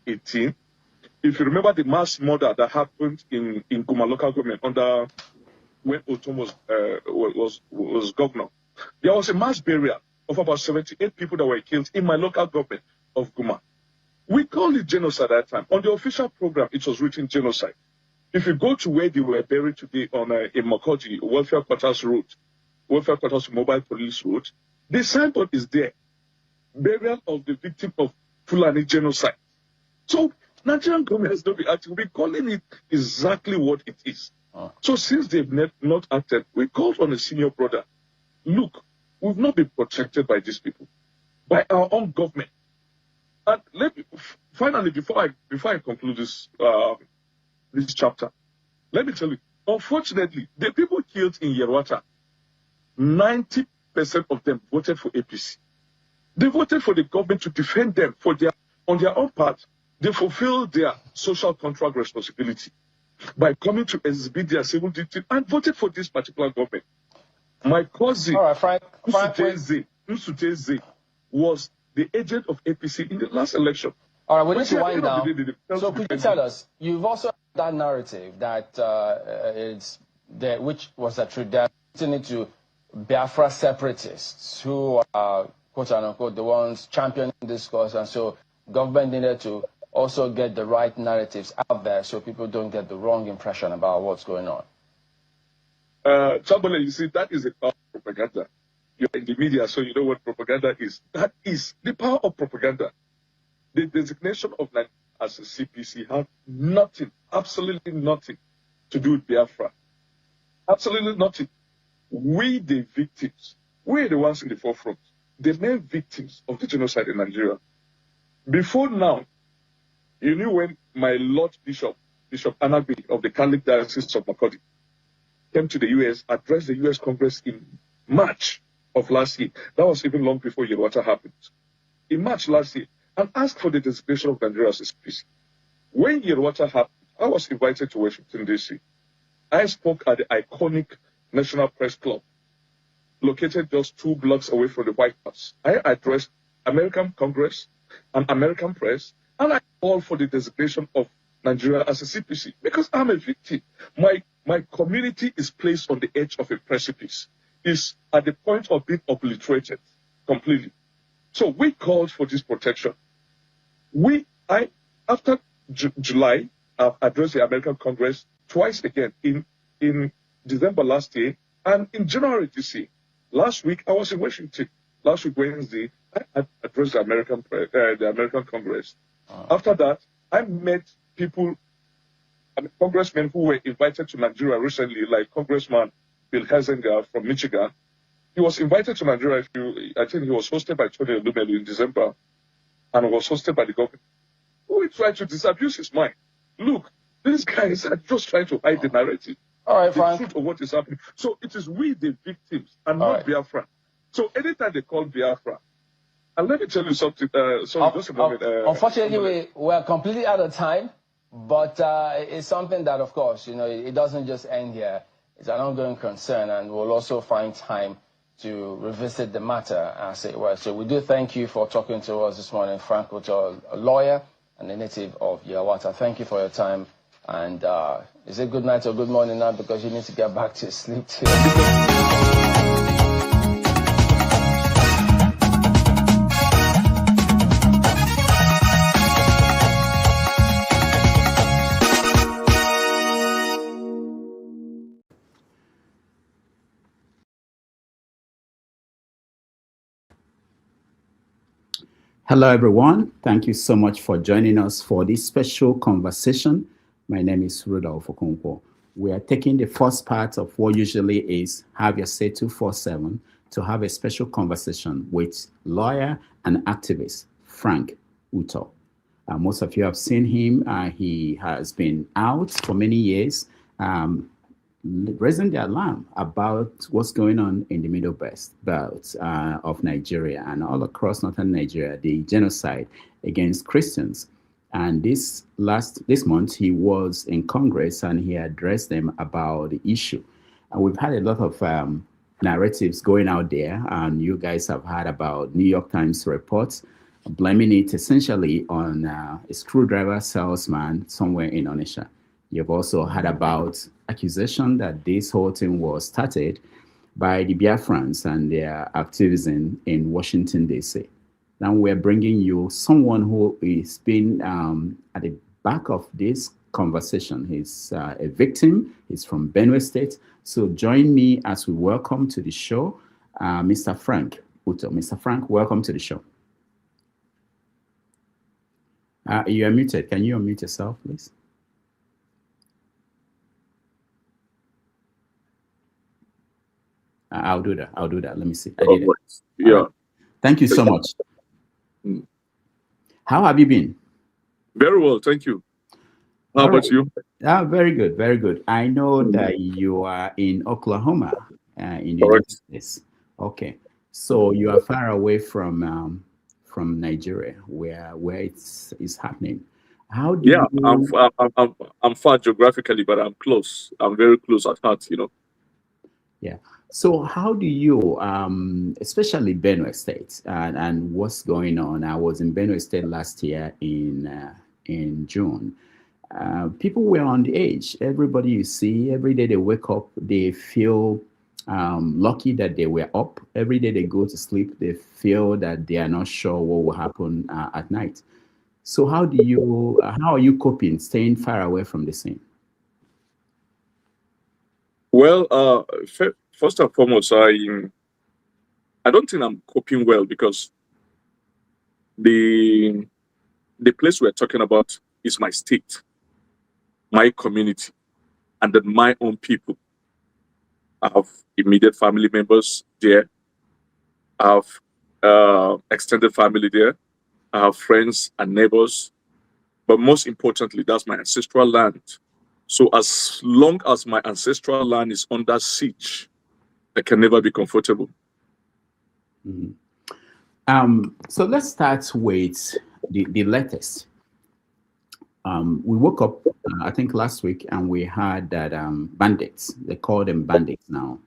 2018. If you remember the mass murder that happened in Guma local government under when Otom was governor, there was a mass burial of about 78 people that were killed in my local government of Guma. We called it genocide at that time. On the official program, it was written genocide. If you go to where they were buried today on in Makurdi, Welfare Quarters Road, Welfare Quarters Mobile Police Road, the signboard is there. Burial of the victim of Fulani genocide. So Nigerian government has not been acting. We're calling it exactly what it is. So since they've not acted, we called on a senior brother. Look, we've not been protected by these people, by our own government. And let me finally, before I conclude this this chapter, let me tell you, unfortunately, the people killed in Yerwata, 90% of them voted for APC. They voted for the government to defend them on their own part. They fulfilled their social contract responsibility by coming to exhibit their civil duty and voted for this particular government. My cousin, Nsuteze, was the agent of APC in the last election. All right, we need to wind down. So could you tell us, you've also had that narrative that it's there, which was attributed to Biafra separatists who are, quote unquote, the ones championing this cause, and so government needed to also get the right narratives out there so people don't get the wrong impression about what's going on. Chambale, you see, that is the power of propaganda. You're in the media, so you know what propaganda is. That is the power of propaganda. The designation of Nigeria as a CPC had nothing, absolutely nothing to do with Biafra. Absolutely nothing. We, the victims, we're the ones in the forefront, the main victims of the genocide in Nigeria. Before now, you knew when my Lord Bishop Anagbi of the Catholic Diocese of Makurdi came to the U.S., addressed the U.S. Congress in March of last year. That was even long before Yerwata happened. In March last year, and asked for the designation of Nigeria as a CPC. When Yerwata happened, I was invited to Washington, D.C. I spoke at the iconic National Press Club, located just 2 blocks away from the White House. I addressed American Congress and American press, and I called for the designation of Nigeria as a CPC because I'm a victim. My community is placed on the edge of a precipice. Is at the point of being obliterated completely. So we called for this protection. After July, I've addressed the American Congress twice again in December last year and in January this year. Last week I was in Washington. Last week Wednesday, I addressed the American Congress. After that, I met people, congressmen who were invited to Nigeria recently, like Congressman Bill Heisinger from Michigan. He was invited to Nigeria. I think he was hosted by Tony Elumelu in December and was hosted by the government. We tried to disabuse his mind. Look, these guys are just trying to hide the narrative. All right, the truth of what is happening. So it is we, the victims, and not Biafra. So anytime they call Biafra, and let me tell you something. Sorry, just a moment. Unfortunately, we're completely out of time, but it's something that, of course, it doesn't just end here. It's an ongoing concern, and we'll also find time to revisit the matter, as it were. So we do thank you for talking to us this morning, Franc Utoo, a lawyer and a native of Yerwata. Thank you for your time. And is it good night or good morning now, because you need to get back to sleep too? Hello, everyone. Thank you so much for joining us for this special conversation. My name is Rudolph Okonkwo. We are taking the first part of what usually is Have Your Say 247 to have a special conversation with lawyer and activist Franc Utoo. Most of you have seen him. He has been out for many years, raising the alarm about what's going on in the Middle Belt of Nigeria and all across northern Nigeria, the genocide against Christians. And this month, he was in Congress and he addressed them about the issue. And we've had a lot of narratives going out there, and you guys have heard about New York Times reports blaming it essentially on a screwdriver salesman somewhere in Onitsha. You've also heard about accusation that this whole thing was started by the Biafrans and their activism in Washington, D.C. Now we're bringing you someone who is been at the back of this conversation. He's a victim. He's from Benue State. So join me as we welcome to the show Mr. Franc Utoo. Mr. Franc, welcome to the show. You are muted. Can you unmute yourself, please? I'll do that. I'll do that. Let me see. I did it. Yeah. Right. Thank you so much. How have you been? Very well, thank you. How about you? Very good, very good. I know that you are in Oklahoma, in the United States. Okay, so you are far away from Nigeria, where it's happening. How do you... I'm far geographically, but I'm close. I'm very close at heart, you know. Yeah. So how do you, especially Benue State, and what's going on? I was in Benue State last year in June. People were on the edge. Everybody you see, every day they wake up, they feel lucky that they were up. Every day they go to sleep, they feel that they are not sure what will happen at night. So how are you coping, staying far away from the scene? Well, first and foremost, I don't think I'm coping well, because the place we're talking about is my state, my community, and then my own people. I have immediate family members there. I have extended family there. I have friends and neighbors. But most importantly, that's my ancestral land. So as long as my ancestral land is under siege, I can never be comfortable. Mm-hmm. So let's start with the latest. We woke up, I think last week, and we heard that bandits, they call them bandits now,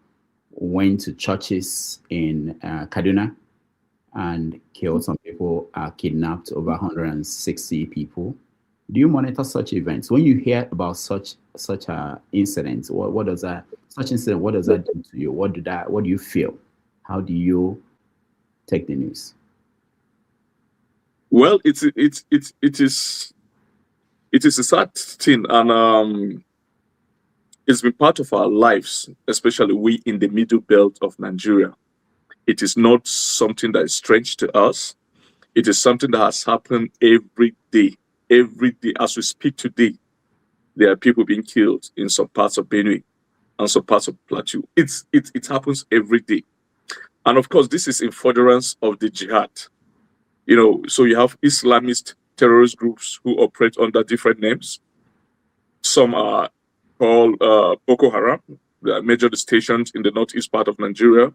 went to churches in Kaduna and killed some people, kidnapped over 160 people. Do you monitor such events? When you hear about such incidents, what does that do to you? What do you feel? How do you take the news? Well, it is a sad thing, and it's been part of our lives, especially we in the middle belt of Nigeria. It is not something that is strange to us. It is something that has happened every day. Every day, as we speak today, there are people being killed in some parts of Benue and some parts of Plateau. It happens every day. And of course, this is in furtherance of the jihad. You know, so you have Islamist terrorist groups who operate under different names. Some are called Boko Haram. They are major stations in the northeast part of Nigeria.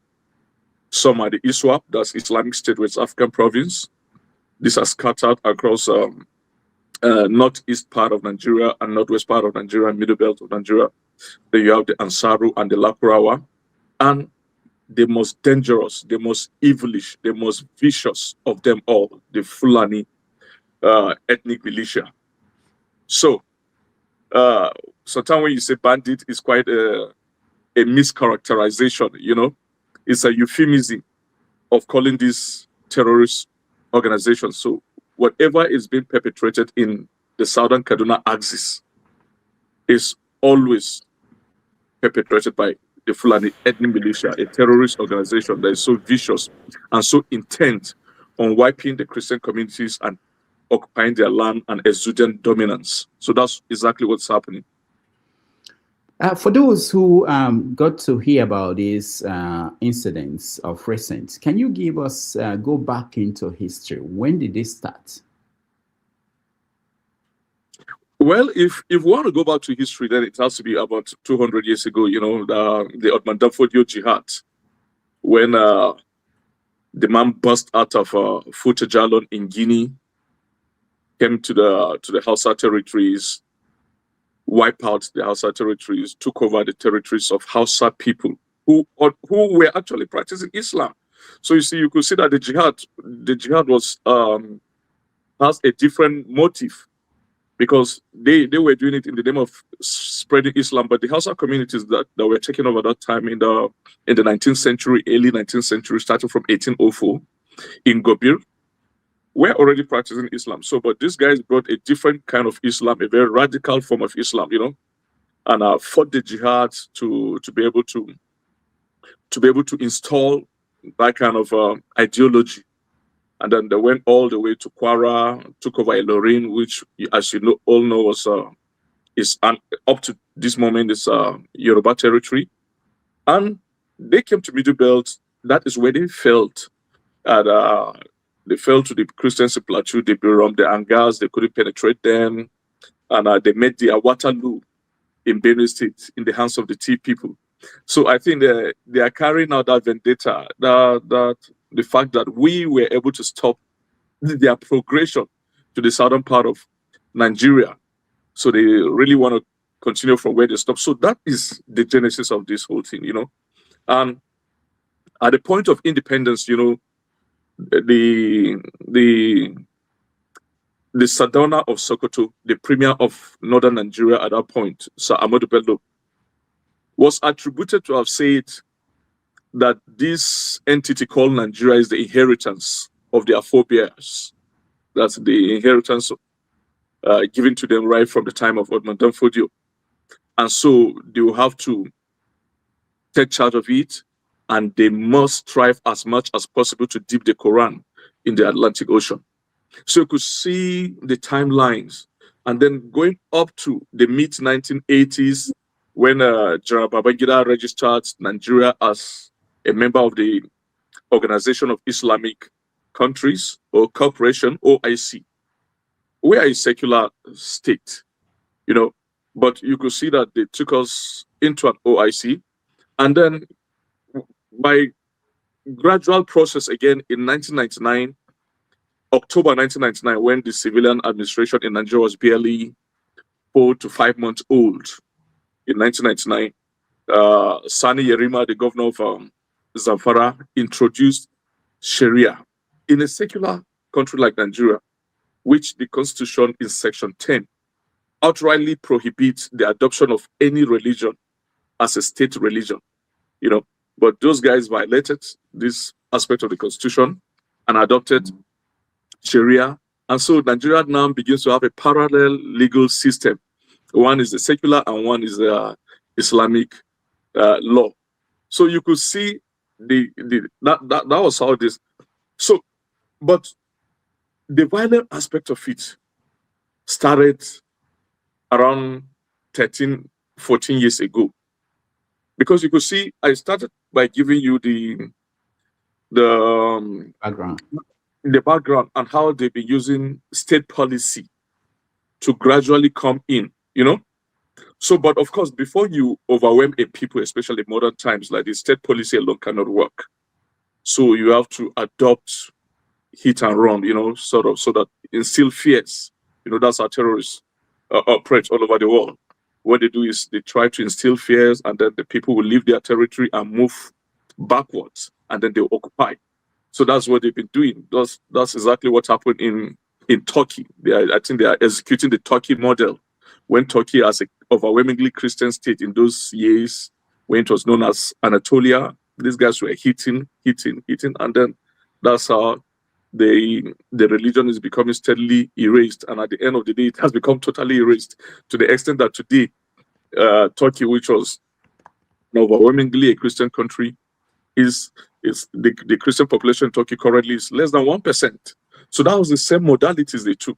Some are the ISWAP, that's Islamic State West African Province. These are scattered across northeast part of Nigeria and northwest part of Nigeria, middle belt of Nigeria. Then you have the Ansaru and the Lakurawa. And the most dangerous, the most evilish, the most vicious of them all, the Fulani ethnic militia. So, sometimes when you say bandit, it's quite a mischaracterization, you know. It's a euphemism of calling these terrorist organizations. So whatever is being perpetrated in the southern Kaduna axis is always perpetrated by the Fulani ethnic militia, a terrorist organization that is so vicious and so intent on wiping the Christian communities and occupying their land and exuding dominance. So that's exactly what's happening. For those who got to hear about these incidents of recent, can you give us, go back into history? When did this start? Well, if we want to go back to history, then it has to be about 200 years ago, you know, the Ottoman Dafodio Jihad, when the man burst out of Fouta Djallon in Guinea, came to the Hausa territories, wiped out the Hausa territories, took over the territories of Hausa people who were actually practicing Islam. So you see, you could see that the jihad was has a different motive, because they were doing it in the name of spreading Islam. But the Hausa communities that were taken over that time in the 19th century, early 19th century, starting from 1804 in Gobir, were already practicing Islam. So, but these guys brought a different kind of Islam, a very radical form of Islam, you know, and fought the jihad to be able to install that kind of ideology. And then they went all the way to Kwara, took over Ilorin, which, as you all know, was is up to this moment is Yoruba territory. And they came to Middle Belt. That is where they felt, and they fell to the Christians in Plateau, the Birom, the Angars. They couldn't penetrate them, and they met the Waterloo in Benue State in the hands of the Tea people. So I think they are carrying out that vendetta, that the fact that we were able to stop their progression to the southern part of Nigeria. So they really want to continue from where they stopped. So that is the genesis of this whole thing, you know. And at the point of independence, you know, the Sardauna of Sokoto, the premier of northern Nigeria at that point, Sir Ahmadu Bello, was attributed to have said that this entity called Nigeria is the inheritance of their forebears. That's the inheritance given to them right from the time of Odman Danfodio. And so they will have to take charge of it, and they must strive as much as possible to dip the Quran in the Atlantic Ocean. So you could see the timelines. And then going up to the mid-1980s, when General Babangida registered Nigeria as a member of the Organization of Islamic Countries, or Corporation, OIC. We are a secular state, you know, but you could see that they took us into an OIC, and then by gradual process again in 1999, October 1999, when the civilian administration in Nigeria was barely 4 to 5 months old, in 1999, Sani Yerima, the governor of Zamfara, introduced Sharia in a secular country like Nigeria, which the Constitution in Section 10 outrightly prohibits the adoption of any religion as a state religion, you know. But those guys violated this aspect of the Constitution and adopted Sharia. And so Nigeria now begins to have a parallel legal system. One is the secular and one is the Islamic law. So you could see that was how this. So, but the violent aspect of it started around 13, 14 years ago. Because you could see, I started by giving you the background and how they've been using state policy to gradually come in, you know. So, but of course, before you overwhelm a people, especially in modern times, like this, state policy alone cannot work. So you have to adopt hit and run, you know, sort of, so that instill fears. You know, that's how terrorists operate all over the world. What they do is they try to instill fears, and then the people will leave their territory and move backwards, and then they occupy. So that's what they've been doing. That's exactly what happened in Turkey. I think they are executing the Turkey model, when Turkey, as an overwhelmingly Christian state in those years, when it was known as Anatolia, these guys were hitting, and then that's how the religion is becoming steadily erased. And at the end of the day, it has become totally erased, to the extent that today, Turkey, which was overwhelmingly a Christian country, is the Christian population in Turkey currently is less than 1%. So that was the same modalities they took.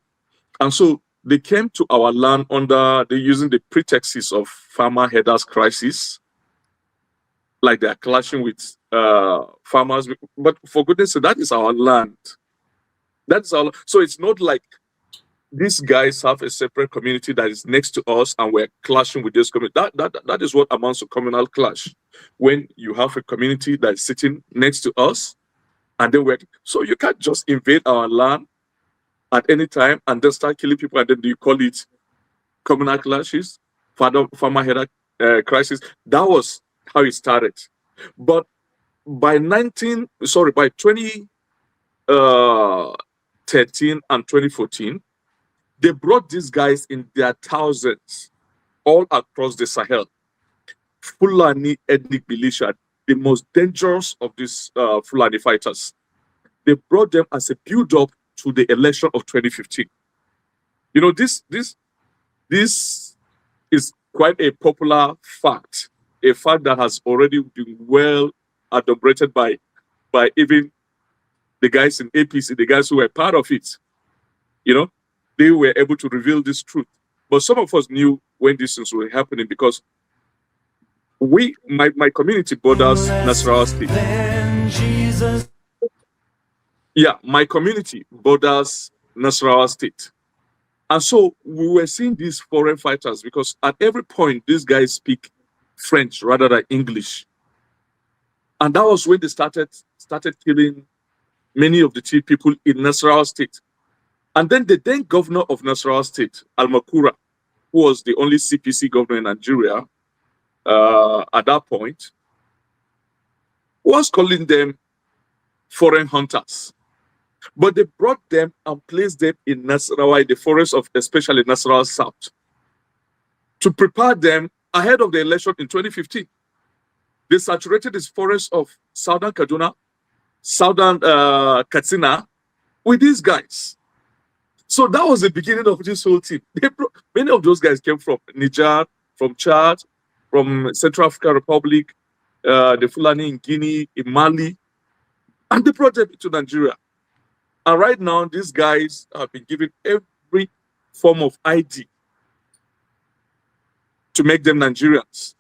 And so they came to our land they're using the pretexts of farmer headers crisis, like they're clashing with farmers. But for goodness sake, that is our land. That's all. So it's not like these guys have a separate community that is next to us and we're clashing with this community. That is what amounts to communal clash. When you have a community that is sitting next to us, and then so you can't just invade our land at any time and then start killing people, and then you call it communal clashes, farmer header crisis. That was how it started. But by 2013 and 2014, they brought these guys in their thousands all across the Sahel. Fulani ethnic militia, the most dangerous of these Fulani fighters. They brought them as a build-up to the election of 2015. You know, this is quite a popular fact, a fact that has already been well adumbrated by even the guys in APC, the guys who were part of it. You know, they were able to reveal this truth. But some of us knew when these things were happening because my community borders Nasarawa State. Yeah, my community borders Nasarawa State. And so we were seeing these foreign fighters because at every point, these guys speak French rather than English. And that was when they started killing many of the Tea people in Nasarawa State. And then the then governor of Nasarawa State, Al-Makura, who was the only CPC governor in Nigeria at that point, was calling them foreign hunters. But they brought them and placed them in Nasarawa, the forest of especially Nasarawa South, to prepare them ahead of the election in 2015. They saturated this forest of southern Kaduna, southern Katsina with these guys. So that was the beginning of this whole thing. Many of those guys came from Niger, from Chad, from Central African Republic, the Fulani in Guinea, in Mali, and they brought them to Nigeria. And right now, these guys have been given every form of ID to make them Nigerians.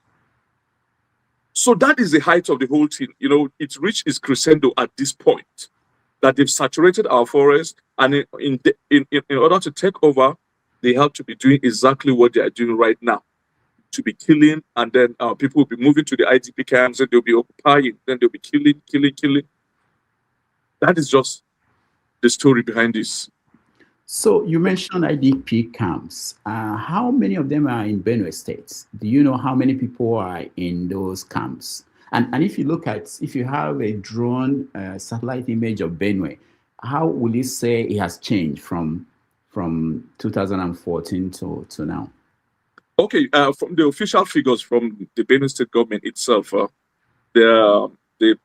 So that is the height of the whole thing. You know, it's reached its crescendo at this point, that they've saturated our forest, and in order to take over, they have to be doing exactly what they are doing right now, to be killing, and then people will be moving to the IDP camps, and they'll be occupying, then they'll be killing. That is just the story behind this. So you mentioned IDP camps. How many of them are in Benue State? Do you know how many people are in those camps? And if you have a drone satellite image of Benue, how will you say it has changed from 2014 to now? Okay, from the official figures from the Benue State government itself, the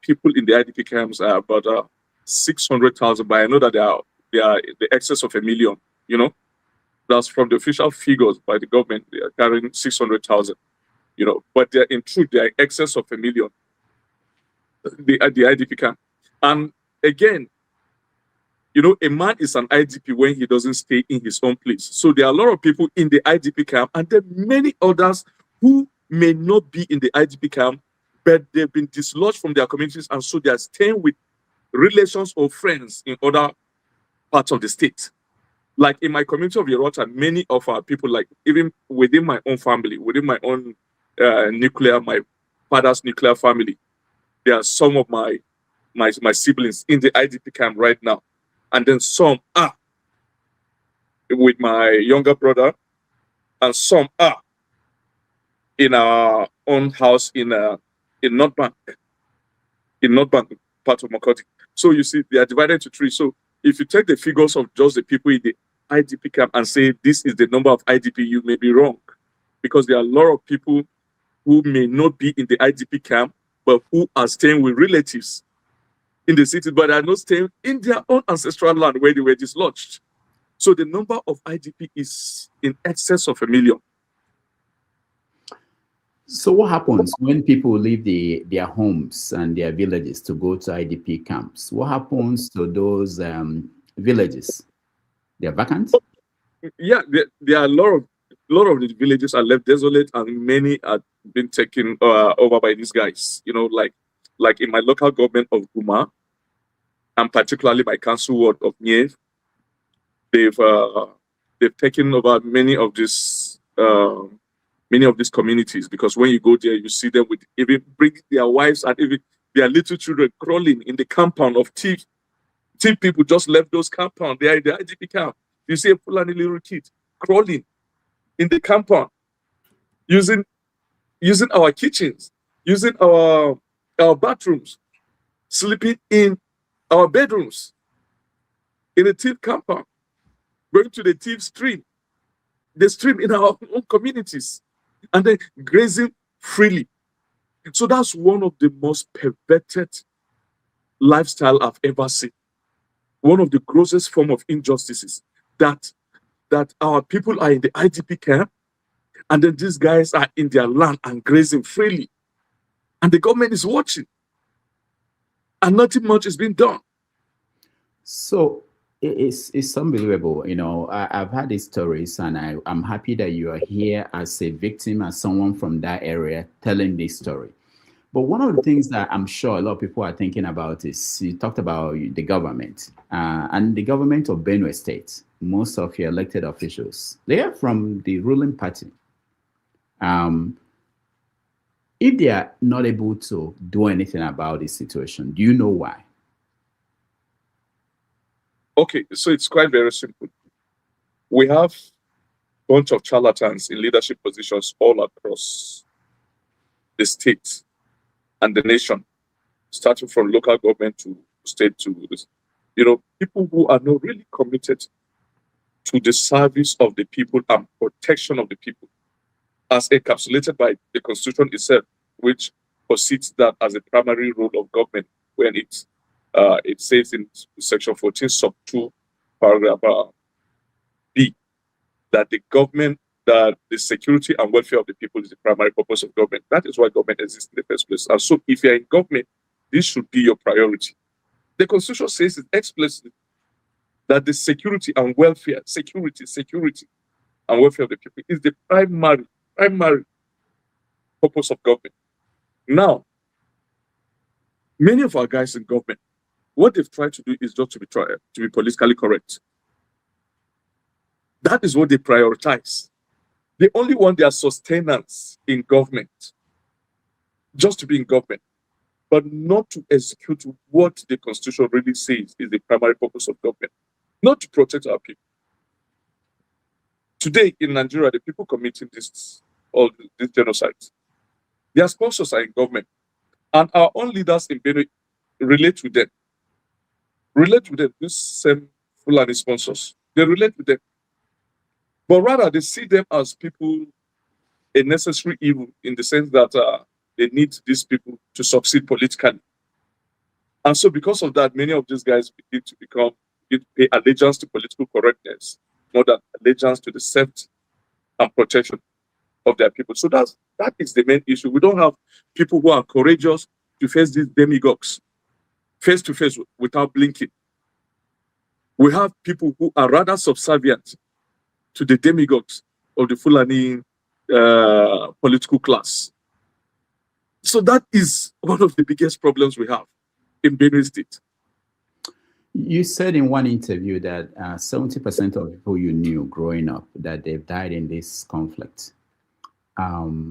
people in the IDP camps are about 600,000, but I know that they are the excess of 1 million. You know, that's from the official figures by the government. They are carrying 600,000. You know, but they're in truth they are excess of 1 million. The IDP camp, and again, you know, a man is an IDP when he doesn't stay in his own place. So there are a lot of people in the IDP camp, and there are many others who may not be in the IDP camp, but they've been dislodged from their communities, and so they are staying with relations or friends in other parts of the state. Like in my community of Yorota, many of our people, like even within my own family, within my own my father's nuclear family, there are some of my siblings in the IDP camp right now. And then some are with my younger brother, and some are in our own house in North Bank, part of Makoti. So you see, they are divided into three. So if you take the figures of just the people in the IDP camp and say this is the number of IDP, you may be wrong, because there are a lot of people who may not be in the IDP camp, but who are staying with relatives in the city, but are not staying in their own ancestral land where they were dislodged. So the number of IDP is in excess of 1 million. So what happens when people leave their homes and their villages to go to IDP camps? What happens to those villages? They're vacant? Yeah, there are a lot of the villages are left desolate, and many are been taken over by these guys. You know, like in my local government of Guma, and particularly my council ward of Niev, they've taken over many of these communities, because when you go there, you see them with even bring their wives and even their little children crawling in the compound of Tea people just left those compound. They are in the IDP camp. You see a Fulani little kid crawling in the compound, using our kitchens, using our bathrooms. sleeping in our bedrooms, in a thief compound, going to the thief stream, the stream in our own communities, and then grazing freely. So that's one of the most perverted lifestyle I've ever seen. One of the grossest form of injustices that our people are in the IDP camp, and then these guys are in their land and grazing freely, and the government is watching, and nothing much is being done. So it's unbelievable. You know, I've had these stories, and I'm happy that you are here as a victim, as someone from that area telling this story. But one of the things that I'm sure a lot of people are thinking about is you talked about the government and the government of Benue State. Most of your elected officials, they are from the ruling party. If they are not able to do anything about this situation, do you know why? Okay, so it's quite very simple. We have a bunch of charlatans in leadership positions all across the state and the nation, starting from local government to state to this. You know, people who are not really committed to the service of the people and protection of the people, as encapsulated by the Constitution itself, which posits that as a primary role of government when it says in Section 14, Sub 2, Paragraph B, that that the security and welfare of the people is the primary purpose of government. That is why government exists in the first place. And so if you're in government, this should be your priority. The Constitution says it explicitly that the security and welfare, security and welfare of the people is the primary purpose of government. Now, many of our guys in government, what they've tried to do is just to be politically correct. That is what they prioritize. They only want their sustenance in government, just to be in government, but not to execute what the Constitution really says is the primary purpose of government, not to protect our people. Today in Nigeria, the people committing this genocide, their sponsors are in government, and our own leaders in Benue relate with them. These same Fulani sponsors, they relate with them. But rather, they see them as people, a necessary evil, in the sense that they need these people to succeed politically. And so because of that, many of these guys begin to pay allegiance to political correctness more than allegiance to the safety and protection of their people. So that is the main issue. We don't have people who are courageous to face these demagogues face to face without blinking. We have people who are rather subservient to the demagogues of the Fulani political class. So that is one of the biggest problems we have in Benue State. You said in one interview that 70% of people you knew growing up, that they've died in this conflict. I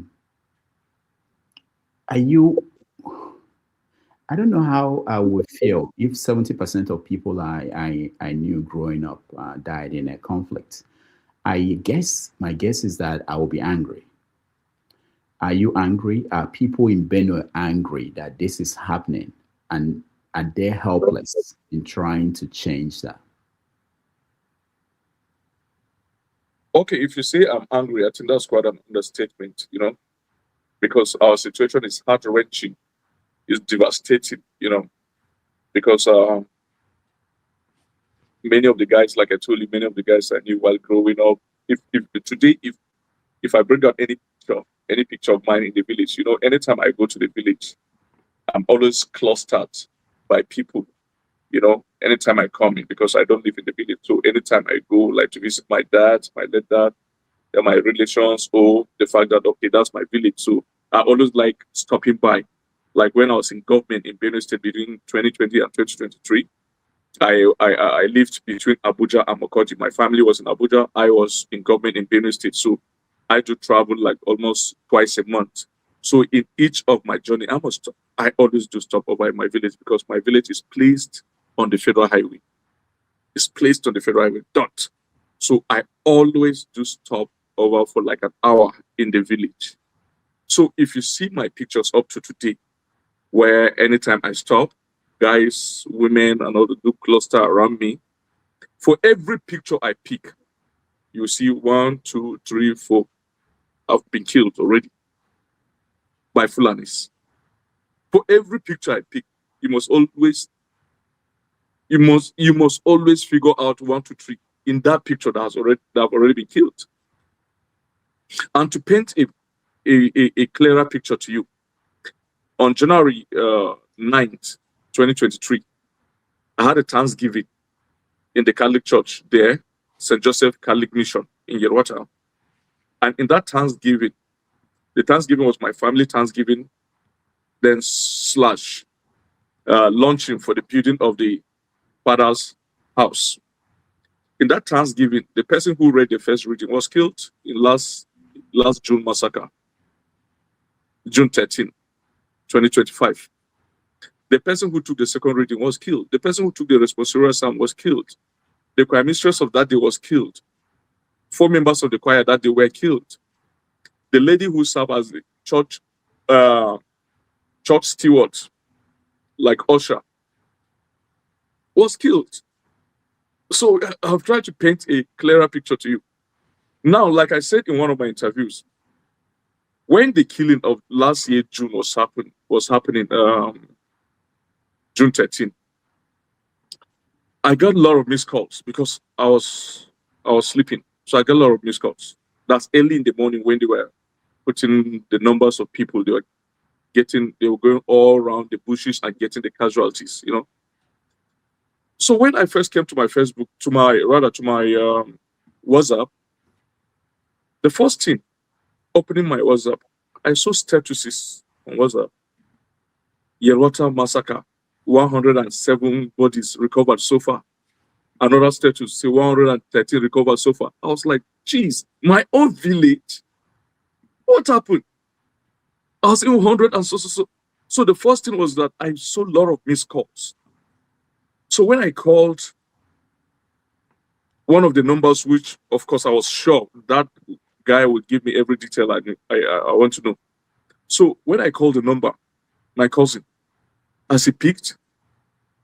don't know how I would feel if 70% of people I knew growing up died in a conflict. My guess is that I will be angry. Are you angry? Are people in Benue angry that this is happening? And are they helpless in trying to change that? Okay, if you say I'm angry, I think that's quite an understatement, because our situation is heart-wrenching, it's devastating, because many of the guys, like I told you, many of the guys I knew while growing up, if I bring out any picture of mine in the village, anytime I go to the village, I'm always clustered by people, anytime I come in, because I don't live in the village. So anytime I go, like to visit my dad, my late dad, my relations, or the fact that, okay, that's my village. So I always like stopping by. Like when I was in government in Benue State between 2020 and 2023, I lived between Abuja and Makurdi. My family was in Abuja. I was in government in Benue State. So I do travel like almost twice a month. So in each of my journey, I always do stop over in my village, because my village is placed on the federal highway. It's placed on the federal highway, dot. So I always do stop over for like an hour in the village. So if you see my pictures up to today, where anytime I stop, guys, women, and all the do cluster around me. For every picture I pick, you see 1, 2, 3, 4 have been killed already by Fulanis. For every picture I pick, you must always figure out 1, 2, 3 in that picture that have already been killed. And to paint a clearer picture to you, on January 9th, 2023, I had a Thanksgiving in the Catholic Church there, St. Joseph Catholic Mission in Yerwata. And in that Thanksgiving, the Thanksgiving was my family Thanksgiving, then slash launching for the building of the Father's house. In that Thanksgiving, the person who read the first reading was killed in last June massacre, June 13, 2025. The person who took the second reading was killed. The person who took the responsorial psalm was killed. The choir mistress of that day was killed. 4 members of the choir that day were killed. The lady who served as the church steward, like usher, was killed. So I've tried to paint a clearer picture to you. Now, like I said in one of my interviews, when the killing of last year June was happening June 13, I got a lot of missed calls because I was sleeping. So I got a lot of missed calls. That's early in the morning when they were putting the numbers of people they were going all around the bushes and getting the casualties, you know. So when I first came to my Facebook, to my WhatsApp, the first thing, opening my WhatsApp, I saw statuses on WhatsApp. Yerwata massacre, 107 bodies recovered so far. Another status say 113 recovered so far. I was like, geez, my own village. What happened? I was in 100 and so. So the first thing was that I saw a lot of missed calls. So when I called one of the numbers, which of course I was sure that guy would give me every detail I want to know. So when I called the number, my cousin, as he picked,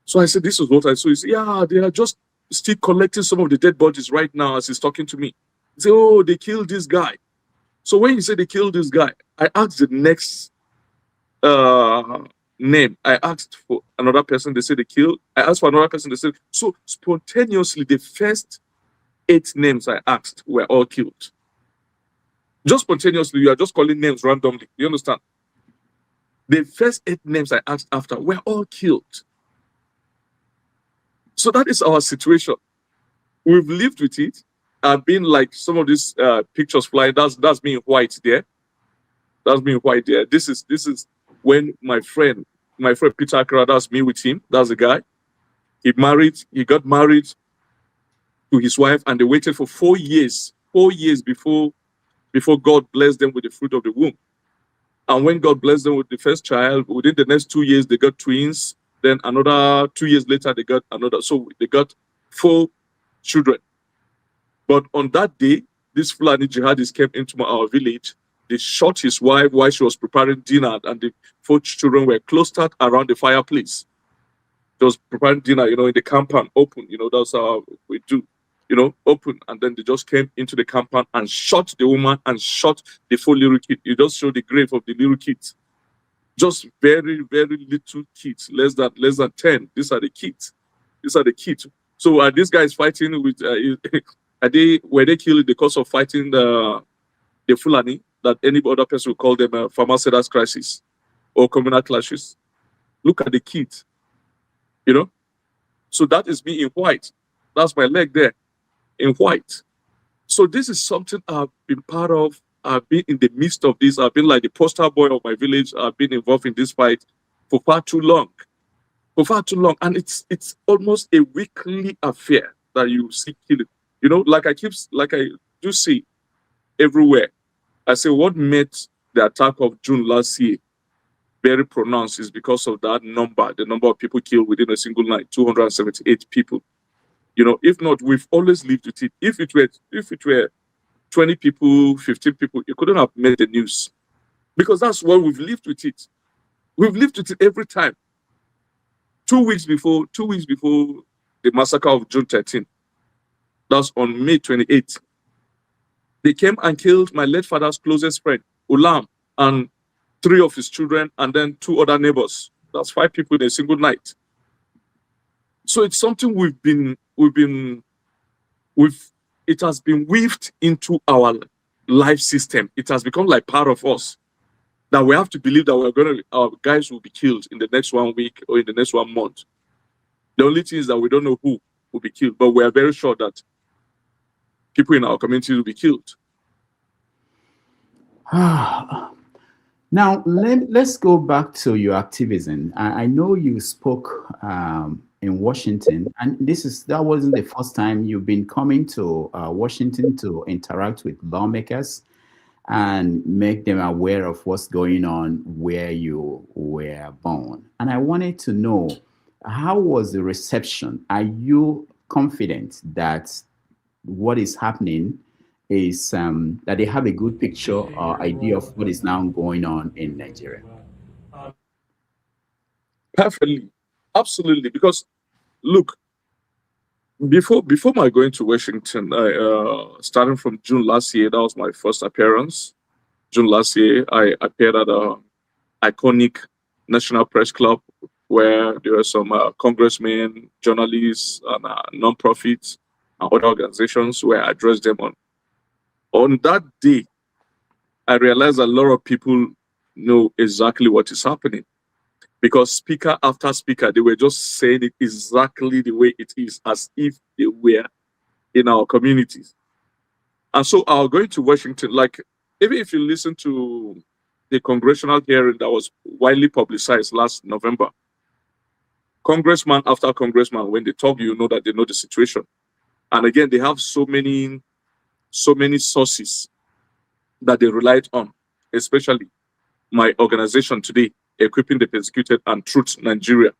so I said, this is what I saw. He said, yeah, they are just still collecting some of the dead bodies right now as he's talking to me. He said, oh, they killed this guy. So when he said they killed this guy, I asked the next name. I asked for another person, they said they killed. I asked for another person, they said, so spontaneously, the first 8 names I asked were all killed. Just spontaneously, you are just calling names randomly. You understand? The first 8 names I asked after were all killed. So that is our situation. We've lived with it. I've been like some of these pictures flying. That's me in white there. That's me in white there. This is when my friend Peter Akra, that's me with him. That's the guy. He got married to his wife, and they waited for 4 years. 4 years before God blessed them with the fruit of the womb. And when God blessed them with the first child, within the next 2 years, they got twins. Then another 2 years later, they got another. So they got 4 children. But on that day, these Fulani jihadis came into our village. They shot his wife while she was preparing dinner, and the 4 children were clustered around the fireplace. They was preparing dinner, in the compound, open. That's how we do, open. And then they just came into the compound and shot the woman and shot the 4 little kids. You just show the grave of the little kids. Just very, very little kids, less than 10. These are the kids. So this guy is fighting with. Were they killed because of fighting the Fulani? That any other person would call them a pharmaceutical crisis or communal clashes. Look at the kids. So that is me in white. That's my leg there, in white. So this is something I've been part of. I've been in the midst of this. I've been like the poster boy of my village. I've been involved in this fight for far too long. And it's almost a weekly affair that you see killing. Like I do see everywhere. I say what made the attack of June last year very pronounced is because of that number, the number of people killed within a single night, 278 people. If not, we've always lived with it. If it were 20 people, 15 people, it couldn't have made the news. Because that's why we've lived with it. We've lived with it every time. 2 weeks before the massacre of June 13th, that's on May 28th, they came and killed my late father's closest friend, Ulam, and 3 of his children, and then 2 other neighbors. That's 5 people in a single night. So it's something it has been weaved into our life system. It has become like part of us, that we have to believe that our guys will be killed in the next 1 week or in the next 1 month. The only thing is that we don't know who will be killed, but we are very sure that people in our community will be killed. Now, let's go back to your activism. I know you spoke in Washington, and that wasn't the first time you've been coming to Washington to interact with lawmakers and make them aware of what's going on where you were born. And I wanted to know, how was the reception? Are you confident that what is happening is that they have a good picture or idea of what is now going on in Nigeria? Perfectly, absolutely. Because look, before my going to Washington, starting from June last year, that was my first appearance. June last year, I appeared at an iconic National Press Club where there were some congressmen, journalists, and non-profits and other organizations where I addressed them on that day. I realized a lot of people know exactly what is happening, because speaker after speaker, they were just saying it exactly the way it is, as if they were in our communities. And so our going to Washington, like, even if you listen to the congressional hearing that was widely publicized last November, congressman after congressman, when they talk, you know that they know the situation. And again, they have so many sources that they relied on, especially my organization today, Equipping the Persecuted and Truth Nigeria.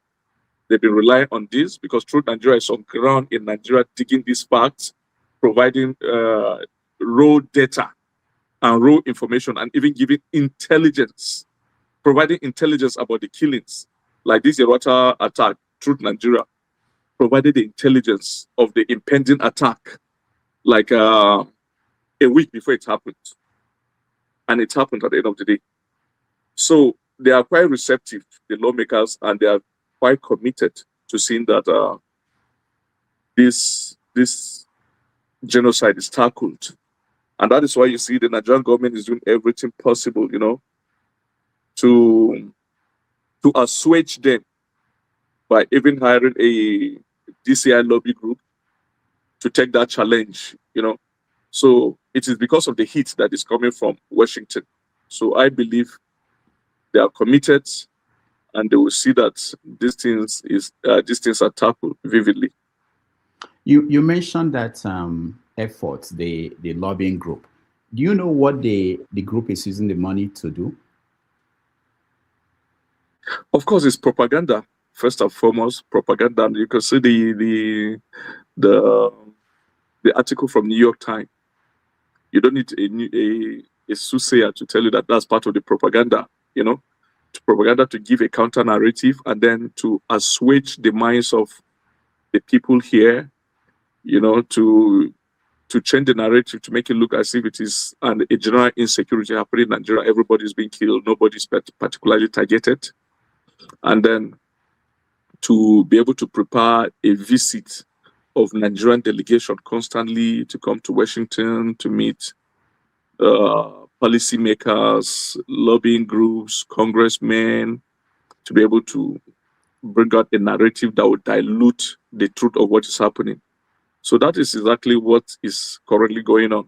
They've been relying on this because Truth Nigeria is on ground in Nigeria, digging these facts, providing raw data and raw information, and even giving intelligence, providing intelligence about the killings. Like this Yerwata attack, Truth Nigeria provided the intelligence of the impending attack, like a week before it happened. And it happened at the end of the day. So they are quite receptive, the lawmakers, and they are quite committed to seeing that this genocide is tackled. And that is why you see the Nigerian government is doing everything possible, to assuage them by even hiring a DCI lobby group to take that challenge, So it is because of the heat that is coming from Washington. So I believe they are committed, and they will see that these things are tackled vividly. You mentioned that effort, the lobbying group. Do you know what the group is using the money to do? Of course, it's propaganda. First and foremost, propaganda. And you can see the article from New York Times. You don't need a soothsayer to tell you that that's part of the propaganda. Propaganda to give a counter narrative and then to assuage the minds of the people here, to change the narrative, to make it look as if it is a general insecurity happening in Nigeria. Everybody's being killed, nobody's particularly targeted. And then to be able to prepare a visit of Nigerian delegation constantly to come to Washington to meet policymakers, lobbying groups, congressmen, to be able to bring out a narrative that would dilute the truth of what is happening. So that is exactly what is currently going on.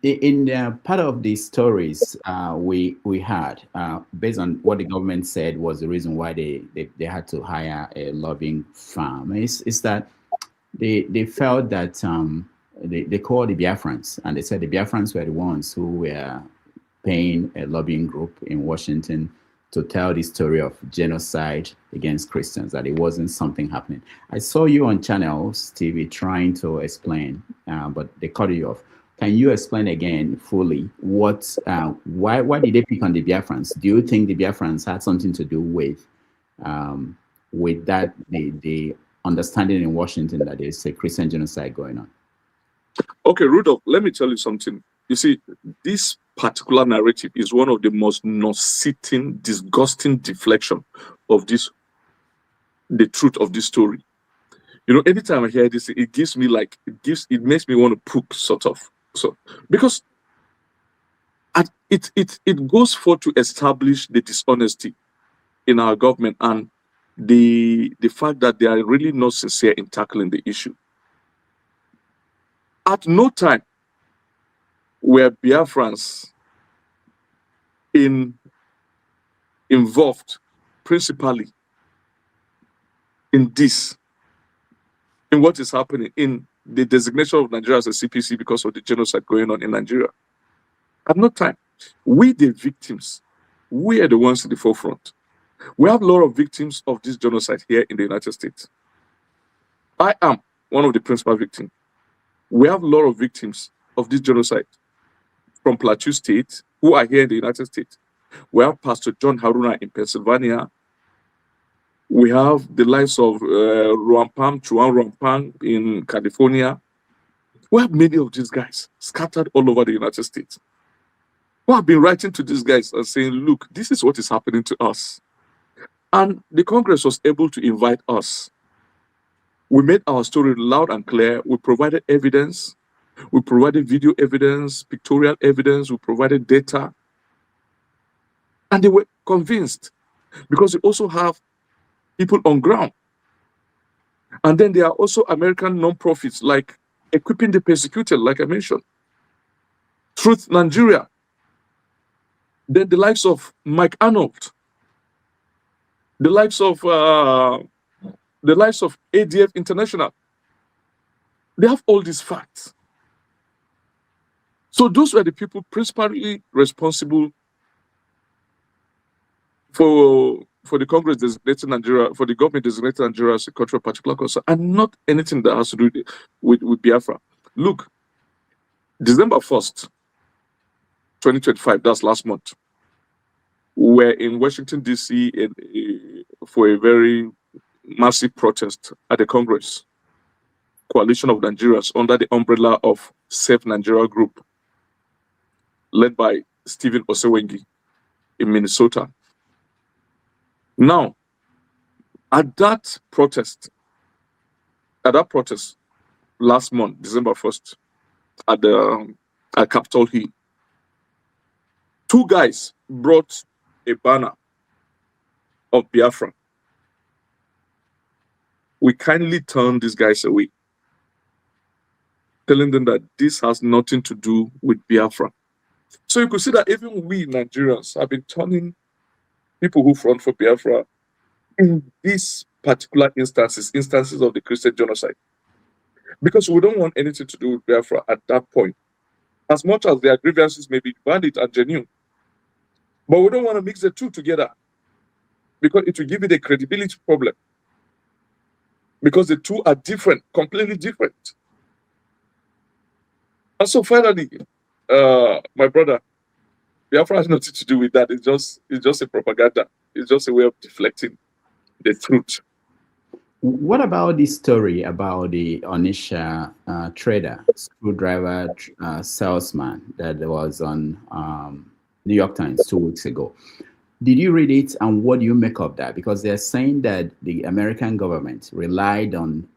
In part of these stories we had, based on what the government said was the reason why they had to hire a lobbying firm, is that they felt that they called the Biafrans, and they said the Biafrans were the ones who were paying a lobbying group in Washington to tell the story of genocide against Christians, that it wasn't something happening. I saw you on channels TV trying to explain, but they cut you off. Can you explain again fully why did they pick on the Biafrans? Do you think the Biafrans had something to do with with that the understanding in Washington that there's a Christian genocide going on? Okay, Rudolph, let me tell you something. You see, this particular narrative is one of the most nauseating, disgusting deflection of the truth of this story. You know, anytime I hear this, it gives me like, it makes me want to poop, sort of. So, because it goes for to establish the dishonesty in our government and the fact that they are really not sincere in tackling the issue. At no time were Biafrans involved principally in this, in what is happening, in the designation of Nigeria as a CPC because of the genocide going on in Nigeria. At no time. We, the victims, we are the ones in the forefront. We have a lot of victims of this genocide here in the United States. I am one of the principal victims. We have a lot of victims of this genocide from Plateau State who are here in the United States. We have Pastor John Haruna in Pennsylvania. We have the likes of Chuan Ruampang in California. We have many of these guys scattered all over the United States who have been writing to these guys and saying, look, this is what is happening to us. And the Congress was able to invite us. We made our story loud and clear. We provided evidence. We provided video evidence, pictorial evidence. We provided data. And they were convinced because we also have people on ground. And then there are also American non-profits like Equipping the Persecuted, like I mentioned. Truth Nigeria. Then the likes of Mike Arnold. The likes of ADF International. They have all these facts. So those were the people principally responsible for the Congress designating Nigeria, for the government designating Nigeria as a country of particular concern, and not anything that has to do with Biafra. Look, December 1st, 2025, that's last month, we're in Washington, D.C. for a very massive protest at the Congress. Coalition of Nigerians under the umbrella of Safe Nigeria Group, led by Stephen Osewengi in Minnesota. Now, at that protest last month, December 1st, at Capitol Hill, two guys brought a banner of Biafra. We kindly turned these guys away, telling them that this has nothing to do with Biafra. So you could see that even we Nigerians have been turning people who front for Biafra in these particular instances of the Christian genocide. Because we don't want anything to do with Biafra at that point. As much as their grievances may be valid and genuine. But we don't want to mix the two together. Because it will give it a credibility problem. Because the two are different, completely different. And so finally, my brother, Biafra has nothing to do with that. It's just a propaganda. It's just a way of deflecting the truth. What about this story about the Onisha trader, screwdriver salesman that was on New York Times 2 weeks ago? Did you read it, and what do you make of that? Because they're saying that the American government relied on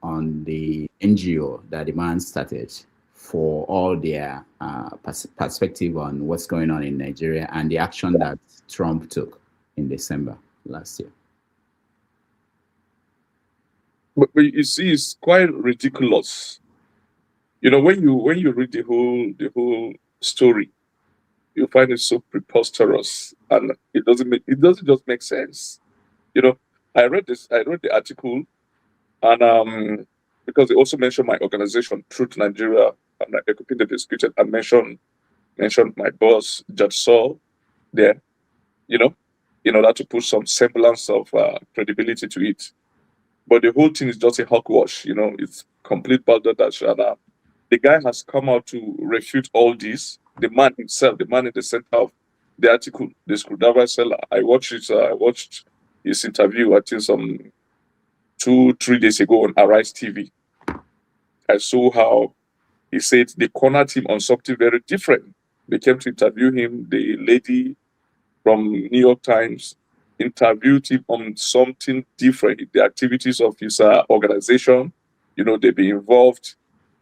the NGO that the man started for all their perspective on what's going on in Nigeria and the action that Trump took in December last year. But you see, it's quite ridiculous. You know, when you read the whole story, you find it so preposterous, and it doesn't just make sense. You know, I read the article, and because they also mentioned my organization, Truth Nigeria, and Equipping the Persecuted, and mentioned my boss, Judge Saul, there, you know, in order to put some semblance of credibility to it. But the whole thing is just a hogwash, you know, it's complete balderdash. And the guy has come out to refute all this. The man himself, the man in the center of the article, the screwdriver seller. I watched his interview, I think some 2-3 days ago on Arise TV. I saw how he said they cornered him on something very different. They came to interview him. The lady from New York Times interviewed him on something different. The activities of his organization, they've been involved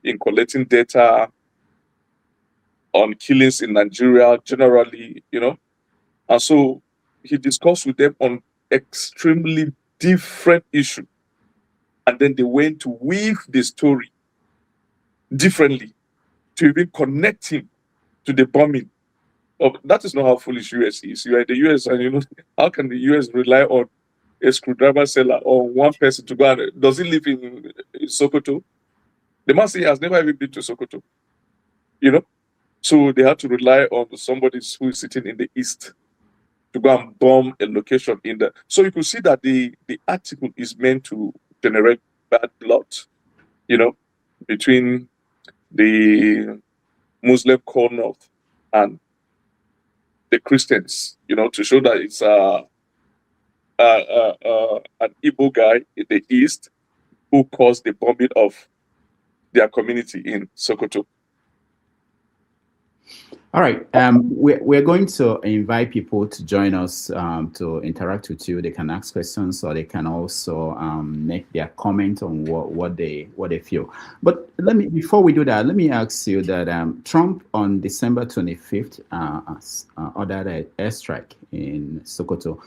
in collecting data on killings in Nigeria generally, And so he discussed with them on extremely different issue. And then they went to weave the story differently to even connect him to the bombing. That is not how foolish US is. You are in the US, and how can the US rely on a screwdriver seller or one person to go and does he live in Sokoto? The man say he has never even been to Sokoto. So they had to rely on somebody who is sitting in the east to go and bomb a location in the. So you could see that the article is meant to generate bad blood, between the Muslim core north and the Christians, to show that it's an Igbo guy in the east who caused the bombing of their community in Sokoto. All right. We're going to invite people to join us to interact with you. They can ask questions, or they can also make their comment on what they feel. But before we do that, let me ask you that Trump on December 25th ordered an airstrike in Sokoto.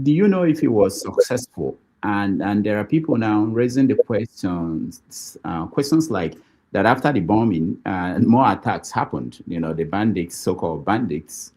Do you know if it was successful? And there are people now raising the questions like that after the bombing, more attacks happened. The bandits, so-called bandits,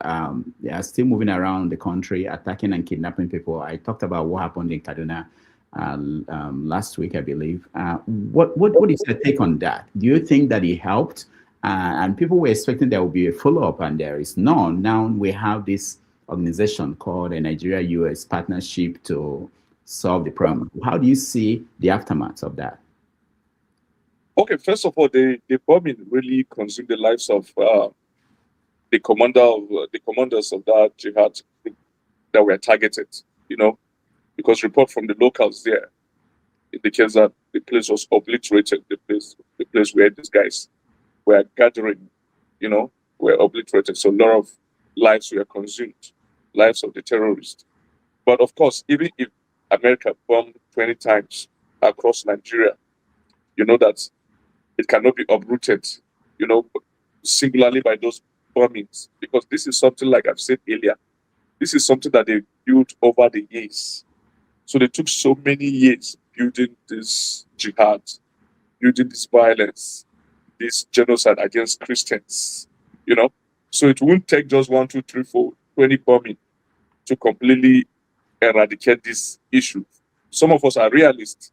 they are still moving around the country, attacking and kidnapping people. I talked about what happened in Kaduna last week, I believe. What is your take on that? Do you think that it helped? And people were expecting there would be a follow-up, and there is none. Now we have this organization called a Nigeria-US Partnership to solve the problem. How do you see the aftermath of that? Okay, first of all, the bombing really consumed the lives of the commanders of that jihad that were targeted, because report from the locals there indicates that the place was obliterated, the place where these guys were gathering, were obliterated. So a lot of lives were consumed, lives of the terrorists. But of course, even if America bombed 20 times across Nigeria, that it cannot be uprooted, singularly by those bombings, because this is something, like I've said earlier, this is something that they built over the years. So they took so many years building this jihad, building this violence, this genocide against Christians, So it won't take just 1, 2, 3, 4, 20 bombing to completely eradicate this issue. Some of us are realists.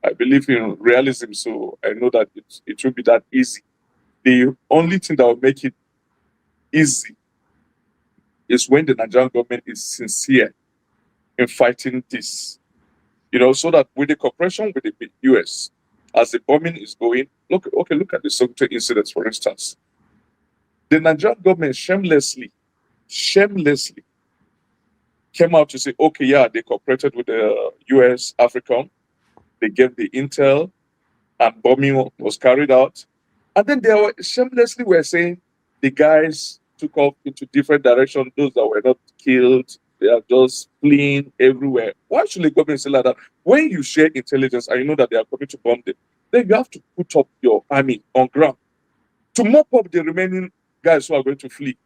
I believe in realism, so I know that it won't be that easy. The only thing that will make it easy is when the Nigerian government is sincere in fighting this. So that with the cooperation with the US, as the bombing is going, look at the Sokoto incidents, for instance. The Nigerian government shamelessly came out to say, okay, yeah, they cooperated with the US, AFRICOM. They gave the intel, and bombing was carried out. And then they were shamelessly saying the guys took off into different directions. Those that were not killed, they are just fleeing everywhere. Why should the government say like that? When you share intelligence and you know that they are coming to bomb them, then you have to put up your army on ground to mop up the remaining guys who are going to flee.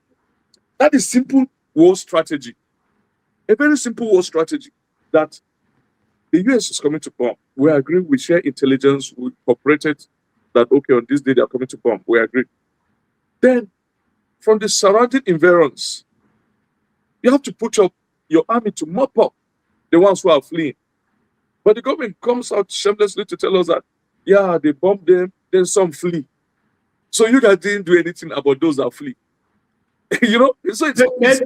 That is simple war strategy. A very simple war strategy that the US is coming to bomb. We agree, we share intelligence, we cooperated that, okay, on this day they are coming to bomb. We agree. Then, from the surrounding environs, you have to put up your army to mop up the ones who are fleeing. But the government comes out shamelessly to tell us that, yeah, they bombed them, then some flee. So you guys didn't do anything about those that flee. So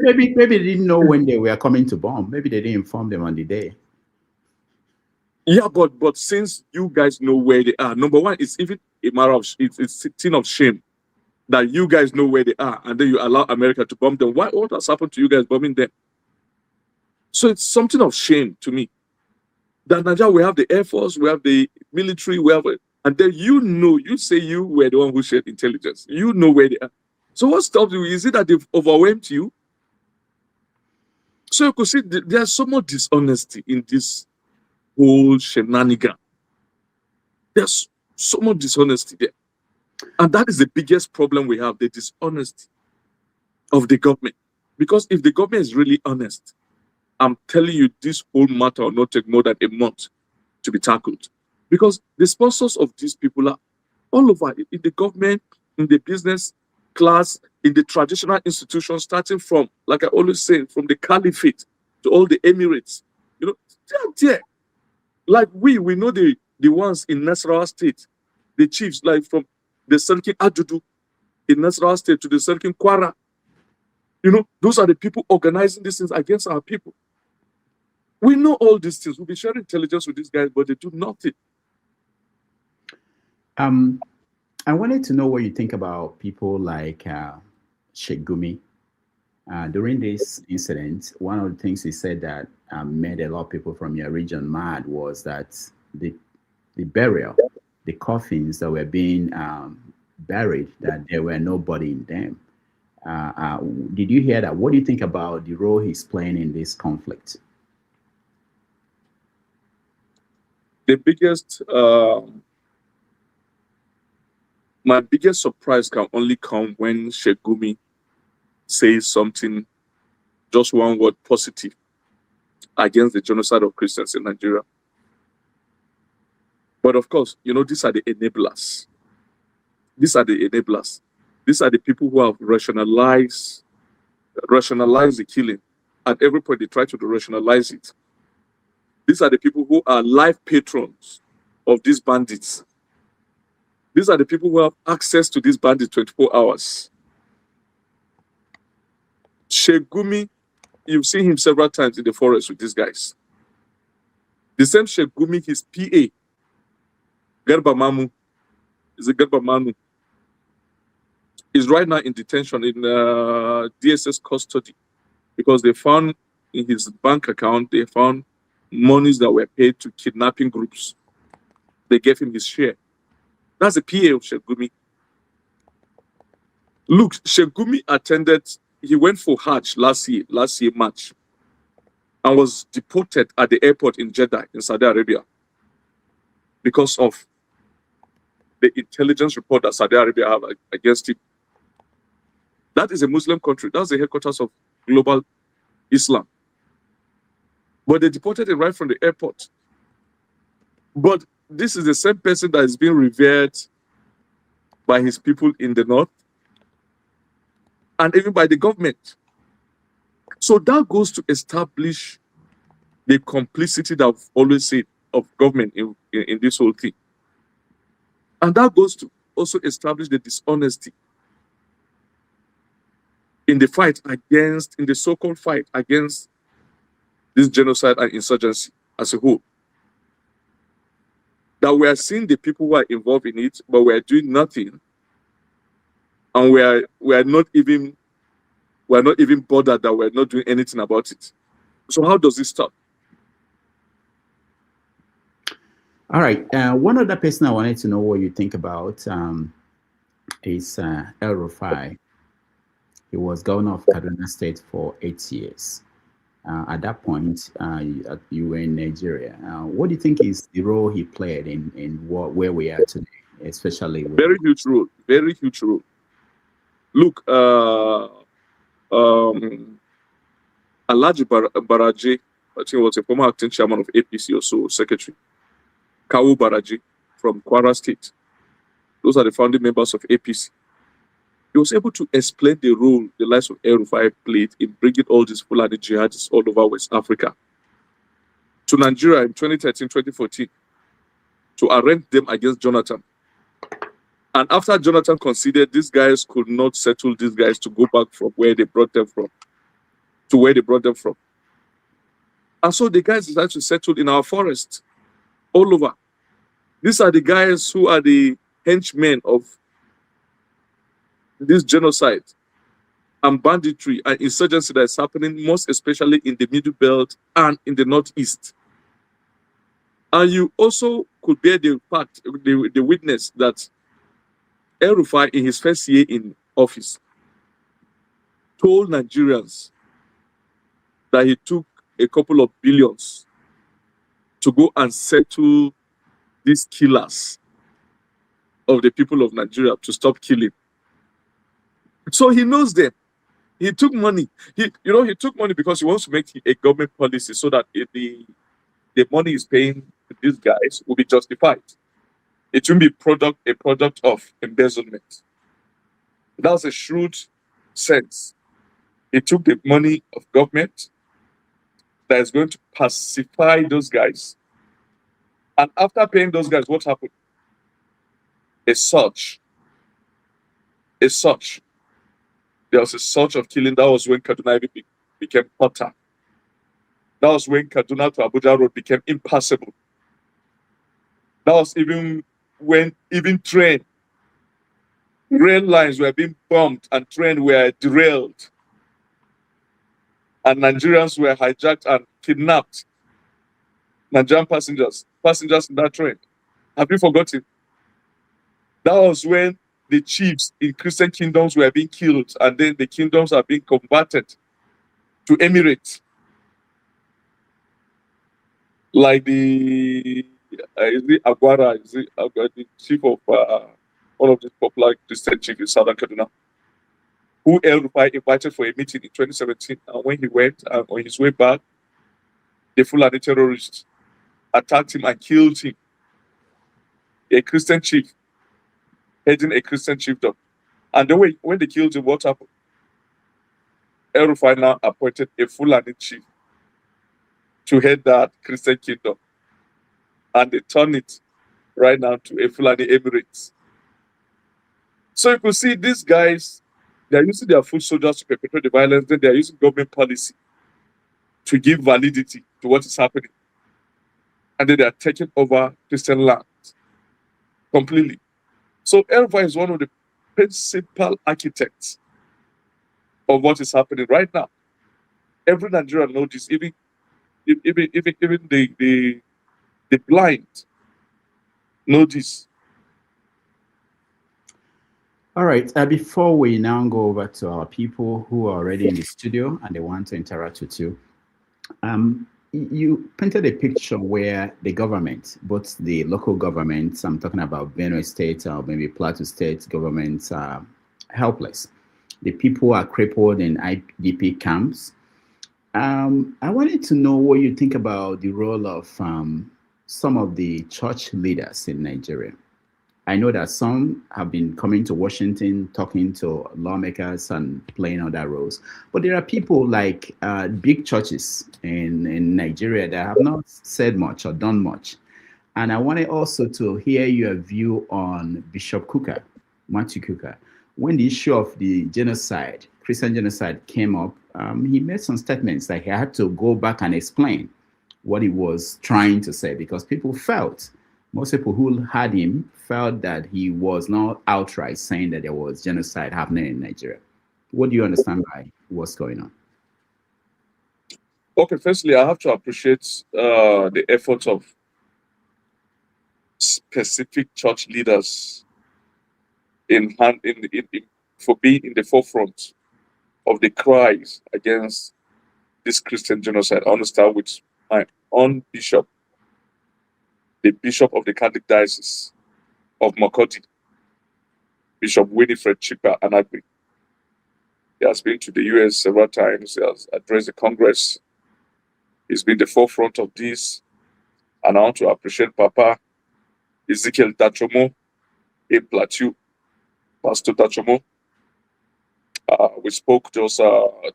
maybe they didn't know when they were coming to bomb. Maybe they didn't inform them on the day. Yeah, but since you guys know where they are, number one, it's even a matter of it's a thing of shame that you guys know where they are, and then you allow America to bomb them. What has happened to you guys bombing them? So it's something of shame to me that Nigeria, we have the Air Force, we have the military, we have it, and then you say you were the one who shared intelligence. You know where they are. So what stops you? Is it that they've overwhelmed you? So you could see there's so much dishonesty in this whole shenanigan. There's so much dishonesty there. And that is the biggest problem we have, the dishonesty of the government. Because if the government is really honest, I'm telling you, this whole matter will not take more than a month to be tackled. Because the sponsors of these people are all over, in the government, in the business class, in the traditional institutions, starting from, like I always say, from the caliphate to all the emirates. You know, they're there. Like we know the ones in Nasarawa State, the chiefs, like from the Serkin Adudu in Nasarawa State to the Serkin Kwara. You know, those are the people organizing these things against our people. We know all these things. We'll be sharing intelligence with these guys, but they do nothing. I wanted to know what you think about people like Sheikh Gumi. During this incident, one of the things he said that made a lot of people from your region mad was that the burial, the coffins that were being buried, that there were nobody in them. Did you hear that? What do you think about the role he's playing in this conflict? The biggest, my biggest surprise can only come when Sheikh Gumi says something, just one word, positive, against the genocide of Christians in Nigeria. But of course, you know, these are the enablers. These are the enablers. These are the people who have rationalized the killing. At every point, they try to rationalize it. These are the people who are life patrons of these bandits. These are the people who have access to these bandits 24 hours. Sheikh Gumi, you've seen him several times in the forest with these guys. The same Sheikh Gumi, his PA, Garba Mamu, is a Garba Manu, is right now in detention in DSS custody because they found in his bank account, they found monies that were paid to kidnapping groups. They gave him his share. That's the PA of Sheikh Gumi. Look, Sheikh Gumi he went for Hajj last year March, and was deported at the airport in Jeddah in Saudi Arabia because of the intelligence report that Saudi Arabia have against him. That is a Muslim country. That's the headquarters of global Islam. But they deported him right from the airport. But this is the same person that is being revered by his people in the north and even by the government. So that goes to establish the complicity that I've always said of government in this whole thing. And that goes to also establish the dishonesty in the so-called fight against this genocide and insurgency as a whole. That we are seeing the people who are involved in it, but we are doing nothing, and we are not even bothered that we're not doing anything about it. So how does this stop? All right. One other person I wanted to know what you think about is El Rufai. He was governor of Kaduna State for 8 years. At that point, you were in Nigeria. What do you think is the role he played in where we are today, especially? Very huge role. Very huge role. Look, Alhaji Baraje, I think was a former acting chairman of APC or so, secretary. Kawu Baraje from Kwara State. Those are the founding members of APC. He was able to explain the role the likes of El Rufai played in bringing all these Fulani jihadists all over West Africa to Nigeria in 2013, 2014 to arrange them against Jonathan. And after Jonathan conceded, these guys could not settle these guys to go back from where they brought them from to where they brought them from. And so the guys decided to settle in our forest all over. These are the guys who are the henchmen of this genocide. and banditry and insurgency that is happening, most especially in the Middle Belt and in the Northeast. And you also could bear the fact, the witness that El-Rufai, in his first year in office, told Nigerians that he took a couple of billions to go and settle these killers of the people of Nigeria to stop killing. So he knows them. He took money. He took money because he wants to make a government policy so that the money he's paying these guys will be justified. It won't be a product of embezzlement. That was a shrewd sense. He took the money of government that is going to pacify those guys. And after paying those guys, what happened? A surge. There was a surge of killing. That was when Kaduna became hotter. That was when Kaduna to Abuja Road became impassable. That was even when rail lines were being bombed and trains were derailed. And Nigerians were hijacked and kidnapped. Nigerian passengers in that train. Have you forgotten? That was when the chiefs in Christian kingdoms were being killed, and then the kingdoms are being converted to emirates. Like the Aguara, the chief of one of the popular Christian chiefs in Southern Kaduna, who El-Rufai invited for a meeting in 2017. And when he went, on his way back, the Fulani terrorists attacked him and killed him. A Christian chief, heading a Christian chiefdom. And then when they killed him, what happened? El-Rufai now appointed a Fulani chief to head that Christian kingdom. And they turned it right now to a Fulani Emirates. So you can see these guys, they are using their foot soldiers to perpetrate the violence, then they are using government policy to give validity to what is happening. And then they are taking over Christian land completely. So El-Rufai is one of the principal architects of what is happening right now. Every Nigerian knows this, even the blind know this. All right. Before we now go over to our people who are already in the studio and they want to interact with you, you painted a picture where the government, both the local governments, I'm talking about Benue State or maybe Plateau State governments, are helpless. The people are crippled in IDP camps. I wanted to know what you think about the role of some of the church leaders in Nigeria. I know that some have been coming to Washington, talking to lawmakers and playing other roles. But there are people like big churches in Nigeria that have not said much or done much. And I wanted also to hear your view on Bishop Kukah, Matthew Kukah. When the issue of the genocide, Christian genocide came up, he made some statements that he had to go back and explain what he was trying to say, because most people who had him felt that he was not outright saying that there was genocide happening in Nigeria. What do you understand by what's going on? Okay, firstly, I have to appreciate the efforts of specific church leaders for being in the forefront of the cries against this Christian genocide. I want to start with my own bishop, the Bishop of the Catholic Diocese of Makoti, Bishop Winifred Chipa Anagbi. He has been to the US several times. He has addressed the Congress. He's been the forefront of this. And I want to appreciate Papa Ezekiel Dachomo in Plateau, Pastor Dachomo. We spoke just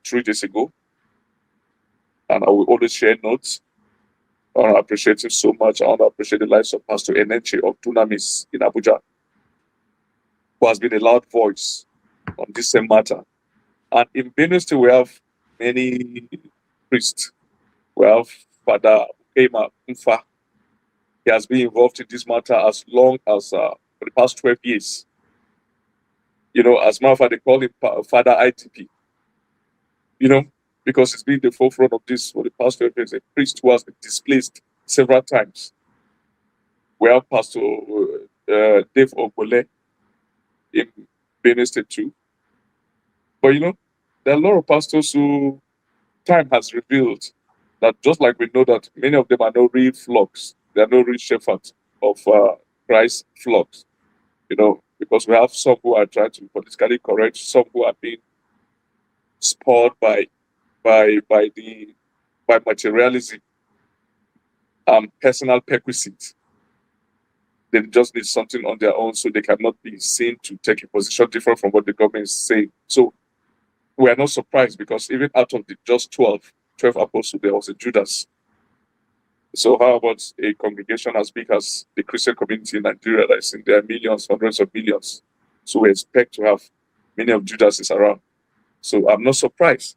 3 days ago. And I will always share notes. I want to appreciate him so much. I want to appreciate the lives of Pastor Enenche of Dunamis in Abuja, who has been a loud voice on this same matter. And in Benue State, we have many priests. We have Father Ema Mfa. He has been involved in this matter as long as for the past 12 years. You know, as a matter of fact, they call him Father ITP. because it's been the forefront of this for the past 12 years. A priest who has been displaced several times. We have Pastor Dave Ogbole in Benue State too. But there are a lot of pastors who time has revealed that, just like we know that many of them are no real flocks, they are no real shepherds of Christ's flocks, because we have some who are trying to be politically correct, some who are being spoiled by materialism and personal perquisites. They just need something on their own, so they cannot be seen to take a position different from what the government is saying. So we are not surprised, because even out of the just 12 apostles, there was a Judas. So how about a congregation as big as the Christian community in Nigeria that is in there, millions, hundreds of millions? So we expect to have many of Judases around. So I'm not surprised.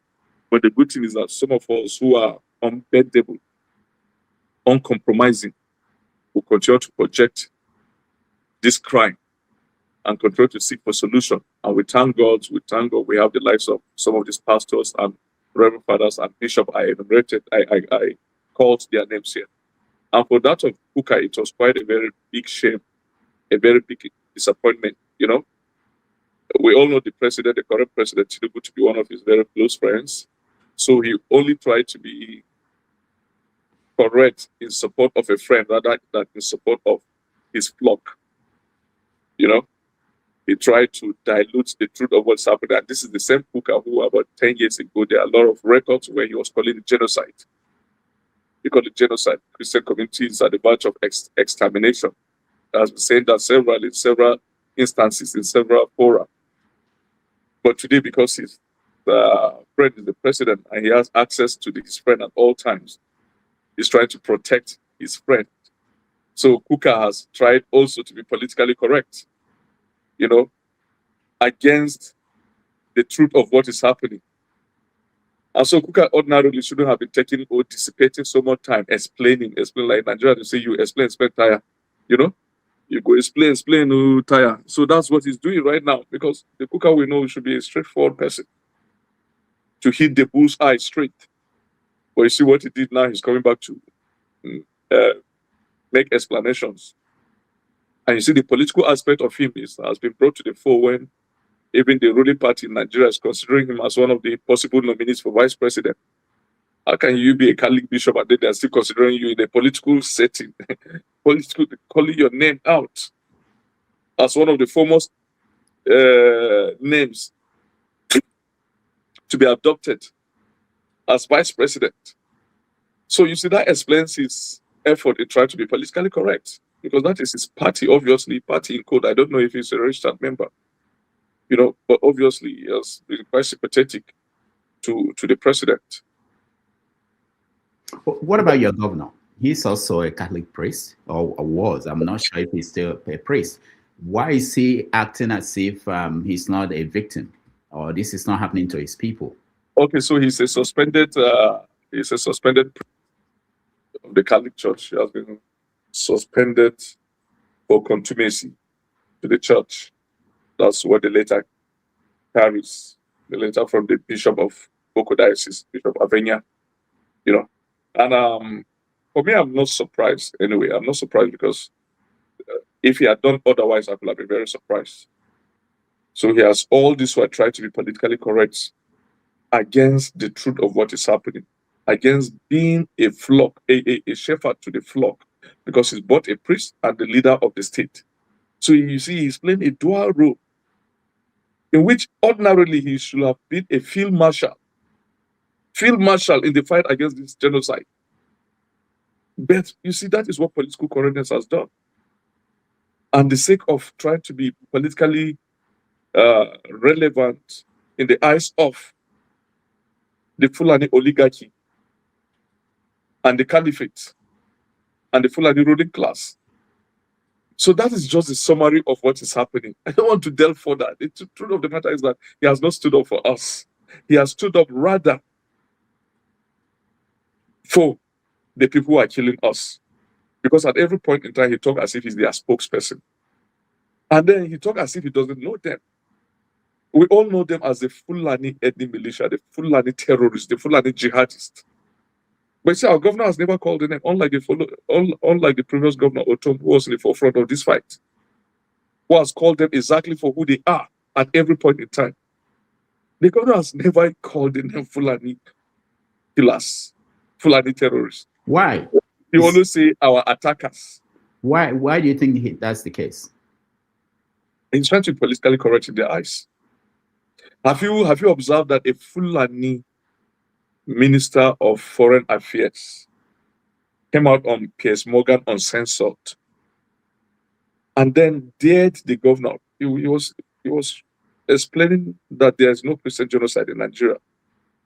But the good thing is that some of us who are unbendable, uncompromising, will continue to project this crime and continue to seek for solution. And we thank God, we have the lives of some of these pastors and reverend fathers and bishops I enumerated. I called their names here. And for that of Kukah, it was quite a very big shame, a very big disappointment. We all know the current president, Tinubu, to be one of his very close friends. So he only tried to be correct in support of a friend rather than in support of his flock. He tried to dilute the truth of what's happening. And this is the same Kukah who, about 10 years ago, there are a lot of records where he was calling it genocide. He called it genocide. Christian communities are the verge of extermination. He has been saying that in several instances, in several fora. But today, because his friend is the president and he has access to his friend at all times, he's trying to protect his friend. So Kukah has tried also to be politically correct, against the truth of what is happening. And so Kukah ordinarily shouldn't have been taking or dissipating so much time explaining like Nigeria, they say you explain, tire. You go explain, tire. So that's what he's doing right now, because the Kukah we know should be a straightforward person to hit the bull's eye straight. But you see what he did now, he's coming back to make explanations. And you see the political aspect of him has been brought to the fore when even the ruling party in Nigeria is considering him as one of the possible nominees for vice president. How can you be a Catholic bishop and they are still considering you in a political setting, calling your name out as one of the foremost names to be adopted as vice president? So you see, that explains his effort in trying to be politically correct, because that is his party, obviously, party in code. I don't know if he's a registered member, but obviously he has been quite sympathetic to the president. What about your governor? He's also a Catholic priest, or was. I'm not sure if he's still a priest. Why is he acting as if he's not a victim, or this is not happening to his people? Okay, so he's a suspended priest of the Catholic Church. He has been suspended for contumacy to the church. That's what the letter carries. The letter from the Bishop of Boko Diocese, Bishop Avenia. And for me, I'm not surprised. Anyway, I'm not surprised, because if he had done otherwise, I would have been very surprised. So he has all this while trying to be politically correct against the truth of what is happening, against being a flock, a shepherd to the flock, because he's both a priest and the leader of the state. So you see, he's playing a dual role, in which ordinarily he should have been a field marshal in the fight against this genocide. But you see, that is what political correctness has done. And the sake of trying to be politically relevant in the eyes of the Fulani oligarchy and the caliphate and the Fulani ruling class. So that is just a summary of what is happening. I don't want to delve further. The truth of the matter is that he has not stood up for us. He has stood up rather for the people who are killing us. Because at every point in time, he talks as if he's their spokesperson. And then he talks as if he doesn't know them. We all know them as the Fulani ethnic militia, the Fulani terrorists, the Fulani jihadists. But you see, our governor has never called the name, unlike the previous governor, Otom, who was in the forefront of this fight, who has called them exactly for who they are at every point in time. The governor has never called the name Fulani killers, Fulani terrorists. Why? He always say our attackers. Why do you think that's the case? He's trying to politically correct in their eyes. Have you observed that a Fulani Minister of Foreign Affairs came out on Piers Morgan Uncensored and then dared the governor? He was explaining that there is no Christian genocide in Nigeria.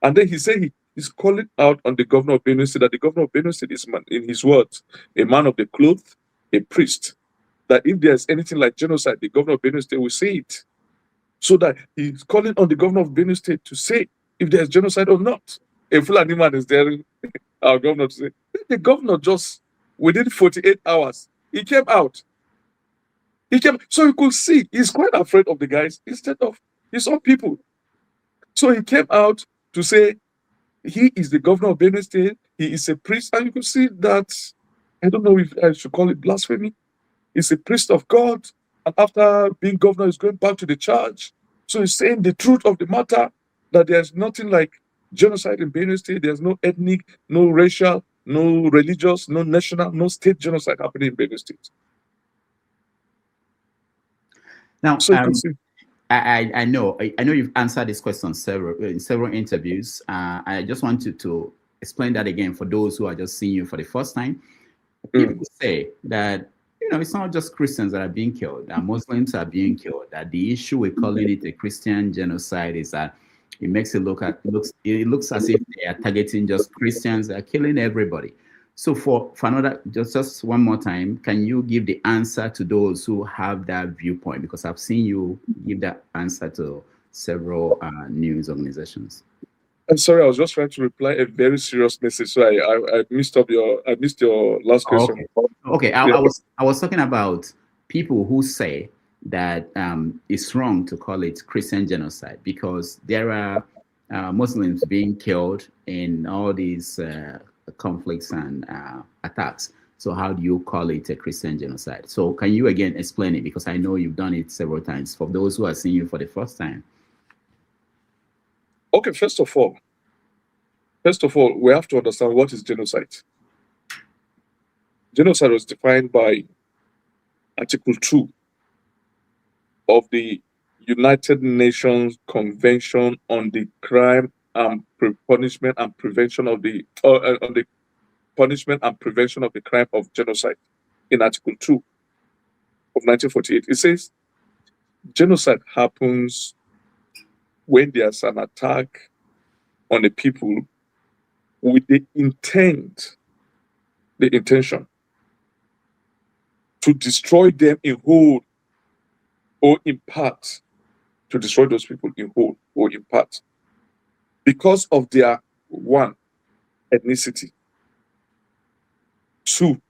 And then he said he's calling out on the governor of Benue State, that the governor of Benue State is, in his words, a man of the cloth, a priest. That if there's anything like genocide, the governor of Benue State will say it. So that he's calling on the governor of Benue State to say if there's genocide or not. A Fulani man is there, our governor to say. The governor just, within 48 hours, he came out. So you could see, he's quite afraid of the guys instead of his own people. So he came out to say he is the governor of Benue State, he is a priest, and you could see that, I don't know if I should call it blasphemy. He's a priest of God, and after being governor, he's going back to the church. So he's saying the truth of the matter, that there's nothing like genocide in Benue State. There's no ethnic, no racial, no religious, no national, no state genocide happening in Benue State. Now, so I know you've answered this question in several interviews. I just want to explain that again for those who are just seeing you for the first time. People say that it's not just Christians that are being killed, that Muslims are being killed, that the issue with calling it a Christian genocide is that it makes it looks as if they are targeting just Christians, they are killing everybody. So for another, just one more time, can you give the answer to those who have that viewpoint? Because I've seen you give that answer to several news organizations. I'm sorry, I was just trying to reply a very serious message, so I missed your last question. Okay. I was talking about people who say that it's wrong to call it Christian genocide because there are Muslims being killed in all these conflicts and attacks. So how do you call it a Christian genocide? So can you again explain it? Because I know you've done it several times for those who are seeing you for the first time. Okay, first of all, we have to understand what is genocide. Genocide was defined by Article 2 of the United Nations Convention on the Crime and Punishment and Prevention of the on the Punishment and Prevention of the Crime of Genocide. In Article 2 of 1948, it says genocide happens when there's an attack on the people with the intention to destroy them in whole or in part, to destroy those people in whole or in part, because of their 1, ethnicity, 2,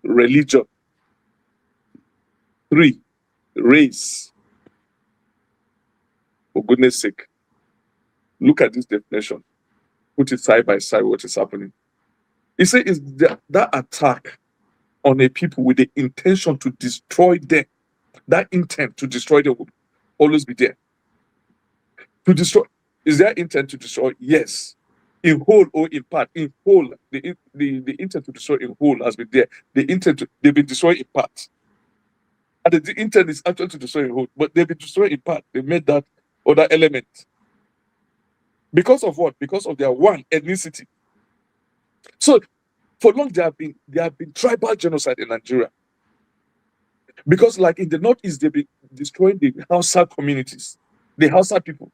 religion, 3, race. For goodness sake, look at this definition. Put it side by side what is happening. It says is that attack on a people with the intention to destroy them. That intent to destroy them will always be there. To destroy, is there intent to destroy? Yes. In whole or in part. In whole, the intent to destroy in whole has been there. The intent they've been destroyed in part. And the intent is actually to destroy in whole, but they've been destroyed in part. They made that other element. Because of what? Because of their 1, ethnicity. So for long there have been tribal genocide in Nigeria. Because like in the Northeast, they've been destroying the Hausa communities, the Hausa people.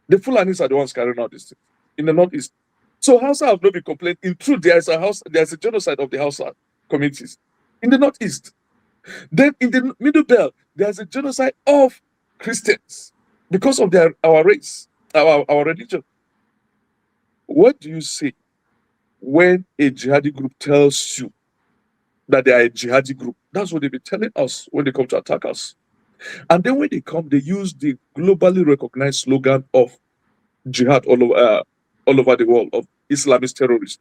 The Fulanis are the ones carrying out this thing in the Northeast. So Hausa have not been complaining. In truth, there's a genocide of the Hausa communities in the Northeast. Then in the Middle Belt, there's a genocide of Christians because of our race, our religion. What do you say when a jihadi group tells you that they are a jihadi group? That's what they've been telling us when they come to attack us. And then when they come, they use the globally recognized slogan of jihad all over the world, of Islamist terrorists.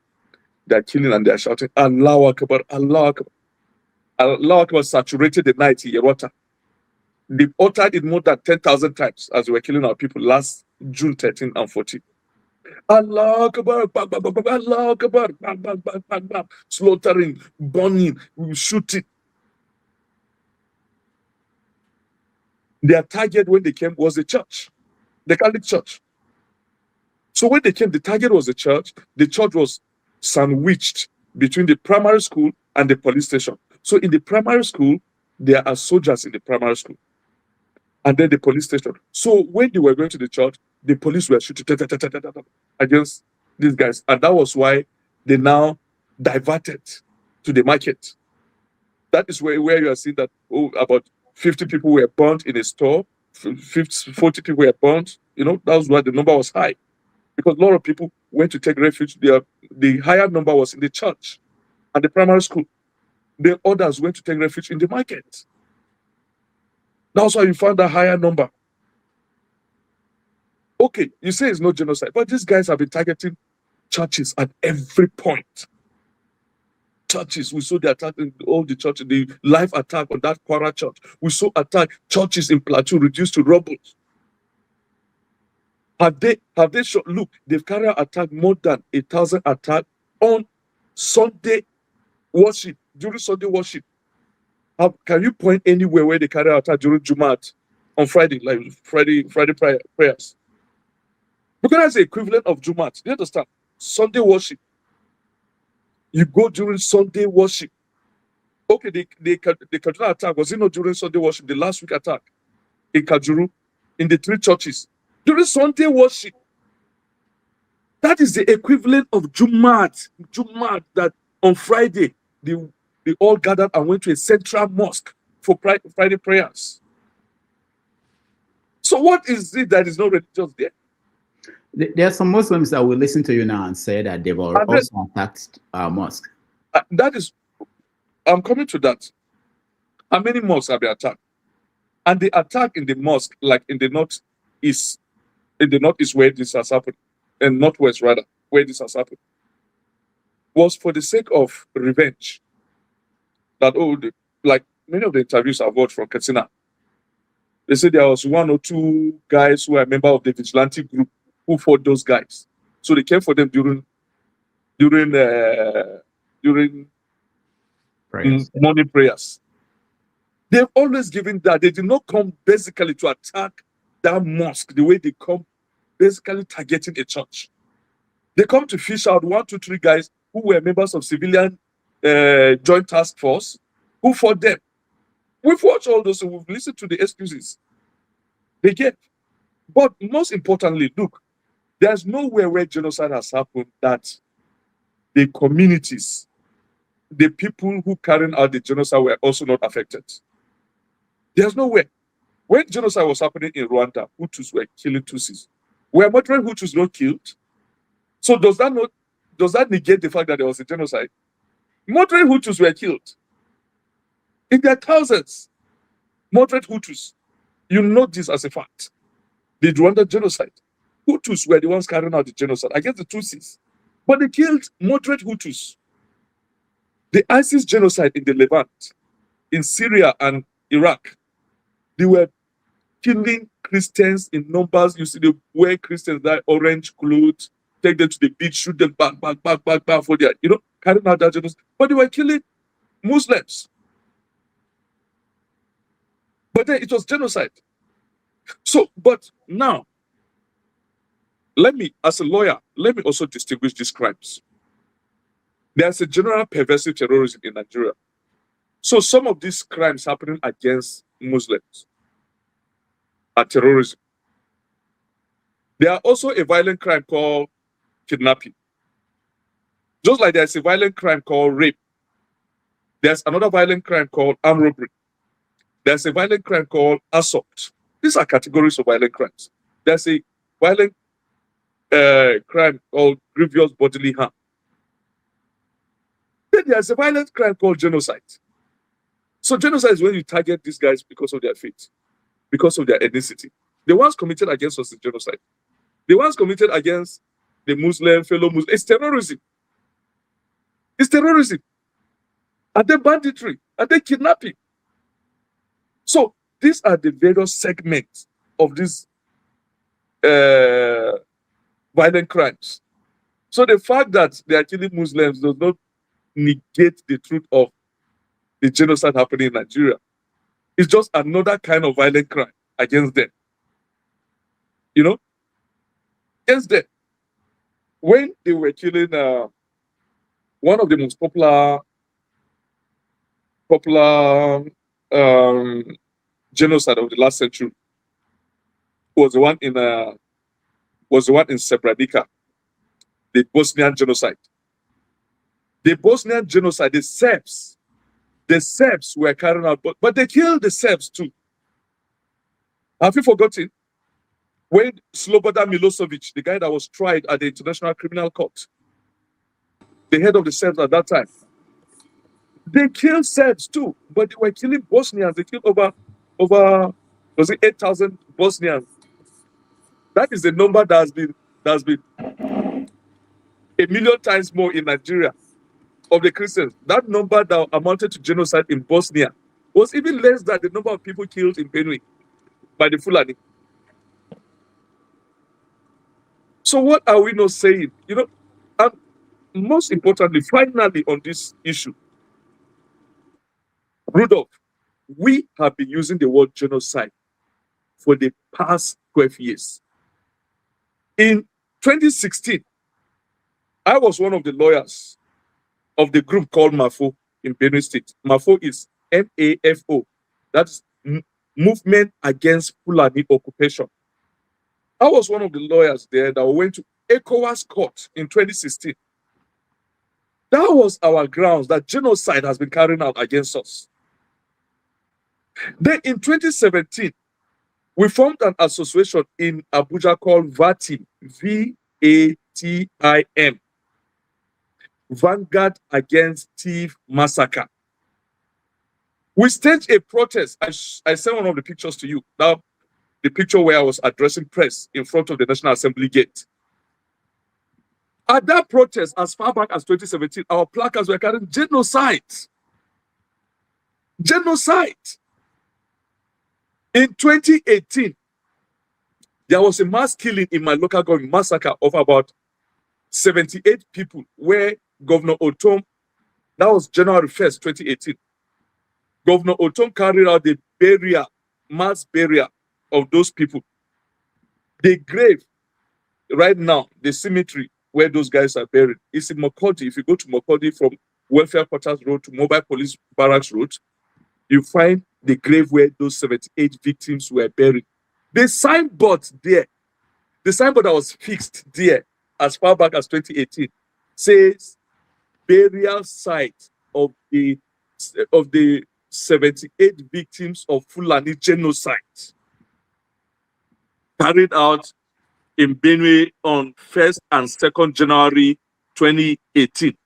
They're killing and they're shouting, Allahu Akbar, Allahu Akbar. Allahu Akbar saturated the night in Yerota. They've uttered it more than 10,000 times as we were killing our people last June 13 and 14. Allahu Akbar, bang, bang, bang, bang, Allahu Akbar, bang, bang, bang, bang, bang, slaughtering, burning, shooting. Their target when they came was the church, the Catholic Church. So when they came, the target was the church. The church was sandwiched between the primary school and the police station. So in the primary school, there are soldiers in the primary school, and then the police station. So when they were going to the church, the police were shooting against these guys. And that was why they now diverted to the market. That is where you are seeing that about 50 people were burnt in a store, 40 people were burnt. That was why the number was high. Because a lot of people went to take refuge. The higher number was in the church and the primary school. The others went to take refuge in the market. That's why you found a higher number. Okay, you say it's no genocide, but these guys have been targeting churches at every point. Churches, we saw the attack in all the churches, the live attack on that Kwara church. We saw attack churches in Plateau reduced to rubble. Have they shot? Look, they've carried out attack more than 1,000 attacks on Sunday worship, during Sunday worship. Can you point anywhere where they carry out attack during Jumat on Friday, like Friday prayers? Because that's the equivalent of Jumat. You understand? Sunday worship. You go during Sunday worship. Okay, the Kaduna attack, was it not during Sunday worship? The last week attack in Kajuru, in the 3 churches. During Sunday worship. That is the equivalent of Jumat. Jumat, that on Friday, they all gathered and went to a central mosque for Friday prayers. So what is it that is not religious there? There are some Muslims that will listen to you now and say that they've also attacked our mosque. I'm coming to that. How many mosques have been attacked? And the attack in the mosque, like in the northeast where this has happened, and northwest rather, where this has happened, was for the sake of revenge. That like many of the interviews I've watched from Katsina, they said there was 1 or 2 guys who were a member of the vigilante group who fought those guys. So they came for them during morning prayers. They've always given that. They did not come basically to attack that mosque the way they come basically targeting a church. They come to fish out 1, 2, 3 guys who were members of civilian joint task force who fought them. We've watched all those and we've listened to the excuses they get. But most importantly, look, there's nowhere where genocide has happened that the communities, the people who carried out the genocide were also not affected. There's nowhere. When genocide was happening in Rwanda, Hutus were killing Tutsis. Were moderate Hutus not killed? So does that negate the fact that there was a genocide? Moderate Hutus were killed. In their thousands. Moderate Hutus. You know this as a fact. The Rwanda genocide. Hutus were the ones carrying out the genocide against the Tutsis. But they killed moderate Hutus. The ISIS genocide in the Levant, in Syria and Iraq, they were killing Christians in numbers. You see, they wear Christians that orange clothes, take them to the beach, shoot them back for their, carrying out that genocide. But they were killing Muslims. But then it was genocide. So, but now, as a lawyer, let me also distinguish these crimes. There's a general pervasive terrorism in Nigeria. So some of these crimes happening against Muslims are terrorism. There are also a violent crime called kidnapping. Just like there's a violent crime called rape. There's another violent crime called armed robbery. There's a violent crime called assault. These are categories of violent crimes. There's a violent crime called grievous bodily harm. Then there's a violent crime called genocide. So genocide is when you target these guys because of their faith. because of their ethnicity. The ones committed against us is genocide. The ones committed against the Muslim, fellow Muslims, it's terrorism. It's terrorism. Are they banditry? Are they kidnapping? So these are the various segments of these violent crimes. So the fact that they are killing Muslims does not negate the truth of the genocide happening in Nigeria. It's just another kind of violent crime against them. You know? Against them. When they were killing one of the most popular genocide of the last century was the one in Srebrenica, the Bosnian genocide. The Bosnian genocide, the Serbs were carrying out, but they killed the Serbs too. Have you forgotten? When Slobodan Milosevic, the guy that was tried at the International Criminal Court, the head of the Serbs at that time, they killed Serbs too, but they were killing Bosnians. They killed over was it 8,000 Bosnians? That is the number that's been 1 million times more in Nigeria of the Christians. That number that amounted to genocide in Bosnia was even less than the number of people killed in Benue by the Fulani. So what are we not saying? You know, and most importantly, finally on this issue, Rudolph, we have been using the word genocide for the past 12 years. In 2016, I was one of the lawyers of the group called MAFO in Benue State. MAFO is MAFO. That's Movement Against Fulani Occupation. I was one of the lawyers there that went to ECOWAS court in 2016. That was our grounds that genocide has been carried out against us. Then in 2017, we formed an association in Abuja called VATIM, V-A-T-I-M, Vanguard Against Thief Massacre. We staged a protest. I sent one of the pictures to you. Now, the picture where I was addressing press in front of the National Assembly gate. At that protest, as far back as 2017, our placards were carrying genocide. Genocide. In 2018, there was a mass killing in my local government, massacre of about 78 people, where Governor Otom, that was January 1st, 2018, Governor Otom carried out the burial, mass burial of those people. The grave, right now, the cemetery where those guys are buried, is in Makurdi. If you go to Makurdi from Welfare Quarters Road to Mobile Police Barracks Road, you find the grave where those 78 victims were buried. The signboard there, the signboard that was fixed there as far back as 2018, says burial site of the 78 victims of Fulani genocide carried out in Benue on 1st and 2nd January 2018.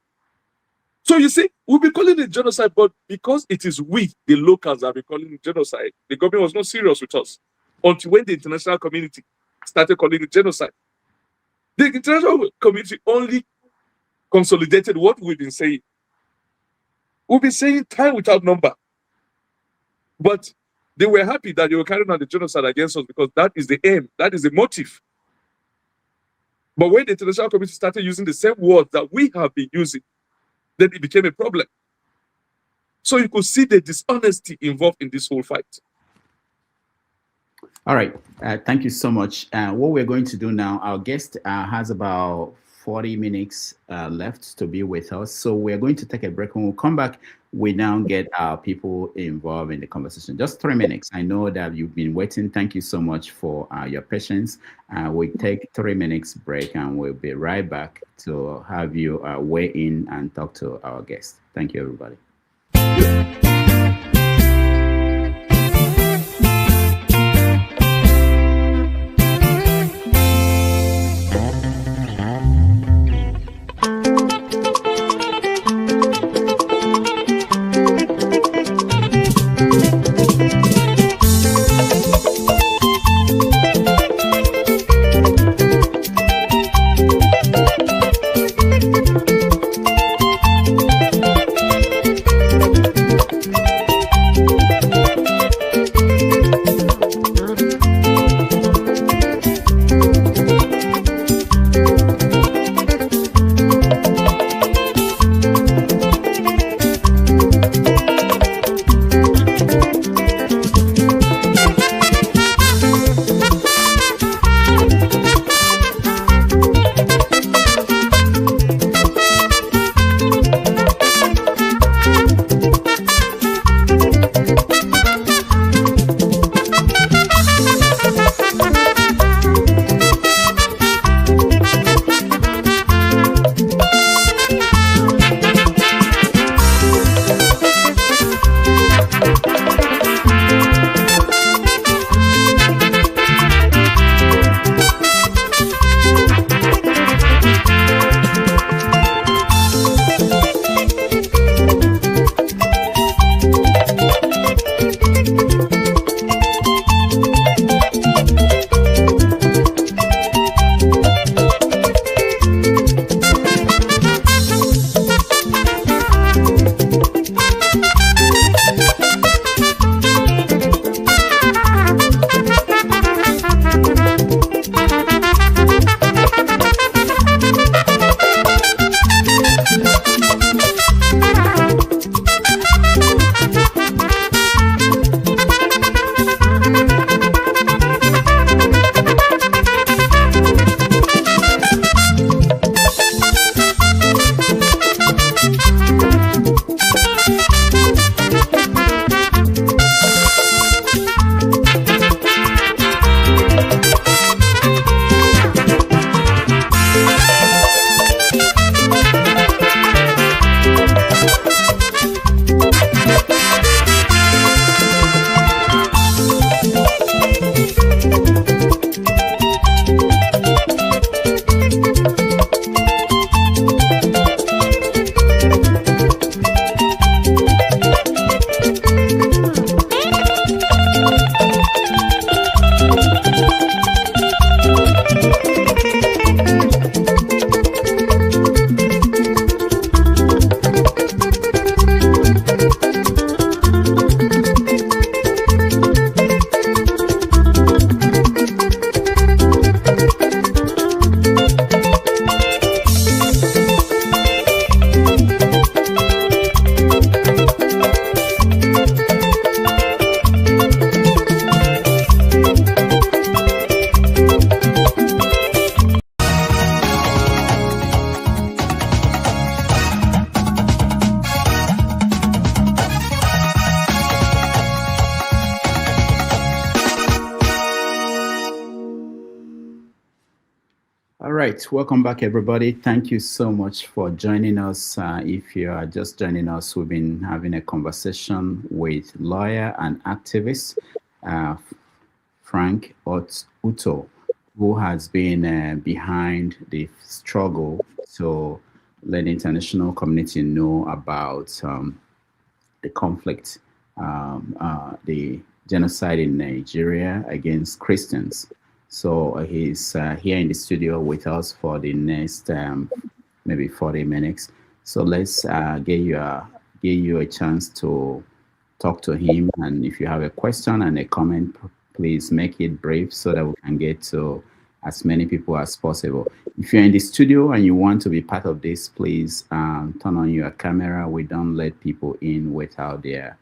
So you see, we'll be calling it genocide, but because it is we, the locals, that are calling it genocide, the government was not serious with us until when the international community started calling it genocide. The international community only consolidated what we've been saying. We've been saying time without number. But they were happy that they were carrying out the genocide against us because that is the aim, that is the motive. But when the international community started using the same words that we have been using, then it became a problem. So you could see the dishonesty involved in this whole fight. All right. Thank you so much. What we're going to do now, our guest has about 40 minutes left to be with us. So we're going to take a break. When we come back, we now get our people involved in the conversation. Just 3 minutes. I know that you've been waiting. Thank you so much for your patience. We take 3 minutes break and we'll be right back to have you weigh in and talk to our guest. Thank you, everybody. All right, welcome back, everybody. Thank you so much for joining us. If you are just joining us, we've been having a conversation with lawyer and activist uh, Franc Utoo, who has been behind the struggle to let the international community know about the conflict, the genocide in Nigeria against Christians. So he's here in the studio with us for the next maybe 40 minutes. So let's give you a chance to talk to him. And if you have a question and a comment, please make it brief so that we can get to as many people as possible. If you're in the studio and you want to be part of this, please turn on your camera. We don't let people in without their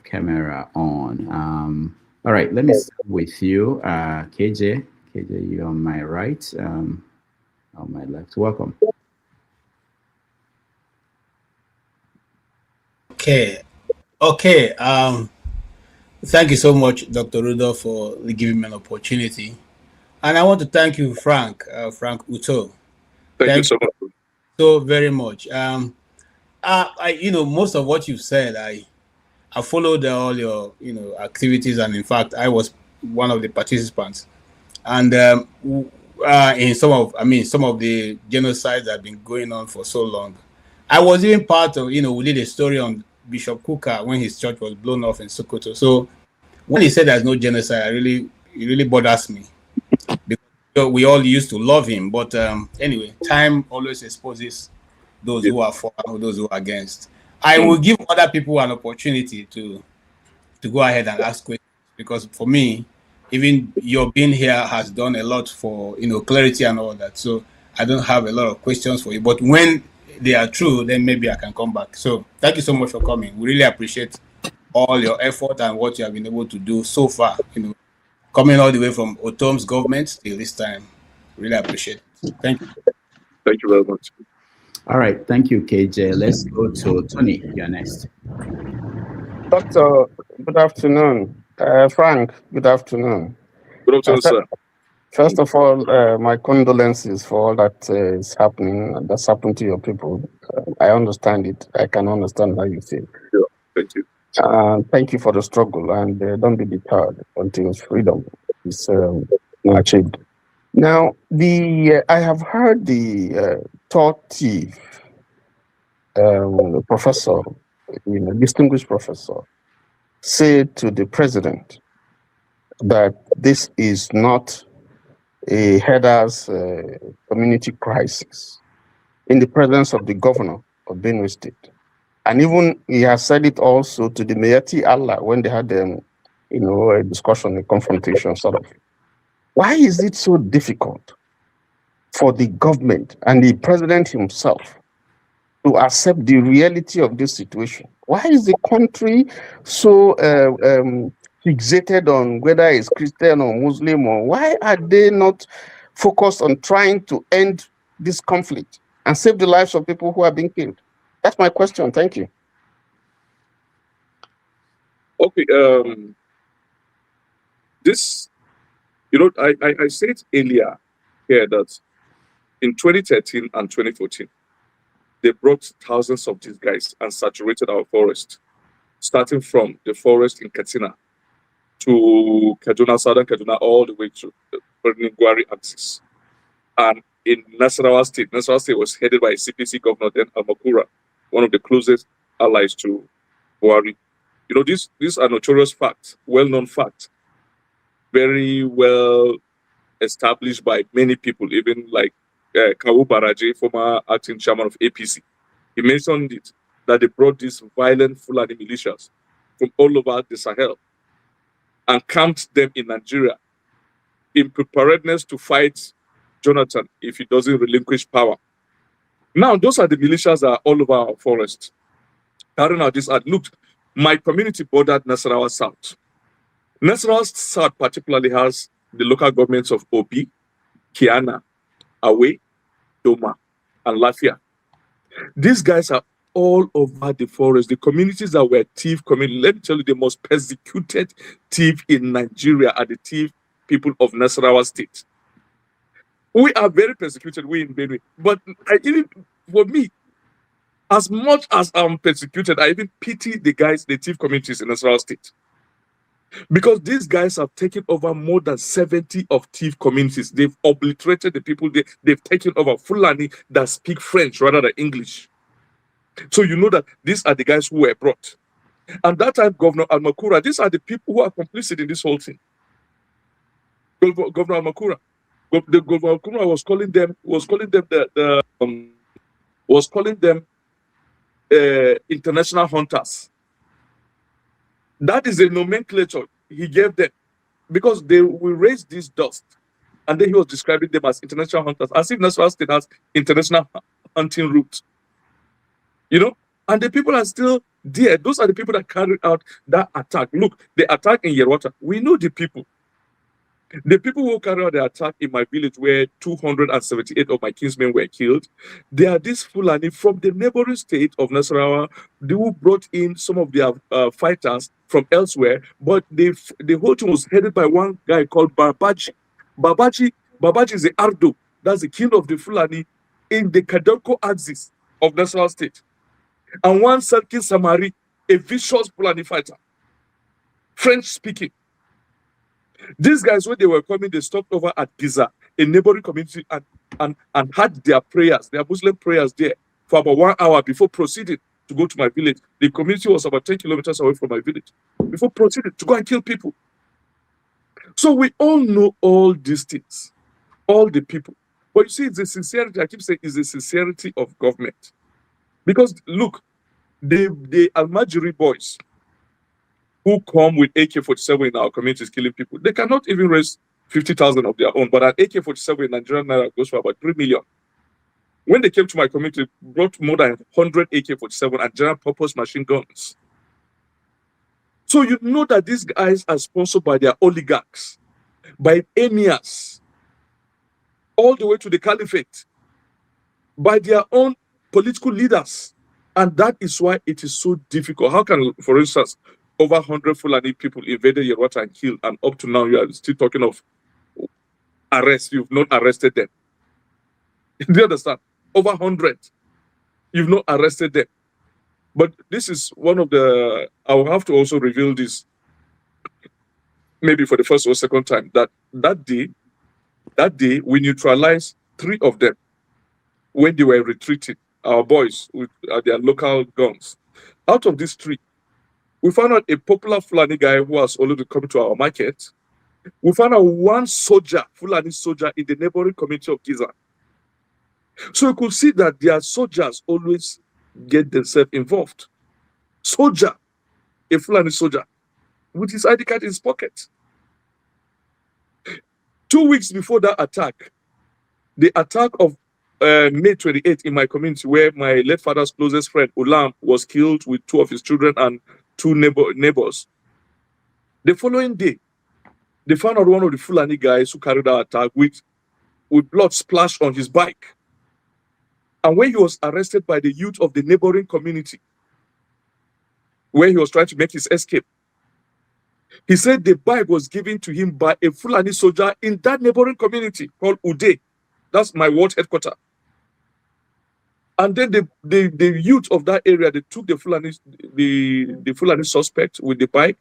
camera on. All right, let me start with you, KJ. KJ, you're on my right, on my left. Welcome. Okay. Okay. Thank you so much, Dr. Rudolph, for giving me an opportunity. And I want to thank you, Franc Utoo. Thank you so much. So very much. Most of what you've said, I followed all your, activities, and in fact, I was one of the participants. And in some of the genocides that have been going on for so long, I was even part of, we did a story on Bishop Kuka when his church was blown off in Sokoto. So when he said there's no genocide, it really bothers me, because we all used to love him. But anyway, time always exposes those who are for and those who are against. I will give other people an opportunity to go ahead and ask questions, because for me, even your being here has done a lot for clarity and all that. So I don't have a lot of questions for you, but when they are true, then maybe I can come back. So thank you so much for coming. We really appreciate all your effort and what you have been able to do so far, coming all the way from Utoom's government till this time. Really appreciate it. Thank you. Thank you very much. All right, thank you, KJ. Let's go to Tony. You're next. Doctor, good afternoon. Frank, good afternoon. Good afternoon, sir. First of all, my condolences for all that is happening, that's happened to your people. I understand it. I can understand how you feel. Yeah, thank you. Thank you for the struggle, and don't be deterred until freedom is achieved. Now, I have heard the thought chief, professor, distinguished professor, say to the president that this is not a headers community crisis, in the presence of the governor of Benue State. And even he has said it also to the Mayati Allah when they had a discussion, a confrontation sort of. Why is it so difficult for the government and the president himself to accept the reality of this situation? Why is the country so fixated on whether it's Christian or Muslim, or why are they not focused on trying to end this conflict and save the lives of people who are being killed? That's my question. Thank you. Okay. This, I said earlier here that in 2013 and 2014, they brought thousands of these guys and saturated our forest, starting from the forest in Katsina to Kaduna, southern Kaduna, all the way to the Gwari axis. And in Nasarawa State was headed by a CPC governor, then Amakura, one of the closest allies to Buhari. These are notorious facts, well-known facts, very well established by many people, even like Kawu Baraje, former acting chairman of APC. He mentioned it, that they brought these violent Fulani militias from all over the Sahel and camped them in Nigeria in preparedness to fight Jonathan if he doesn't relinquish power. Now, those are the militias that are all over our forest. Carrying out this, look, my community bordered Nasarawa South. Nasarawa South particularly has the local governments of Obi, Kiana, Awe, Doma, and Lafia. These guys are all over the forest. The communities that were thief communities, let me tell you, the most persecuted thief in Nigeria are the thief people of Nasarawa State. We are very persecuted, we in Benue. But for me, as much as I'm persecuted, I even pity the guys, the thief communities in Nasarawa State. Because these guys have taken over more than 70 of thief communities. They've obliterated the people. They've taken over Fulani that speak French rather than English. So you know that these are the guys who were brought. And that time, Governor Almakura, these are the people who are complicit in this whole thing. Governor Almakura. The Governor Almakura was calling them international hunters. That is a nomenclature he gave them because they will raise this dust. And then he was describing them as international hunters, as if Nasarawa State has international hunting route. You know? And the people are still there. Those are the people that carried out that attack. Look, the attack in Yerwata, we know the people. The people who carried out the attack in my village where 278 of my kinsmen were killed, they are this Fulani from the neighboring state of Nasarawa, who brought in some of their fighters from elsewhere, but the whole thing was headed by one guy called Babaji. Babaji is the Ardo, that's the king of the Fulani in the Kadoko axis of Nasarawa State. And one Sarkin Samari, a vicious Fulani fighter, French-speaking. These guys, when they were coming, they stopped over at Giza, a neighboring community, and had their prayers, their Muslim prayers there for about 1 hour before proceeding to go to my village. The community was about 10 kilometers away from my village. Before proceeding to go and kill people. So we all know all these things, all the people. But you see, it's the sincerity, I keep saying, it's the sincerity of government. Because look, the Almajiri boys who come with AK-47 in our communities killing people, they cannot even raise 50,000 of their own, but an AK-47 in Nigerian naira goes for about 3 million. When they came to my community, they brought more than 100 AK-47 and general purpose machine guns. So you know that these guys are sponsored by their oligarchs, by emirs, all the way to the caliphate, by their own political leaders. And that is why it is so difficult. How can, for instance, over 100 Fulani people invaded Yerwata and killed, and up to now you are still talking of arrest? You've not arrested them. Do you understand? Over 100. You've not arrested them. But this is one of the, I will have to also reveal this maybe for the first or second time, that day we neutralized 3 of them when they were retreating, our boys with their local guns. Out of these 3, we found out a popular Fulani guy who has already come to our market. We found out one soldier, Fulani soldier, in the neighboring community of Giza. So you could see that their soldiers always get themselves involved. Soldier, a Fulani soldier, with his ID card in his pocket. 2 weeks before that attack, the attack of May 28th in my community, where my late father's closest friend, Ulam, was killed with 2 of his children and 2 neighbors. The following day, they found out one of the Fulani guys who carried out attack with blood splashed on his bike. And when he was arrested by the youth of the neighboring community, where he was trying to make his escape, he said the bike was given to him by a Fulani soldier in that neighboring community called Ude. That's my ward headquarters. And then the youth of that area, they took the Fulani suspect with the bike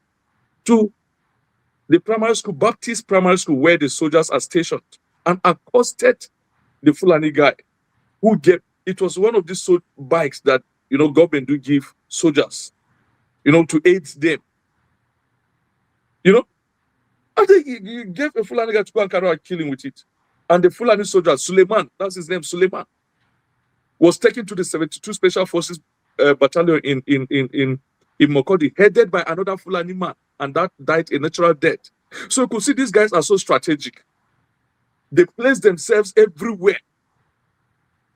to the primary school, Baptist primary school, where the soldiers are stationed, and accosted the Fulani guy who gave, it was one of these bikes that, you know, government do give soldiers, you know, to aid them. You know? I think he gave a Fulani guy to go and carry out killing with it. And the Fulani soldier, Suleiman, that's his name, Suleiman, was taken to the 72 Special Forces Battalion in Mokodi, headed by another Fulani man, and that died a natural death. So you could see these guys are so strategic. They place themselves everywhere.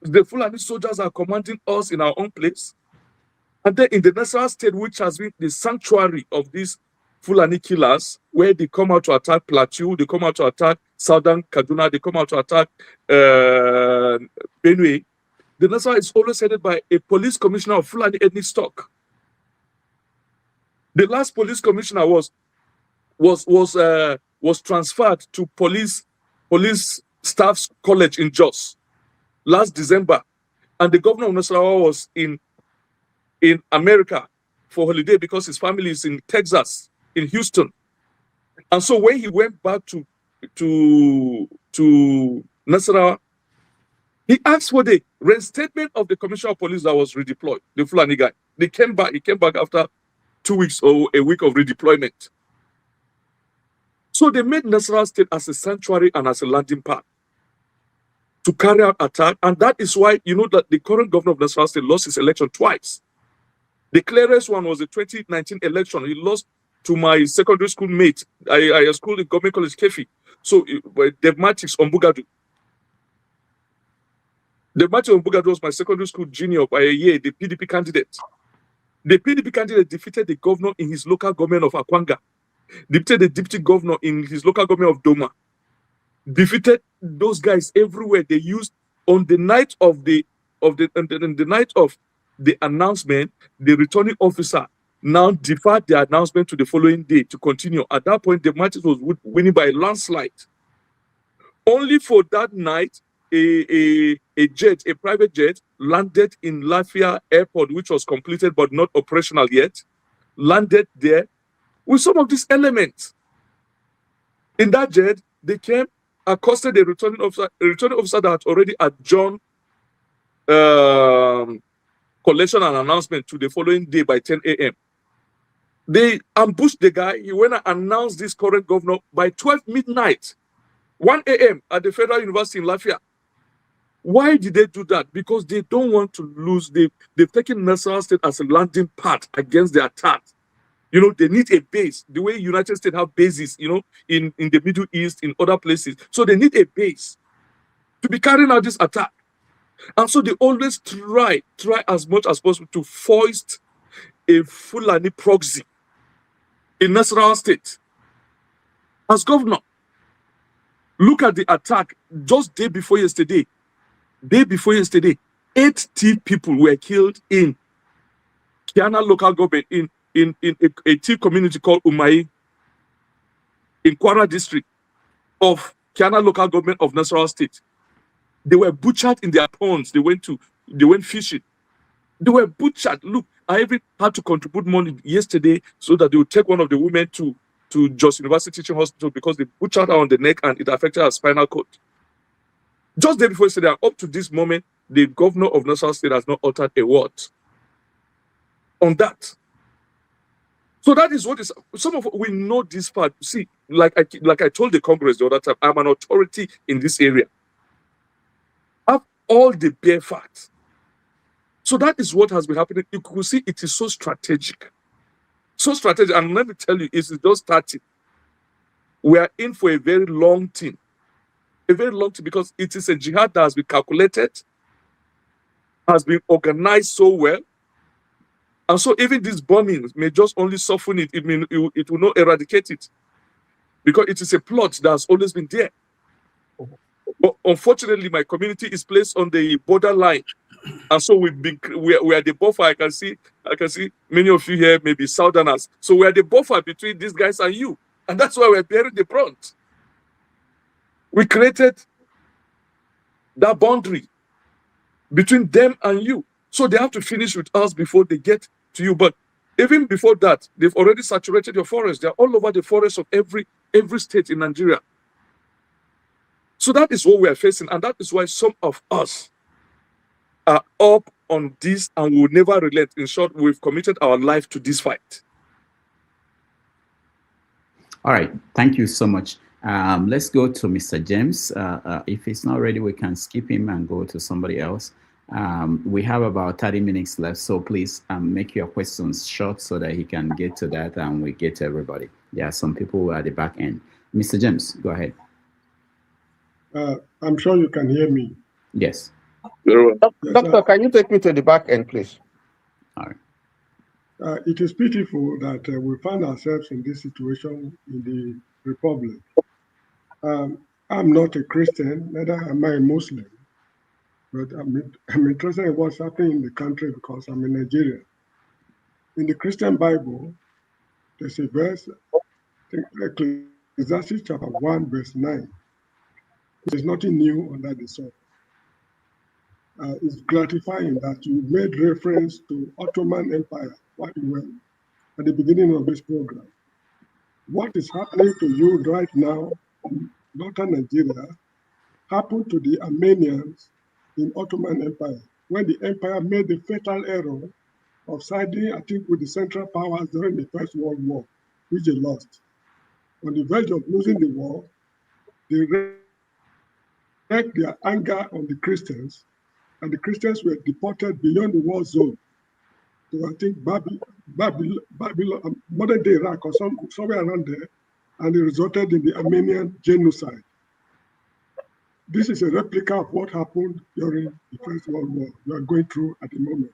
The Fulani soldiers are commanding us in our own place. And then in the Nasarawa State, which has been the sanctuary of these Fulani killers, where they come out to attack Plateau, they come out to attack Southern Kaduna, they come out to attack Benue. The Nasarawa is always headed by a police commissioner of Fulani ethnic stock. The last police commissioner was transferred to police Staff's College in Jos last December, and the governor of Nasarawa was in America for holiday because his family is in Texas, in Houston. And so when he went back to Nasarawa, he asked for the reinstatement of the commissioner of police that was redeployed, the Fulani guy. He came back after 2 weeks or a week of redeployment. So they made Nasarawa State as a sanctuary and as a landing pad to carry out attack. And that is why, you know, that the current governor of Nasarawa State lost his election twice. The clearest one was the 2019 election. He lost to my secondary school mate. I schooled in Government College, Kefi. So, Dev Matix Ombugadu. Dev Matix Ombugadu was my secondary school junior by a year, the PDP candidate. The PDP candidate defeated the governor in his local government of Akwanga, defeated the deputy governor in his local government of Doma, defeated those guys everywhere. They used on the night of the announcement, the returning officer now deferred the announcement to the following day to continue. At that point, the match was winning by a landslide. Only for that night, a private jet, landed in Lafia Airport, which was completed but not operational yet, landed there with some of these elements. In that jet, they came, accosted a returning officer that had already adjourned collection and announcement to the following day by 10 a.m. They ambushed the guy. He went and announced this current governor by 12 midnight, 1 a.m. at the Federal University in Lafia. Why did they do that? Because they don't want to lose. They've taken Nasarawa State as a landing pad against the attack. You know, they need a base, the way United States have bases, you know, in the Middle East, in other places. So they need a base to be carrying out this attack. And so they always try as much as possible to foist a Fulani proxy in Nasarawa State as governor. Look at the attack just day before yesterday. 80 people were killed in Kiana local government, in a Tea community called Umai, in Kwara district of Kiana local government of Nasarawa State. They were butchered in their ponds. They went fishing. They were butchered. Look, I even had to contribute money yesterday so that they would take one of the women to Jos University Teaching Hospital because they butchered her on the neck and it affected her spinal cord. Just day before yesterday, up to this moment, the governor of Nasarawa State has not uttered a word on that. So that is what is. We know this part. See, like I told the Congress the other time, I'm an authority in this area. I have all the bare facts. So that is what has been happening. You could see it is so strategic. So strategic. And let me tell you, it's just starting. We are in for a very long thing. A very long time, because it is a jihad that has been calculated, has been organized so well. And so even these bombings may just only soften it. It will not eradicate it. Because it is a plot that has always been there. But unfortunately, my community is placed on the borderline. And so we are the buffer. I can see many of you here may be Southerners. So we are the buffer between these guys and you. And that's why we're bearing the brunt. We created that boundary between them and you. So they have to finish with us before they get to you. But even before that, they've already saturated your forest. They're all over the forest of every state in Nigeria. So that is what we are facing. And that is why some of us are up on this and will never relent. In short, we've committed our life to this fight. All right. Thank you so much. Let's go to Mr. James. If he's not ready, we can skip him and go to somebody else. We have about 30 minutes left, so please make your questions short so that he can get to that and we get to everybody. There are some people at the back end. Mr. James, go ahead. I'm sure you can hear me. Yes. Doctor, can you take me to the back end, please? All right. It is pitiful that we find ourselves in this situation in the Republic. I'm not a Christian, neither am I a Muslim, but I'm interested in what's happening in the country because I'm a Nigerian. In the Christian Bible, there's a verse, I think Ecclesiastes chapter 1, verse 9. There's nothing new under the sun. It's gratifying that you made reference to Ottoman Empire quite well at the beginning of this program. What is happening to you right now in northern Nigeria happened to the Armenians in Ottoman Empire, when the empire made the fatal error of siding, I think, with the Central Powers during the First World War, which they lost. On the verge of losing the war, they wreaked their anger on the Christians, and the Christians were deported beyond the war zone to, I think, Babylon, modern-day Iraq, or somewhere around there, and it resulted in the Armenian genocide. This is a replica of what happened during the First World War we are going through at the moment.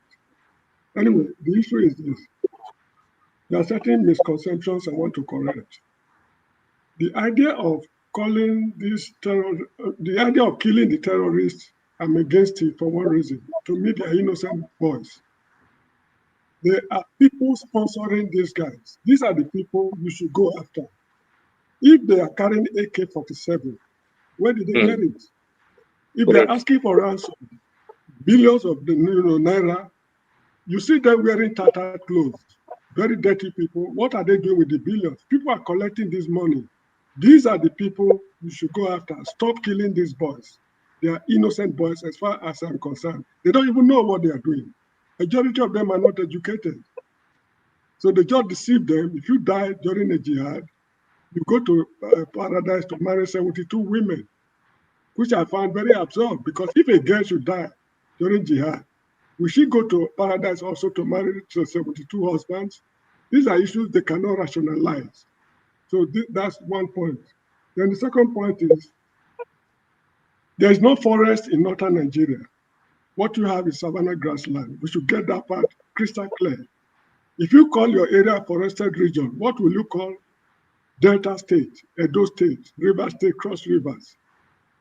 Anyway, the issue is this. There are certain misconceptions I want to correct. The idea of calling this the idea of killing the terrorists, I'm against it for one reason. To me, they are innocent boys. There are people sponsoring these guys. These are the people you should go after. If they are carrying AK-47, where did they get it? If they're asking for ransom, billions of the naira, you see them wearing tattered clothes, very dirty people. What are they doing with the billions? People are collecting this money. These are the people you should go after. Stop killing these boys. They are innocent boys as far as I'm concerned. They don't even know what they are doing. Majority of them are not educated. So they just deceive them. If you die during a jihad, you go to paradise to marry 72 women, which I find very absurd, because if a girl should die during jihad, we should go to paradise also to marry 72 husbands. These are issues they cannot rationalize. So that's one point. Then the second point is, there is no forest in northern Nigeria. What you have is savanna grassland. We should get that part crystal clear. If you call your area forested region, what will you call Delta State, Edo State, River State, Cross Rivers?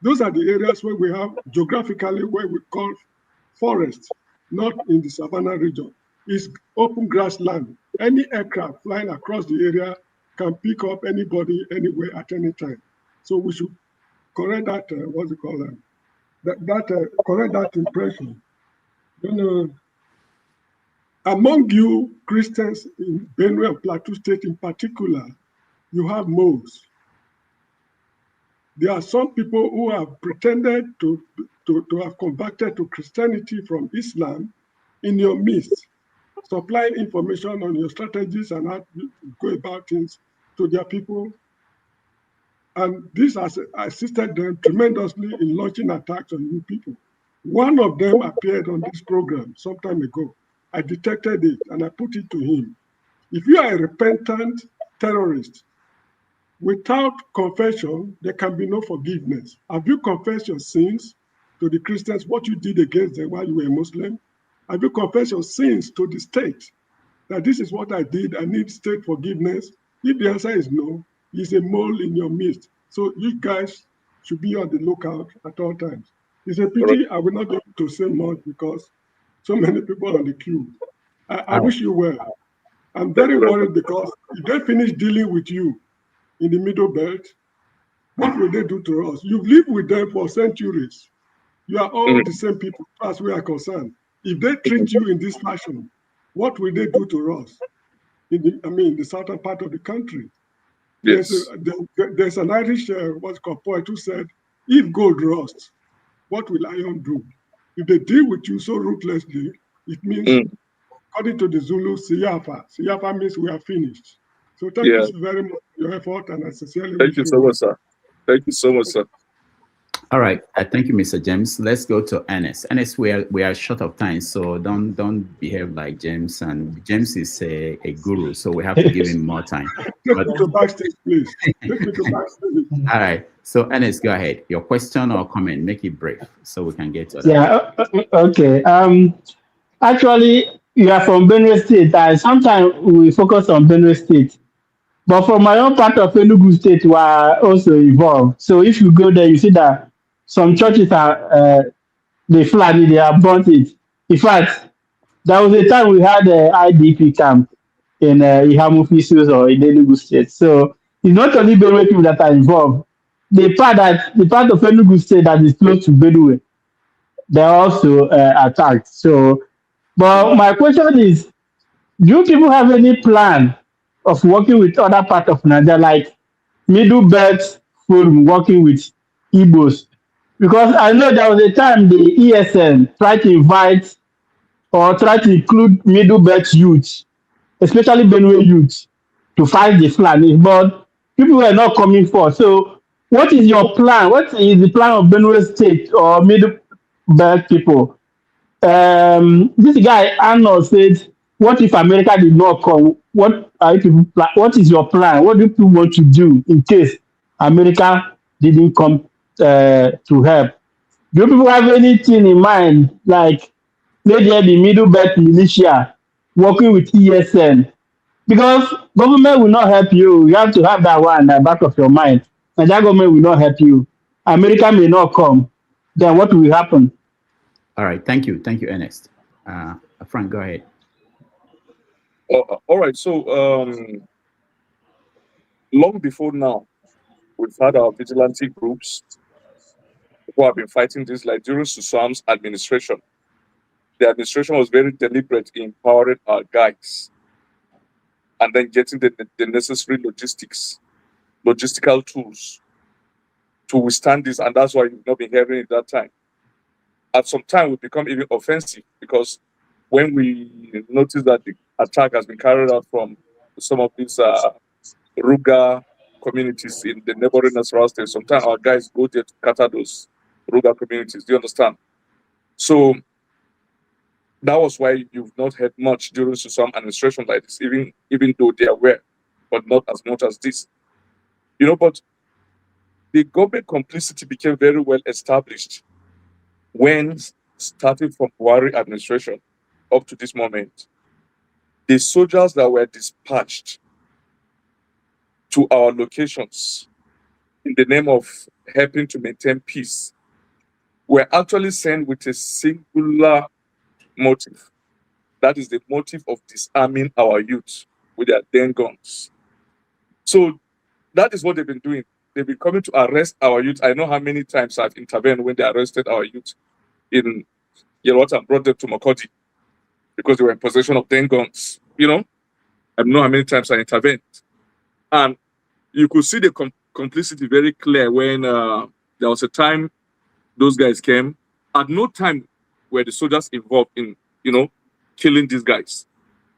Those are the areas where we have geographically where we call forests, not in the savanna region. It's open grassland. Any aircraft flying across the area can pick up anybody anywhere at any time. So we should correct that, what's it called? Correct that impression. Among you Christians in Benue and Plateau State in particular, you have Moors. There are some people who have pretended to have converted to Christianity from Islam in your midst, supplying information on your strategies and how to go about things to their people. And this has assisted them tremendously in launching attacks on you people. One of them appeared on this program some time ago. I detected it and I put it to him. If you are a repentant terrorist, without confession, there can be no forgiveness. Have you confessed your sins to the Christians, what you did against them while you were a Muslim? Have you confessed your sins to the state, that this is what I did, I need state forgiveness? If the answer is no, it's a mole in your midst. So you guys should be on the lookout at all times. It's a pity I will not be able to say much because so many people on the queue. I wish you well. I'm very worried because if they finish dealing with you in the Middle Belt, what will they do to us? You've lived with them for centuries. You are all the same people as we are concerned. If they treat you in this fashion, what will they do to us? In the southern part of the country. Yes. There's an Irish poet who said, if gold rusts, what will iron do? If they deal with you so ruthlessly, it means, according to the Zulu, Siyafa. Siyafa means we are finished. So thank you very much for your effort, and I sincerely thank you so much, sir. Thank you so much, sir. All right, thank you, Mr. James. Let's go to Ernest. Ernest, we are short of time, so don't behave like James. And James is a guru, so we have to give him more time. Take me to backstage, please. Take me to backstage. All right, so Ernest, go ahead. Your question or comment, make it brief, so we can get to that. Yeah. Okay. Actually, you are from Benue State, and sometimes we focus on Benue State. But from my own part of Enugu State, we are also involved. So if you go there, you see that some churches are they flooded, they are burnt it. In fact, there was a time we had an IDP camp in Ihamu Fisus or in Enugu State. So it's not only Benue people that are involved. the part of Enugu State that is close to Benue, they're also attacked. So, but my question is, do people have any plan of working with other part of Nigeria, like Middle Belt Forum working with Igbos? Because I know there was a time the ESN tried to invite or try to include Middle Belt youth, especially Benue youth, to fight the Fulani, but people were not coming forward. So, what is your plan? What is the plan of Benue State or Middle Belt people? This guy Arnold said, "What if America did not come? What are you people what is your plan? What do you want to do in case America didn't come to help? Do you people have anything in mind, like maybe the Middle Belt militia working with ESN? Because government will not help you. You have to have that one at the back of your mind. And that government will not help you. America may not come. Then what will happen?" All right. Thank you, Ernest. Frank, go ahead. All right. So long before now, we've had our vigilante groups who have been fighting this, like during Susam's administration. The administration was very deliberate in empowering our guys and then getting the necessary logistical tools to withstand this. And that's why you've not been hearing it that time. At some time, we become even offensive because when we notice that the attack has been carried out from some of these Ruga communities in the neighboring Nasarawa state, sometimes our guys go there to scatter those Ruga communities. Do you understand? So that was why you've not heard much during some administration like this, even though they are aware, but not as much as this. You know, but the government complicity became very well established when, starting from Buhari administration up to this moment, the soldiers that were dispatched to our locations in the name of helping to maintain peace were actually sent with a singular motive. That is the motive of disarming our youth with their damn guns. So that is what they've been doing. They've been coming to arrest our youth. I know how many times I've intervened when they arrested our youth in Yelwata and brought them to Makodi because they were in possession of 10 guns. You know, I know how many times I intervened. And you could see the complicity very clear when there was a time those guys came. At no time were the soldiers involved in, you know, killing these guys.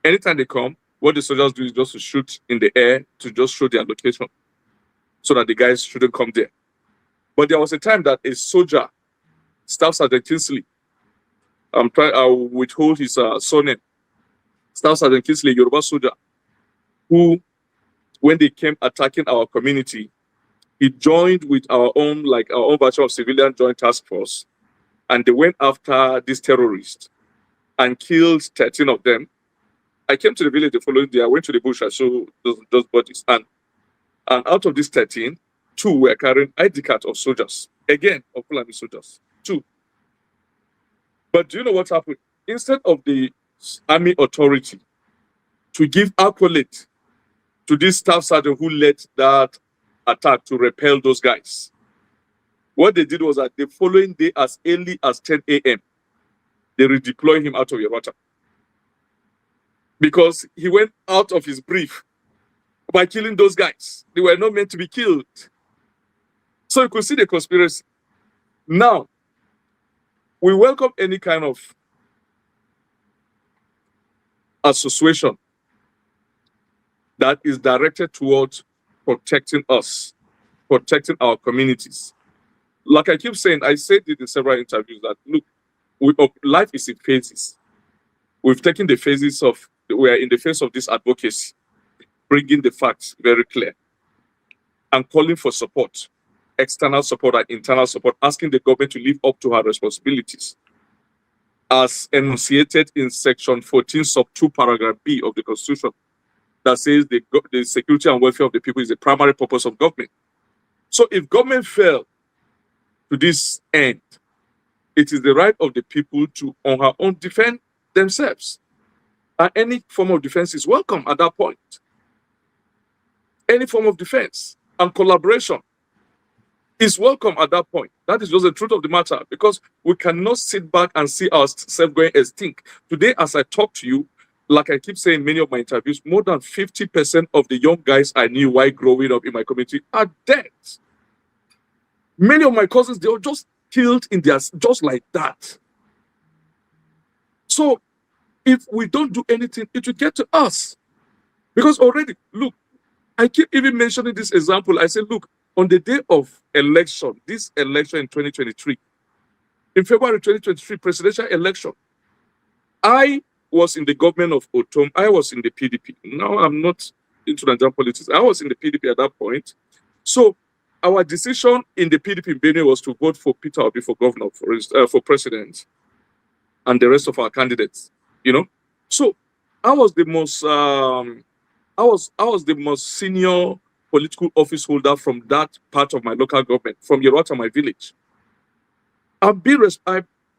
Anytime they come, what the soldiers do is just to shoot in the air to just show their location so that the guys shouldn't come there. But there was a time that a soldier, Staff Sergeant Kingsley, I'll withhold his surname, Staff Sergeant Kingsley, Yoruba soldier, who, when they came attacking our community, he joined with our own version of civilian joint task force, and they went after these terrorists and killed 13 of them. I came to the village the following day. I went to the bush. I saw those bodies, and out of these 13, 2 were carrying ID cards of soldiers. Again, of Fulani soldiers. 2. But do you know what happened? Instead of the army authority to give accolade to this staff sergeant who led that attack to repel those guys, what they did was that the following day, as early as 10 a.m., they redeployed him out of Yelwata because he went out of his brief by killing those guys. They were not meant to be killed. So you could see the conspiracy. Now, we welcome any kind of association that is directed towards protecting us, protecting our communities. Like I keep saying, I said it in several interviews that, look, life is in phases. We've taken the phases of, we are in the phase of this advocacy, bringing the facts very clear and calling for support, external support and internal support, asking the government to live up to her responsibilities as enunciated in section 14 sub 2 paragraph B of the Constitution that says the security and welfare of the people is the primary purpose of government. So if government fail to this end, it is the right of the people to on her own defend themselves. And any form of defense is welcome at that point. Any form of defense and collaboration. is welcome at that point. That is just the truth of the matter, because we cannot sit back and see ourselves going extinct. Today, as I talk to you, like I keep saying in many of my interviews, more than 50% of the young guys I knew while growing up in my community are dead. Many of my cousins, they were just killed in their, just like that. So if we don't do anything, it will get to us. Because already, look, I keep even mentioning this example. I say, look, on the day of election, this election in 2023, in February 2023, presidential election, I was in the government of Otom. I was in the PDP. Now I'm not into Nigerian politics. I was in the PDP at that point. So our decision in the PDP in Benue was to vote for Peter Obi for governor, for president, and the rest of our candidates. You know, so I was the most I was the most senior political office holder from that part of my local government, from Yerwata, my village. I've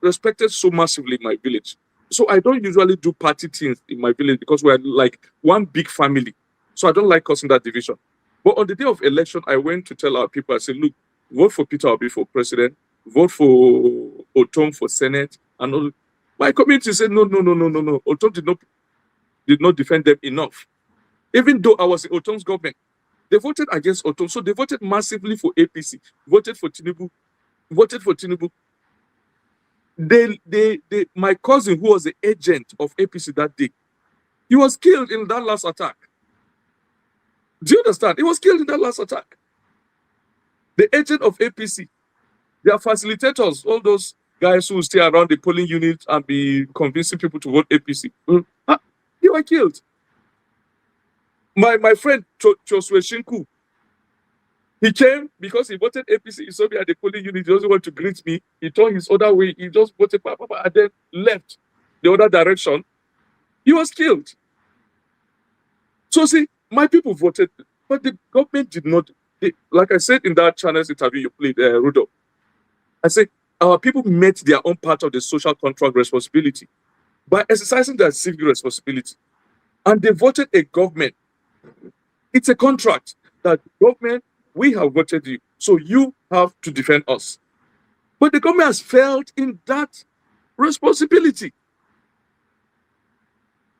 respected so massively in my village. So I don't usually do party things in my village because we're like one big family. So I don't like causing that division. But on the day of election, I went to tell our people, I said, look, vote for Peter Obi for president, vote for Otom for Senate. And all. My community said, no. Otom did not defend them enough. Even though I was in Otom's government, they voted against Otom. So they voted massively for APC, voted for Tinubu. My cousin, who was the agent of APC that day, he was killed in that last attack. Do you understand? He was killed in that last attack. The agent of APC, their facilitators, all those guys who stay around the polling unit and be convincing people to vote APC, they were killed. My friend Choswe Shinku, he came because he voted APC. He saw me at the polling unit. He doesn't want to greet me. He turned his other way. He just voted and then left the other direction. He was killed. So see, my people voted, but the government did not. Like I said in that channel's interview you played, Rudolph, I said our people met their own part of the social contract responsibility by exercising their civic responsibility, and they voted a government. It's a contract that government, we have voted you, so you have to defend us. But the government has failed in that responsibility.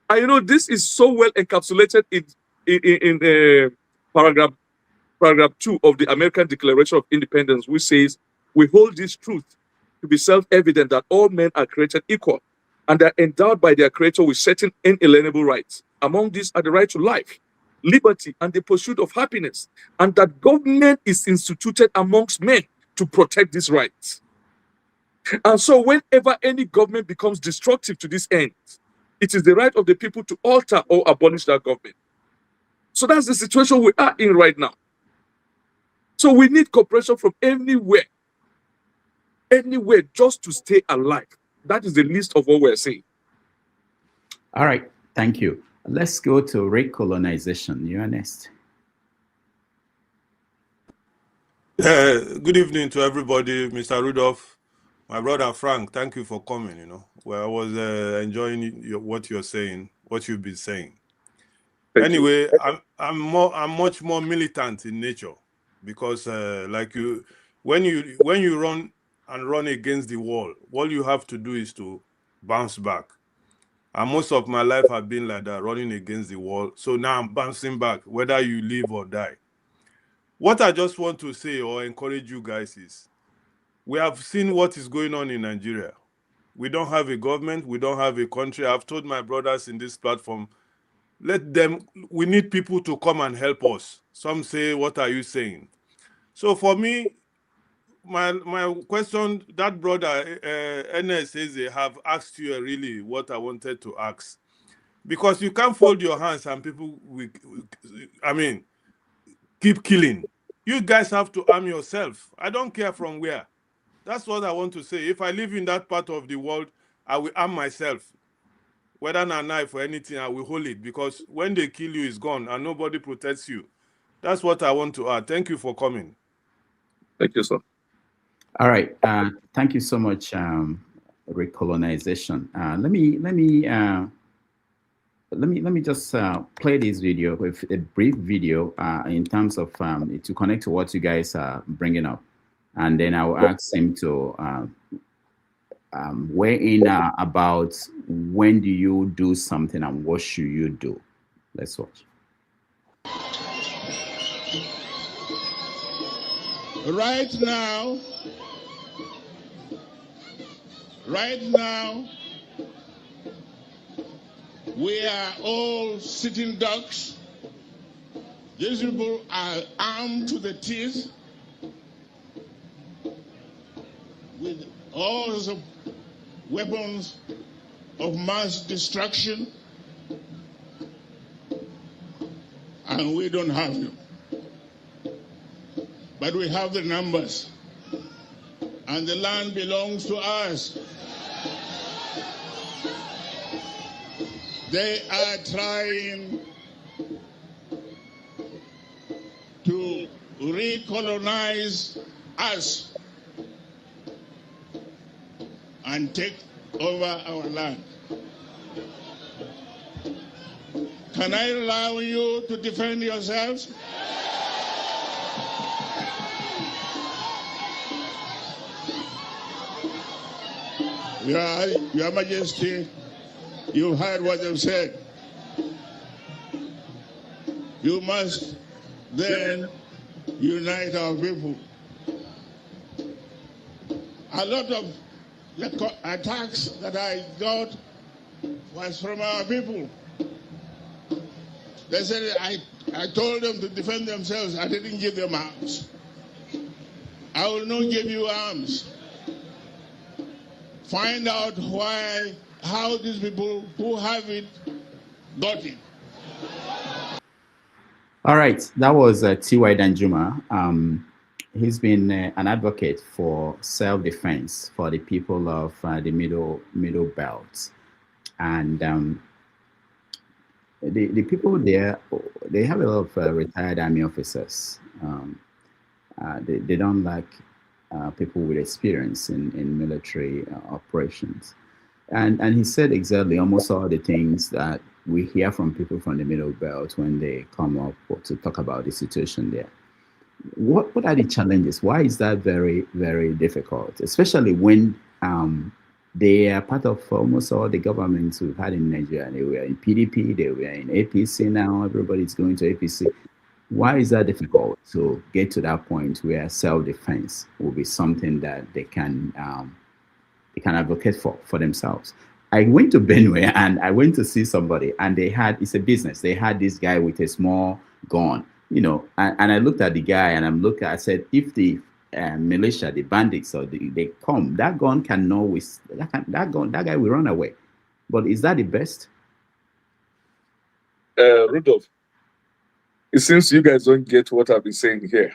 And you know, this is so well encapsulated in paragraph 2 of the American Declaration of Independence, which says, we hold this truth to be self-evident that all men are created equal and are endowed by their creator with certain inalienable rights. Among these are the right to life, liberty, and the pursuit of happiness, and that government is instituted amongst men to protect these rights. And so whenever any government becomes destructive to this end, it is the right of the people to alter or abolish that government. So that's the situation we are in right now. So we need cooperation from anywhere just to stay alive. That is the least of what we're saying. All right, thank you. Let's go to recolonization. You are next. Good evening to everybody, Mr. Rudolph, my brother Frank. Thank you for coming. You know, well, I was enjoying what you're saying, what you've been saying. Anyway, I'm much more militant in nature because, like when you run against the wall, all you have to do is to bounce back. And most of my life have been like that, running against the wall. So now I'm bouncing back, whether you live or die. What I just want to say or encourage you guys is, we have seen what is going on in Nigeria. We don't have a government. We don't have a country. I've told my brothers in this platform, we need people to come and help us. Some say, what are you saying? So for me, my question, that brother Ernest says they have asked you really what I wanted to ask, because you can't fold your hands and people keep killing. You guys have to arm yourself. I don't care from where. That's what I want to say. If I live in that part of the world, I will arm myself. Whether a knife or anything, I will hold it, because when they kill you, it's gone and nobody protects you. That's what I want to add. Thank you for coming. Thank you, sir. All right. Thank you so much, recolonization. Let me just play this video with a brief video in terms of to connect to what you guys are bringing up. and then I'll ask him to weigh in about when do you do something and what should you do. Let's watch. Right now, we are all sitting ducks. These people are armed to the teeth with all sorts of weapons of mass destruction, and we don't have them. But we have the numbers, and the land belongs to us. They are trying to recolonize us and take over our land. Can I allow you to defend yourselves? Your Majesty, you heard what they've said. You must then unite our people. A lot of the attacks that I got was from our people. They said I told them to defend themselves. I didn't give them arms. I will not give you arms. Find out how these people who have it got it. All right, that was T.Y. Danjuma. He's been an advocate for self-defense for the people of the middle belt, and the people there, they have a lot of retired army officers. They don't like people with experience in military operations, and he said exactly almost all the things that we hear from people from the middle belt when they come up to talk about the situation there. What are the challenges? Why is that very, very difficult, especially when they are part of almost all the governments we've had in Nigeria? They were in PDP, they were in APC, now everybody's going to APC. Why is that difficult to get to that point where self-defense will be something that they can advocate for themselves? I went to Benue and I went to see somebody, and they had, it's a business, they had this guy with a small gun, you know, and I looked at the guy and I said, if the militia, the bandits, or they come, that gun cannot, that guy will run away. But is that the best? Rudolph, it seems you guys don't get what I've been saying here.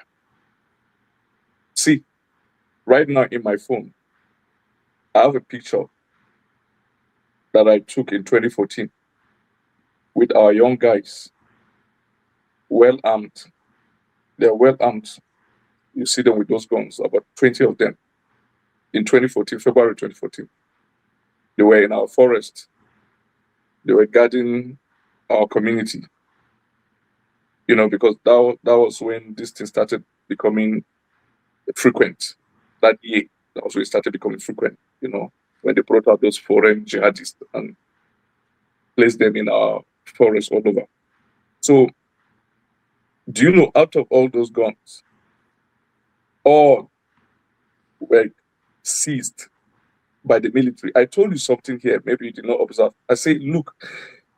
See, right now in my phone, I have a picture that I took in 2014 with our young guys, well armed. They're well armed. You see them with those guns, about 20 of them in 2014, February 2014. They were in our forest. They were guarding our community. You know, because that was when this thing started becoming frequent. That year, that was when it started becoming frequent, you know, when they brought out those foreign jihadists and placed them in our forest all over. So, do you know, out of all those guns, all were seized by the military. I told you something here, maybe you did not observe. I say, look,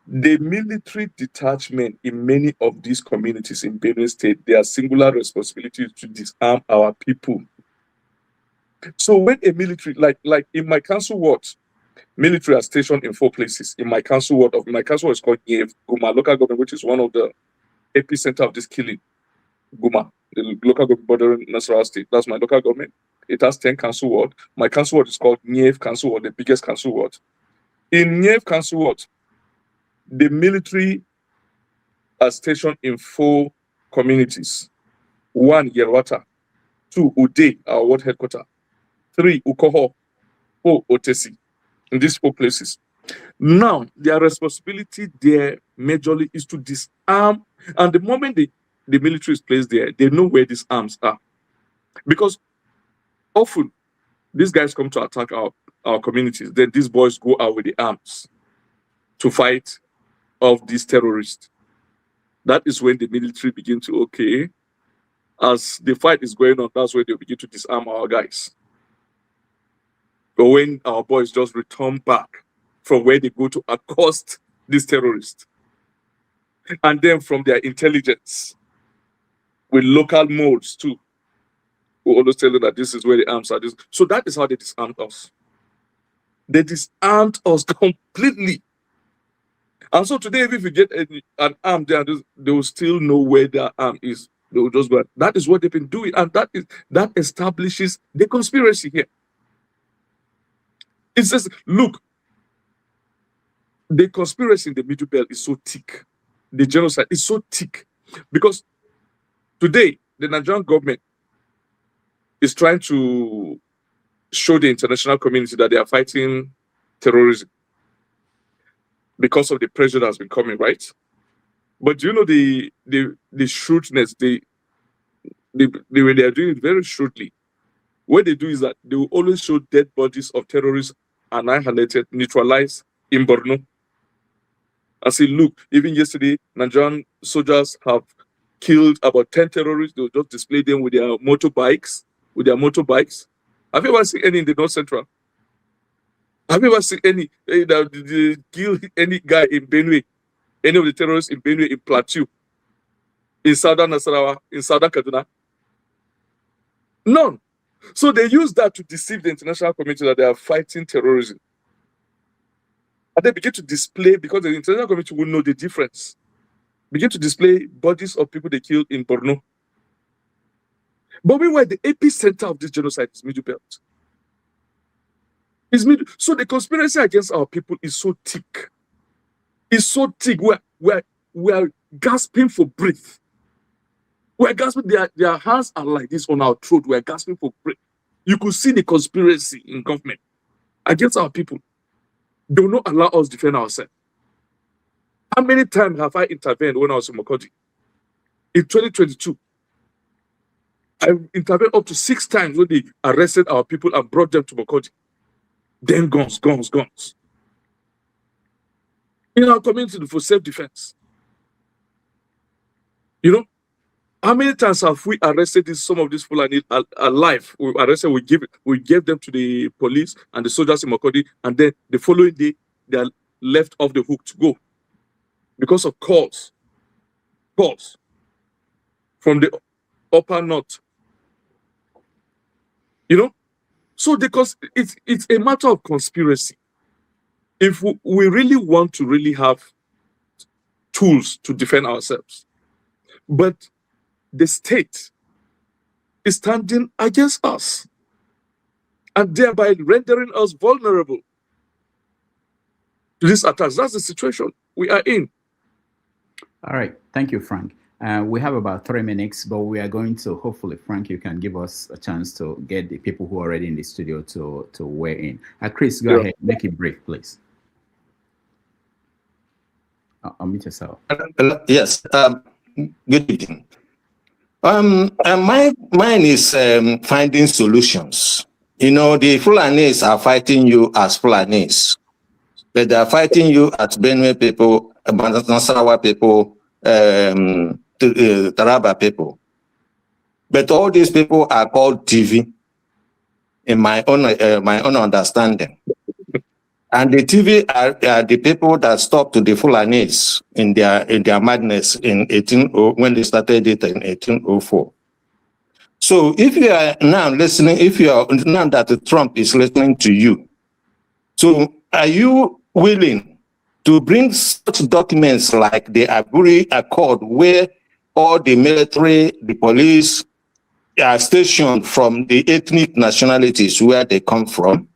the military detachment in many of these communities in Benue State, their singular responsibility is to disarm our people. So when a military, like in my council ward, military are stationed in 4 places. In my council ward, my council is called Guma local government, which is one of the epicenter of this killing. Guma, the local government bordering Nasarawa State. That's my local government. It has 10 council ward. My council ward is called Niev Council Ward, the biggest council ward. In Niev Council Ward, the military are stationed in 4 communities. 1, Yerwata. 2, Ude, our ward headquarters. 3, Ukoho. 4, Otesi. In these 4 places. Now, their responsibility there majorly is to disarm. And the moment the military is placed there, they know where these arms are. Because often these guys come to attack our communities. Then these boys go out with the arms to fight off these terrorists. That is when the military begin to, okay, as the fight is going on, that's when they begin to disarm our guys. But when our boys just return back from where they go to accost these terrorists, and then from their intelligence, with local modes too, we always tell them that this is where the arms are. So that is how they disarmed us. They disarmed us completely. And so today, if you get an arm there, they will still know where their arm is. They will just go. That is what they've been doing, and that establishes the conspiracy here. It says, look, the conspiracy in the Middle Belt is so thick. The genocide is so thick because today the Nigerian government is trying to show the international community that they are fighting terrorism because of the pressure that's been coming, right? But do you know the shrewdness, the way they are doing it very shrewdly? What they do is that they will always show dead bodies of terrorists annihilated, neutralized in Borno. I say, look, even yesterday, Nigerian soldiers have killed about 10 terrorists. They'll just display them with their motorbikes. Have you ever seen any in the North Central? Have you ever seen any kill any guy in Benue, any of the terrorists in Benue, in Plateau, in Southern Nasarawa, in Southern Kaduna? None. So they use that to deceive the international community that they are fighting terrorism. And they begin to display, because the international community will know the difference, begin to display bodies of people they killed in Borno. But meanwhile, the epicenter of this genocide is Middle Belt. So the conspiracy against our people is so thick. It's so thick. We are gasping for breath. We're gasping. Their hands are like this on our throat. We're gasping for breath. You could see the conspiracy in government against our people. They will not allow us to defend ourselves. How many times have I intervened when I was in Makurdi? In 2022, I intervened up to 6 times when they arrested our people and brought them to Makurdi. Then guns. In our community for self-defense. You know, how many times have we arrested some of these Fulani alive? We arrested, we gave them to the police and the soldiers in Makurdi, and then the following day they are left off the hook to go because of calls from the upper north. You know, so because it's a matter of conspiracy. If we really want to really have tools to defend ourselves, but the state is standing against us and thereby rendering us vulnerable to these attacks. That's the situation we are in. All right. Thank you, Frank. We have about 3 minutes, but we are going to, hopefully, Frank, you can give us a chance to get the people who are already in the studio to weigh in. Chris, go ahead. Make it brief, please. Unmute yourself. Yes. Good evening. Mine is finding solutions. You know, the Fulanis are fighting you as Fulanis, but they are fighting you as Benue people, Nasarawa people, Taraba people. But all these people are called TV, in my own understanding. And the TV are the people that stopped the Fulanis in their madness when they started it in 1804. So if you are now listening, now that Trump is listening to you, so are you willing to bring such documents like the Aburi Accord, where all the military, the police are stationed from the ethnic nationalities where they come from?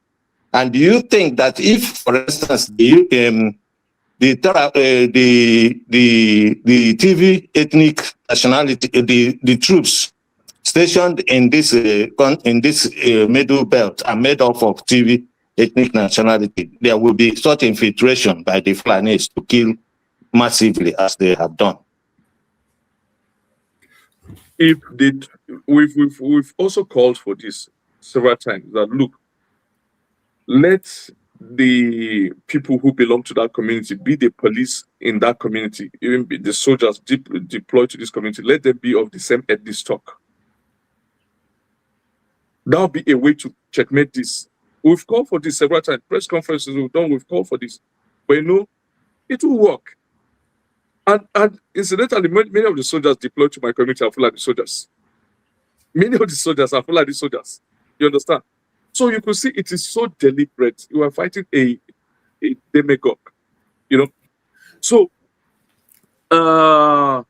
And do you think that if, for instance, the TV ethnic nationality, the troops stationed in this Middle Belt are made up of TV ethnic nationality, there will be such infiltration by the Fulanis to kill massively as they have done? We've also called for this. several times that, look, let the people who belong to that community be the police in that community, even be the soldiers deployed to this community, let them be of the same ethnic stock. That would be a way to checkmate this. We've called for this several times. Press conferences we've done, we've called for this. But you know, it will work. And incidentally, many of the soldiers deployed to my community are Fulani soldiers. Many of the soldiers are Fulani soldiers. You understand? So you could see it is so deliberate. You are fighting a demagogue, you know. So that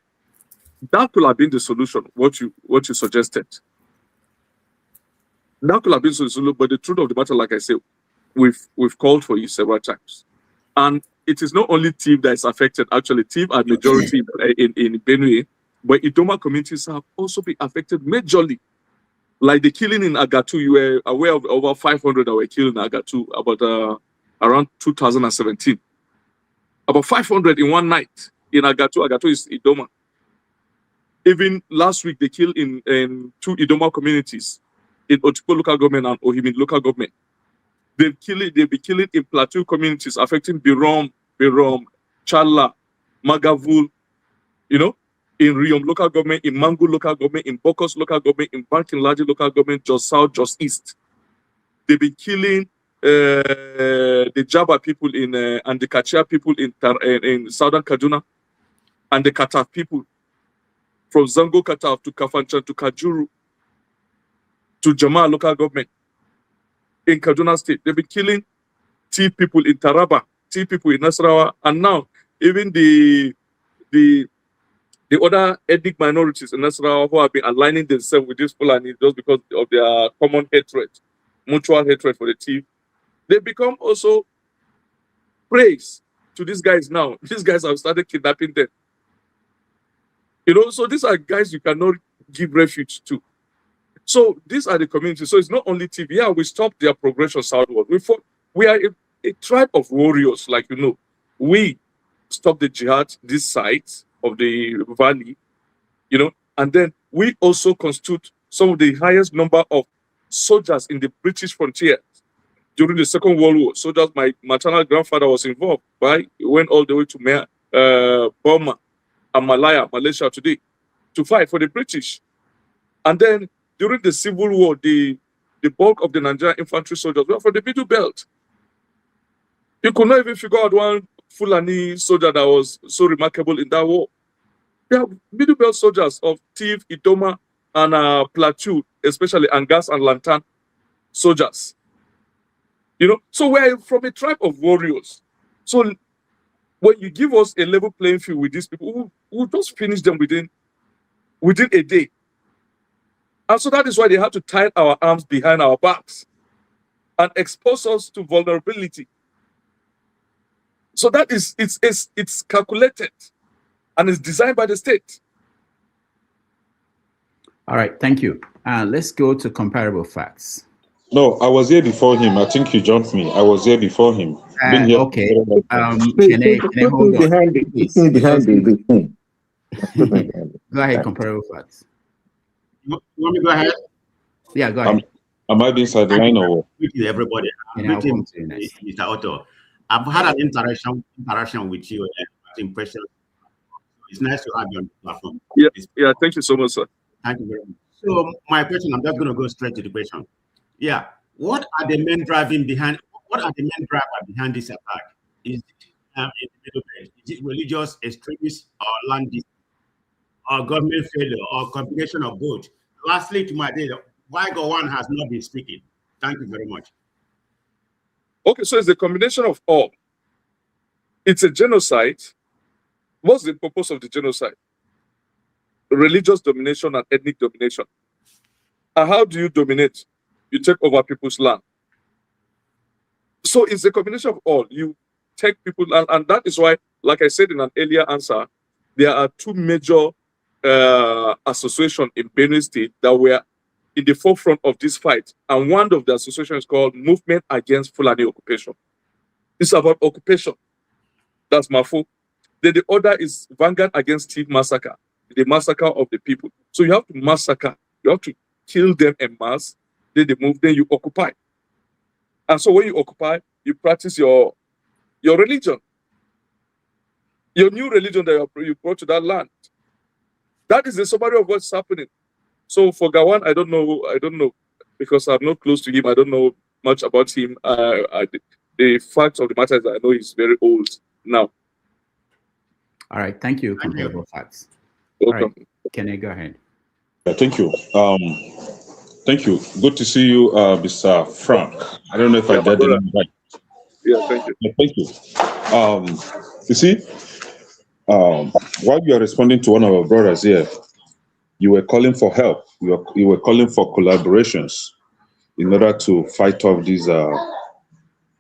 could have been the solution, what you suggested. That could have been the solution, but the truth of the matter, like I said, we've called for it several times. And it is not only TIF that is affected, actually. TIF are majority in Benue, but Idoma communities have also been affected majorly. Like the killing in Agatu, you were aware of over 500 that were killed in Agatu about around 2017. About 500 in one night in Agatu. Agatu is Idoma. Even last week, they killed in 2 Idoma communities, in Otukpo local government and Ohimin local government. They'll be killing in plateau communities, affecting Birom, Chala, Magavul, you know, in Riom local government, in Mangu local government, in Bokos local government, in Bankin Laji local government, just south, just east. They've been killing the Jaba people and the Kachia people in southern Kaduna, and the Kataf people from Zango Kataf to Kafanchan to Kajuru to Jama local government in Kaduna State. They've been killing T people in Taraba, T people in Nasarawa, and now even the other ethnic minorities in Nasarawa who have been aligning themselves with this Fulani just because of their common hatred, mutual hatred for the T. They become also praise to these guys now. These guys have started kidnapping them. You know, so these are guys you cannot give refuge to. So these are the communities. So it's not only TV. Yeah, we stopped their progression southward. We are a tribe of warriors, like you know. We stopped the jihad this side of the valley, you know, and then we also constitute some of the highest number of soldiers in the British frontier during the Second World War. Soldiers, my maternal grandfather was involved, right? He went all the way to Burma and Malaysia today, to fight for the British. And then during the Civil War, the bulk of the Nigerian infantry soldiers were from the Middle Belt. You could not even figure out one Fulani soldier that was so remarkable in that war. They have Middle Belt soldiers of Tiv, Idoma, and Plateau, especially Angas and Lantan soldiers. You know, so we're from a tribe of warriors. So when you give us a level playing field with these people, we'll just finish them within a day. And so that is why they have to tie our arms behind our backs and expose us to vulnerability. So that is, it's calculated and it's designed by the state. All right, thank you. Let's go to comparable facts. No, I was here before him. I think you jumped me. I was here before him. Okay. Can I hold on? Go ahead, comparable facts. You want me to go ahead? Yeah, go ahead. Am I being sidelined or what? Greeting everybody. Greeting Mr. Otto. I've had an interaction with you and impression. It's nice to have you on the platform. Yeah, thank you so much, sir. Thank you very much. So my question, I'm just going to go straight to the question. Yeah, what are the main drivers behind this attack? Is it religious, extremist, or land or government failure, or combination of both? Lastly, to my data, why Gowon has not been speaking? Thank you very much. Okay, so it's a combination of all. It's a genocide. What's the purpose of the genocide? Religious domination and ethnic domination. And how do you dominate? You take over people's land. So it's a combination of all. You take people, and that is why, like I said in an earlier answer, there are 2 major associations in Benue State that were in the forefront of this fight. And one of the associations is called Movement Against Fulani Occupation. It's about occupation. That's MAFO. Then the other is Vanguard Against Tiv Massacre, the massacre of the people. So you have to massacre, you have to kill them en masse, Then they move, then you occupy. And so when you occupy, you practice your religion, your new religion that you brought to that land. That is the summary of what's happening. So for Gawan, I don't know, because I'm not close to him. I don't know much about him. The fact of the matter is that I know he's very old now. All right, thank you. Comparable facts. Welcome. All right, can I go ahead? Thank you. Thank you. Good to see you, Mr. Frank. I don't know if I got the name right. Yeah, thank you. Thank you. You see, while you are responding to one of our brothers here, you were calling for help. You were calling for collaborations in order to fight off these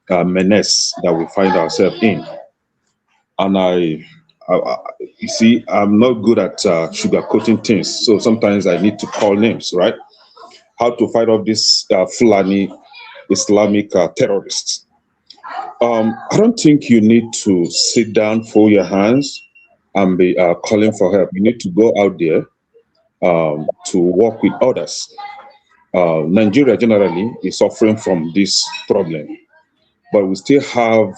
menace that we find ourselves in. And you see, I'm not good at sugarcoating things, so sometimes I need to call names, right? How to fight off these Fulani Islamic terrorists. I don't think you need to sit down, fold your hands, and be calling for help. You need to go out there to work with others. Nigeria generally is suffering from this problem, but we still have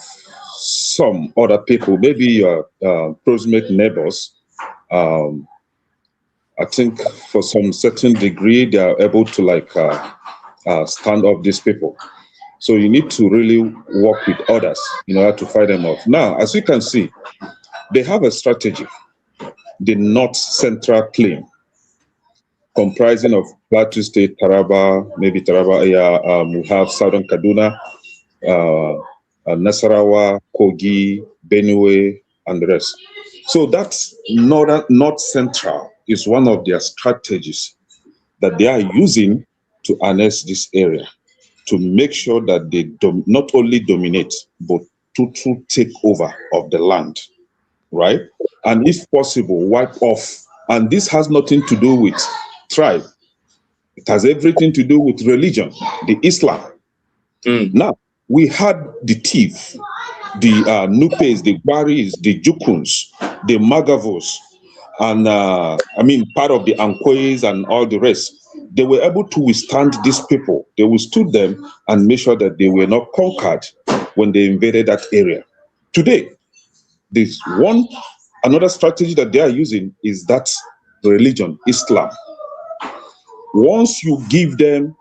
some other people, maybe your proximate neighbors. I think for some certain degree, they are able to stand up these people. So you need to really work with others in order to fight them off. Now, as you can see, they have a strategy, the North Central Claim, comprising of Plateau State, Taraba, maybe Taraba, we have Southern Kaduna, Nasarawa, Kogi, Benue, and the rest. So that's North Central is one of their strategies that they are using to annex this area, to make sure that they not only dominate, but to take over of the land, right? And if possible, wipe off. And this has nothing to do with tribe. It has everything to do with religion, the Islam. Now, we had the thief, the Nupes, the Gwaris, the Jukuns, the Magavos, and part of the Ankois and all the rest. They were able to withstand these people. They withstood them and made sure that they were not conquered when they invaded that area. Today, there's another strategy that they are using is that religion, Islam. Once you give them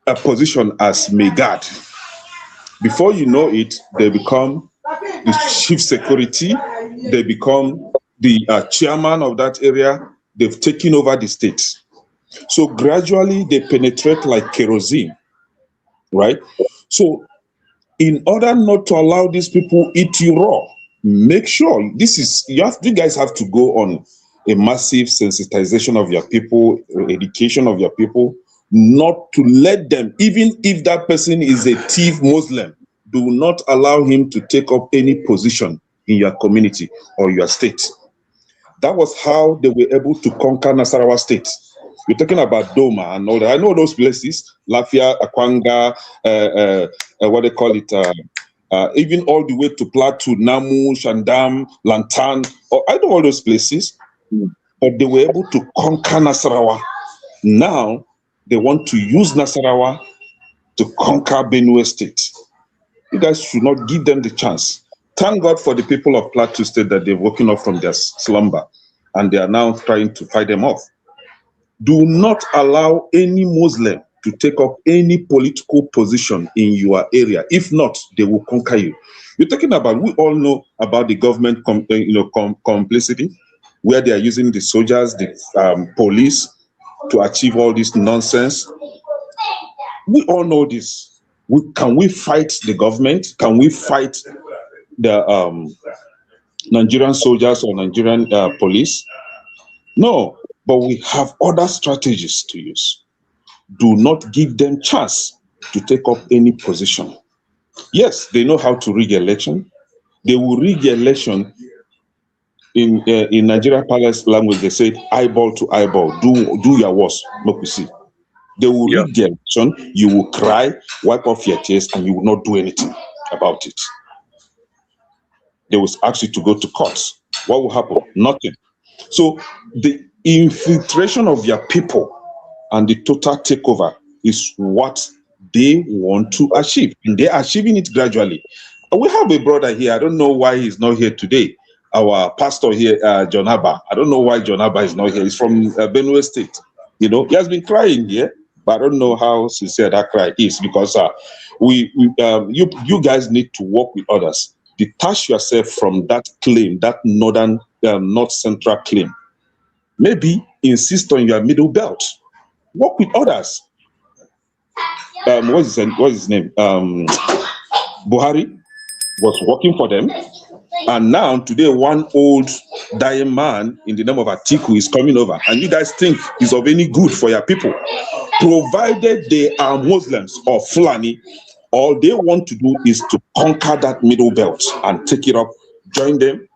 a position as Megad, before you know it, they become the chief security, they become the chairman of that area, they've taken over the state. So gradually they penetrate like kerosene, right? So in order not to allow these people eat you raw, make sure you guys have to go on a massive sensitization of your people, education of your people, not to let them, even if that person is a thief Muslim, do not allow him to take up any position in your community or your state. That was how they were able to conquer Nasarawa State. We're talking about Doma and all that. I know those places, Lafia, Akwanga, what they call it, even all the way to Plateau, Namu, Shandam, Lantan. I know all those places, but they were able to conquer Nasarawa. Now, they want to use Nasarawa to conquer Benue State. You guys should not give them the chance. Thank God for the people of Plateau State that they've woken up from their slumber and they are now trying to fight them off. Do not allow any Muslim to take up any political position in your area. If not, they will conquer you. You're talking about, we all know about the government complicity, where they are using the soldiers, the police to achieve all this nonsense. We all know this. Can we fight the government? Can we fight the Nigerian soldiers or Nigerian police? No, but we have other strategies to use. Do not give them chance to take up any position. Yes, they know how to rig election. They will rig election in Nigeria Palace language. They say eyeball to eyeball. Do your worst. Look, we see. They will rig the election. You will cry, wipe off your tears, and you will not do anything about it. They will ask you to go to court. What will happen? Nothing. So the infiltration of your people and the total takeover is what they want to achieve, and they're achieving it gradually. We have a brother here. I don't know why he's not here today. Our pastor here, John Abba. I don't know why John Abba is not here. He's from Benue State. You know, he has been crying here, but I don't know how sincere that cry is, because you guys need to work with others. Detach yourself from that claim, that north central claim. Maybe insist on your middle belt. Work with others. What's his name? Buhari was working for them, and now today one old dying man in the name of Atiku is coming over, and you guys think is of any good for your people, provided they are Muslims or Fulani. All they want to do is to conquer that middle belt and take it up, join them,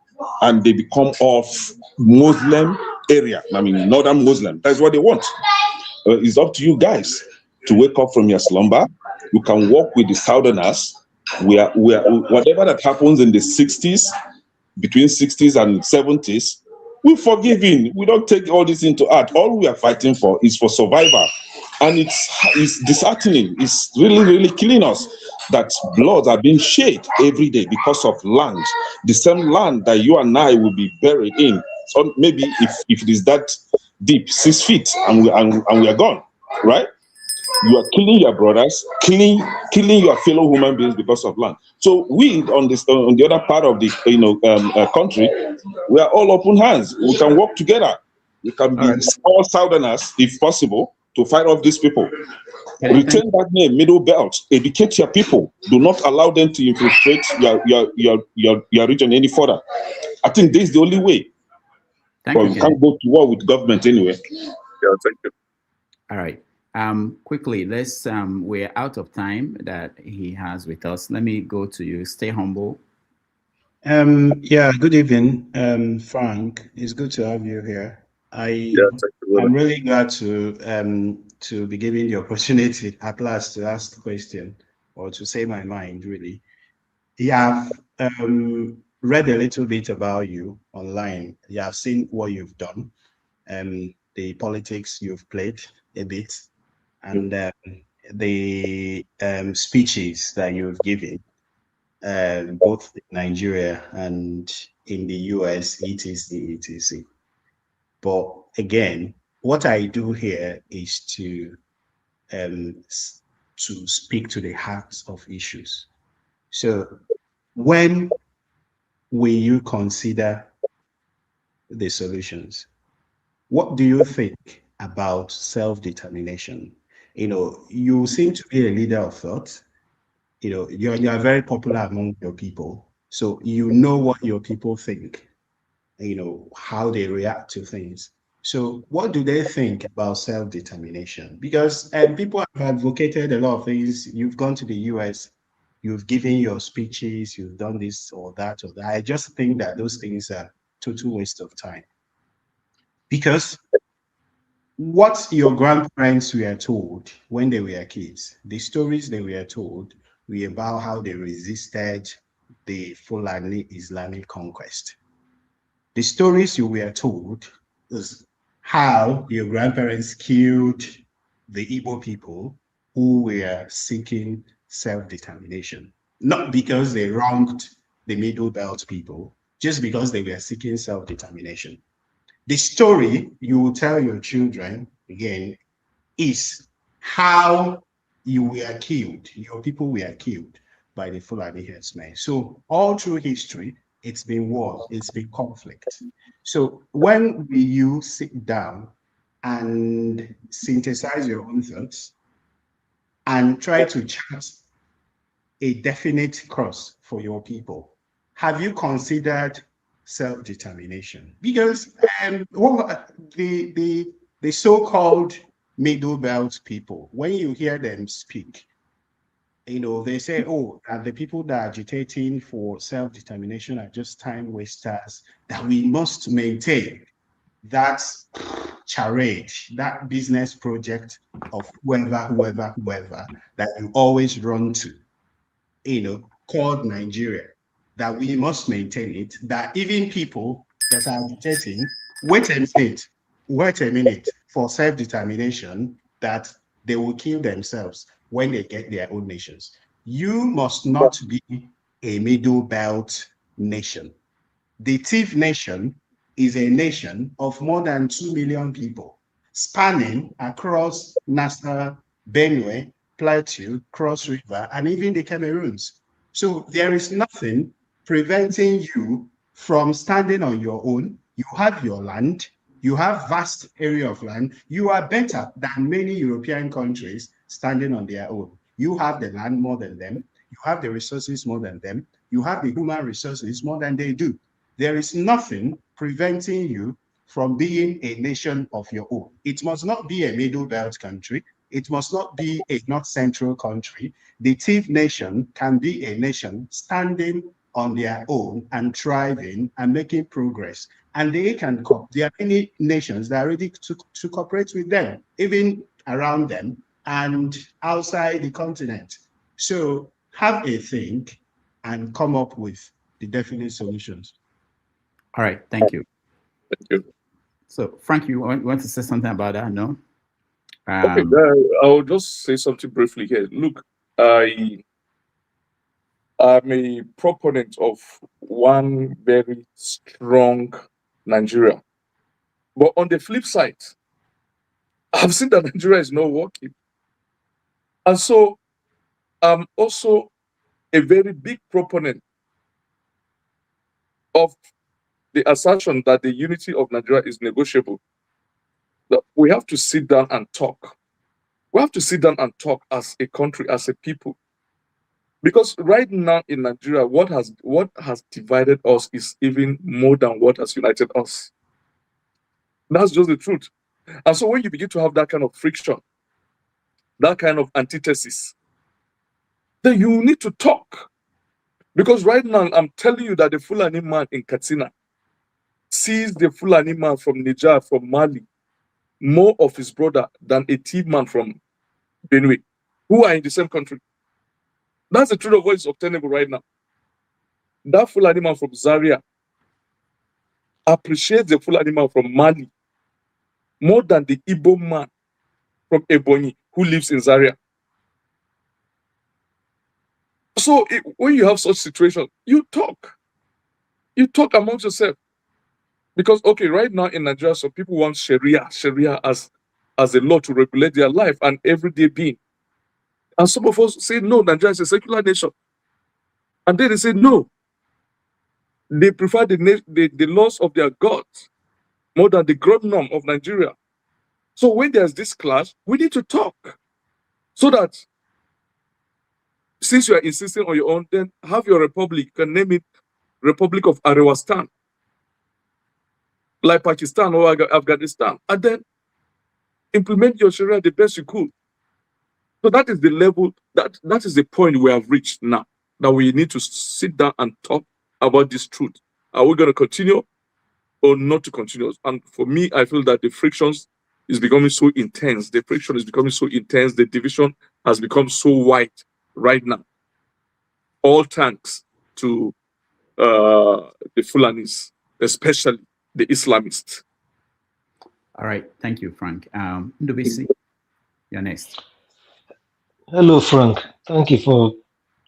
and they become of Muslim area. I mean, northern Muslim. That's what they want. It's up to you guys to wake up from your slumber. You can work with the southerners. We are whatever that happens in the 60s, between 60s and 70s, we're forgiving. We don't take all this into heart. All we are fighting for is for survival. And it's disheartening. It's really, really killing us that bloods are being shed every day because of land. The same land that you and I will be buried in. So maybe if it is that deep, 6 feet, and we are gone, right? You are killing your brothers, killing your fellow human beings because of land. So we on the other part of the country, we are all open hands. We can work together. We can be all southerners, if possible, to fight off these people. Retain that name, middle belt. Educate your people. Do not allow them to infiltrate your region any further. I think this is the only way. But we can't go to war with government anyway. Yeah, thank you. All right. Quickly, let's we're out of time that he has with us. Let me go to you. Stay humble. Yeah, good evening, Frank. It's good to have you here. I'm really glad to be given the opportunity at last to ask the question or to say my mind, really. Yeah, I've read a little bit about you online. Yeah, I've seen what you've done, the politics you've played a bit, and the speeches that you've given, both in Nigeria and in the US, etc. But again, what I do here is to speak to the heart of issues. So when will you consider the solutions? What do you think about self-determination? You know, you seem to be a leader of thought. You know, you are very popular among your people. So you know what your people think, you know, how they react to things. So what do they think about self-determination? Because people have advocated a lot of things. You've gone to the US, you've given your speeches, you've done this or that or that. I just think that those things are total waste of time. Because what your grandparents were told when they were kids, the stories they were told were about how they resisted the Fulani Islamic conquest. The stories you were told is how your grandparents killed the Igbo people who were seeking self-determination, not because they wronged the Middle Belt people, just because they were seeking self-determination. The story you will tell your children, again, is how you were killed, your people were killed by the Fulani herdsmen. So all through history, it's been war, it's been conflict. So when will you sit down and synthesize your own thoughts and try to chart a definite course for your people? Have you considered self-determination? Because the so-called Middle Belt people, when you hear them speak, you know, they say, oh, and the people that are agitating for self-determination are just time wasters, that we must maintain that charade, that business project of whoever that you always run to, you know, called Nigeria, that we must maintain it, that even people that are agitating, wait a minute, for self-determination, that they will kill themselves when they get their own nations. You must not be a middle belt nation. The thief nation is a nation of more than 2 million people, spanning across Nassau, Benue, Plateau, Cross River, and even the Cameroons. So there is nothing preventing you from standing on your own. You have your land, you have vast area of land. You are better than many European countries standing on their own. You have the land more than them. You have the resources more than them. You have the human resources more than they do. There is nothing preventing you from being a nation of your own. It must not be a middle belt country. It must not be a north central country. The thief nation can be a nation standing on their own and thriving and making progress. And they can, there are many nations that are ready to cooperate with them, even around them and outside the continent. So have a think and come up with the definite solutions. All right, thank you. Thank you. So, Frank, you want to say something about that? No? Okay, I'll just say something briefly here. Look, I'm a proponent of one very strong Nigeria. But on the flip side, I've seen that Nigeria is not working. And so I'm also a very big proponent of the assertion that the unity of Nigeria is negotiable. That we have to sit down and talk. We have to sit down and talk as a country, as a people. Because right now in Nigeria, what has divided us is even more than what has united us. That's just the truth. And so when you begin to have that kind of friction, that kind of antithesis, then you need to talk. Because right now, I'm telling you that the Fulani man in Katsina sees the Fulani man from Niger, from Mali, more of his brother than a thief man from Benue, who are in the same country. That's the truth of what is obtainable right now. That Fulani man from Zaria appreciates the Fulani man from Mali more than the Igbo man from Ebonyi who lives in Zaria. So when you have such situations, you talk. You talk amongst yourself. Because, okay, right now in Nigeria, some people want Sharia as a law to regulate their life and everyday being. And some of us say, no, Nigeria is a secular nation. And then they say, no. They prefer the laws of their gods more than the ground norm of Nigeria. So when there's this clash, we need to talk. So that since you are insisting on your own, then have your republic. You can name it Republic of Arewastan, like Pakistan or Afghanistan, and then implement your Sharia the best you could. So that is the level, that is the point we have reached now, that we need to sit down and talk about this truth. Are we going to continue or not to continue? And for me, I feel that the frictions is becoming so intense. The friction is becoming so intense. The division has become so wide right now. All thanks to the Fulanis, especially the Islamists. All right, thank you, Frank. Ndubisi, you're next. Hello, Frank. Thank you for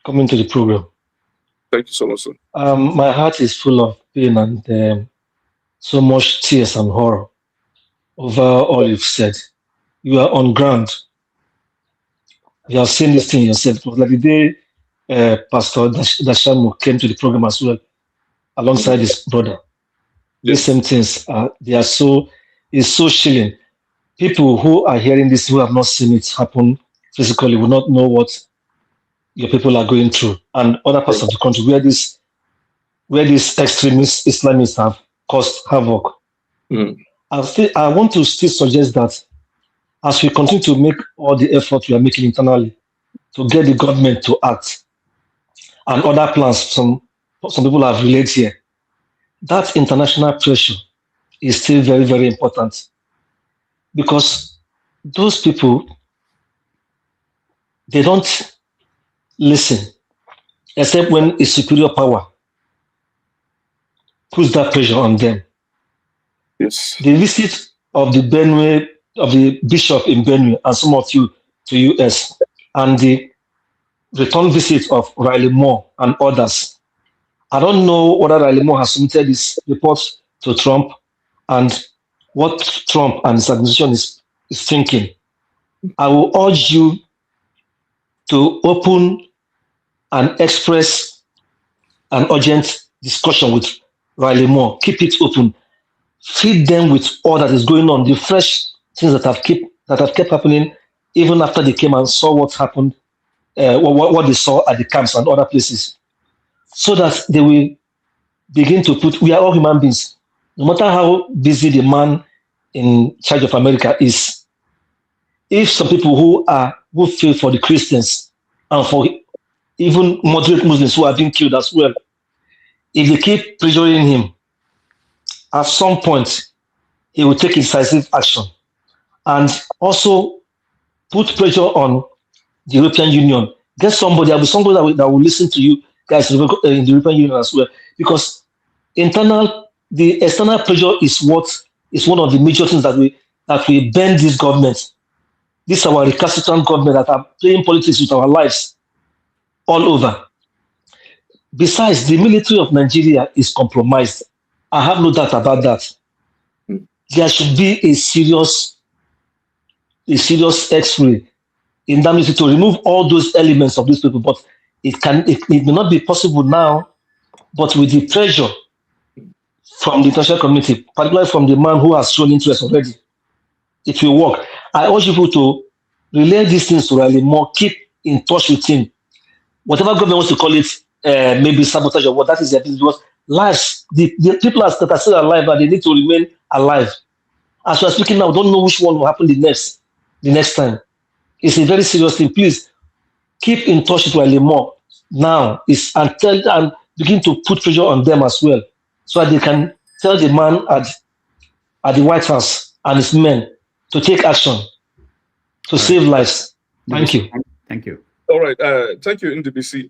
coming to the program. Thank you so much, sir. My heart is full of pain and so much tears and horror over all you've said. You are on ground. You have seen this thing yourself. It was like the day Pastor Dashamu came to the program as well, alongside his brother. These same things, it's so chilling. People who are hearing this, who have not seen it happen physically, will not know what your people are going through. And other parts of the country where these extremist Islamists have caused havoc. I want to still suggest that as we continue to make all the effort we are making internally to get the government to act, and other plans some people have relayed here, that international pressure is still very, very important. Because those people, they don't listen, except when a superior power puts that pressure on them. Yes. The visit of the Benue bishop in Benue and some of you to US, and the return visit of Riley Moore and others. I don't know whether Riley Moore has submitted this report to Trump and what Trump and his administration is thinking. I will urge you to open and express an urgent discussion with Riley Moore. Keep it open. Feed them with all that is going on, the fresh things that have kept happening, even after they came and saw what happened, what they saw at the camps and other places, so that they will begin to put. We are all human beings. No matter how busy the man in charge of America is, if some people who feel for the Christians and for even moderate Muslims who are being killed as well, if they keep pressuring him, at some point he will take decisive action, and also put pressure on the European Union. Get somebody, there will be somebody that will listen to you guys in the European Union as well, because the external pressure is one of the major things that we bend this government. This is our recalcitrant government that are playing politics with our lives all over. Besides, the military of Nigeria is compromised. I have no doubt about that. There should be a serious X-ray in that military to remove all those elements of these people. But it may not be possible now. But with the pressure from the international community, particularly from the man who has shown interest already, it will work. I urge people to relay these things to Riley Moore. Keep in touch with him. Whatever government wants to call it, maybe sabotage or what, that is their business. Because lives, the people that are still alive, and they need to remain alive. As we are speaking now, we don't know which one will happen the next time. It's a very serious thing. Please keep in touch with Riley Moore now, and begin to put pressure on them as well, so that they can tell the man at the White House and his men to take action to save lives. Thank you. Thank you. All right. Thank you, NDBC.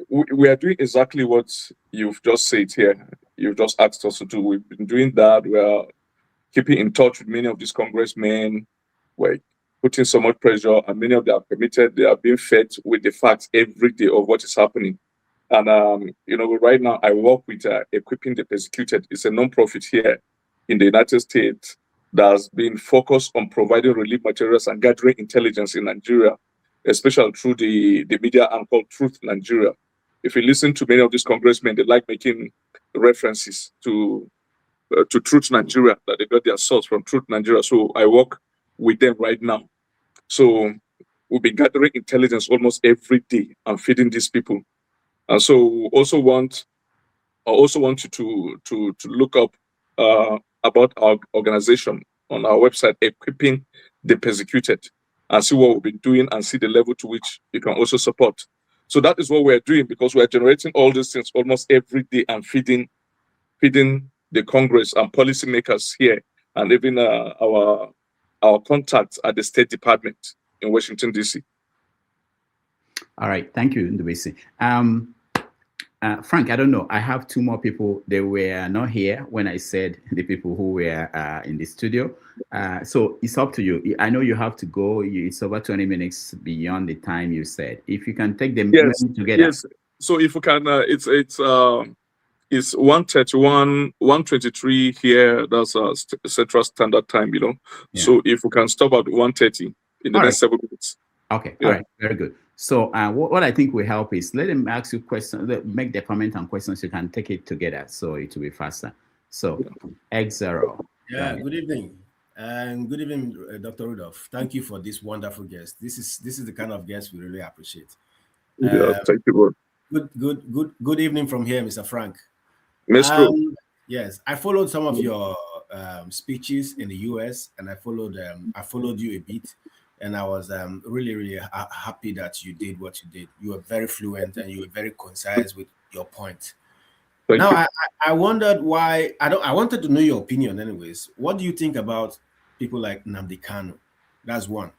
We are doing exactly what you've just said here. You've just asked us to do. We've been doing that. We are keeping in touch with many of these congressmen. We're putting so much pressure, and many of them are committed. They are being fed with the facts every day of what is happening. And, right now I work with Equipping the Persecuted. It's a non-profit here in the United States that has been focused on providing relief materials and gathering intelligence in Nigeria, especially through the media and called Truth Nigeria. If you listen to many of these congressmen, they like making references to Truth Nigeria, that they got their source from Truth Nigeria. So I work with them right now. So we'll be gathering intelligence almost every day and feeding these people. And so I also want you to look up about our organization on our website, Equipping the Persecuted, and see what we've been doing and see the level to which you can also support. So that is what we're doing, because we're generating all these things almost every day and feeding the Congress and policymakers here, and even our contacts at the State Department in Washington, D.C. All right. Thank you, Ndubisi. Frank, I don't know. I have two more people. They were not here when I said the people who were in the studio. So it's up to you. I know you have to go. It's over 20 minutes beyond the time you said. If you can take them together. Yes. So if you can, it's 1:31, 1:23 here. That's Central Standard Time, Yeah. So if we can stop at 1:30 in the next 7 minutes. Okay. Yeah. All right. Very good. So what I think will help is let them ask you questions, make their comment and questions. You can take it together, so it will be faster. So X0. Yeah. Good evening, and good evening, Dr. Rudolph. Thank you for this wonderful guest. This is the kind of guest we really appreciate. Thank you, bro. Good evening from here, Mr. Frank. Yes, I followed some of your speeches in the US, and I followed you a bit. And I was really happy that you did what you did. You were very fluent and you were very concise with your point. I wondered why. I wanted to know your opinion, anyways. What do you think about people like Nnamdi Kanu? That's one.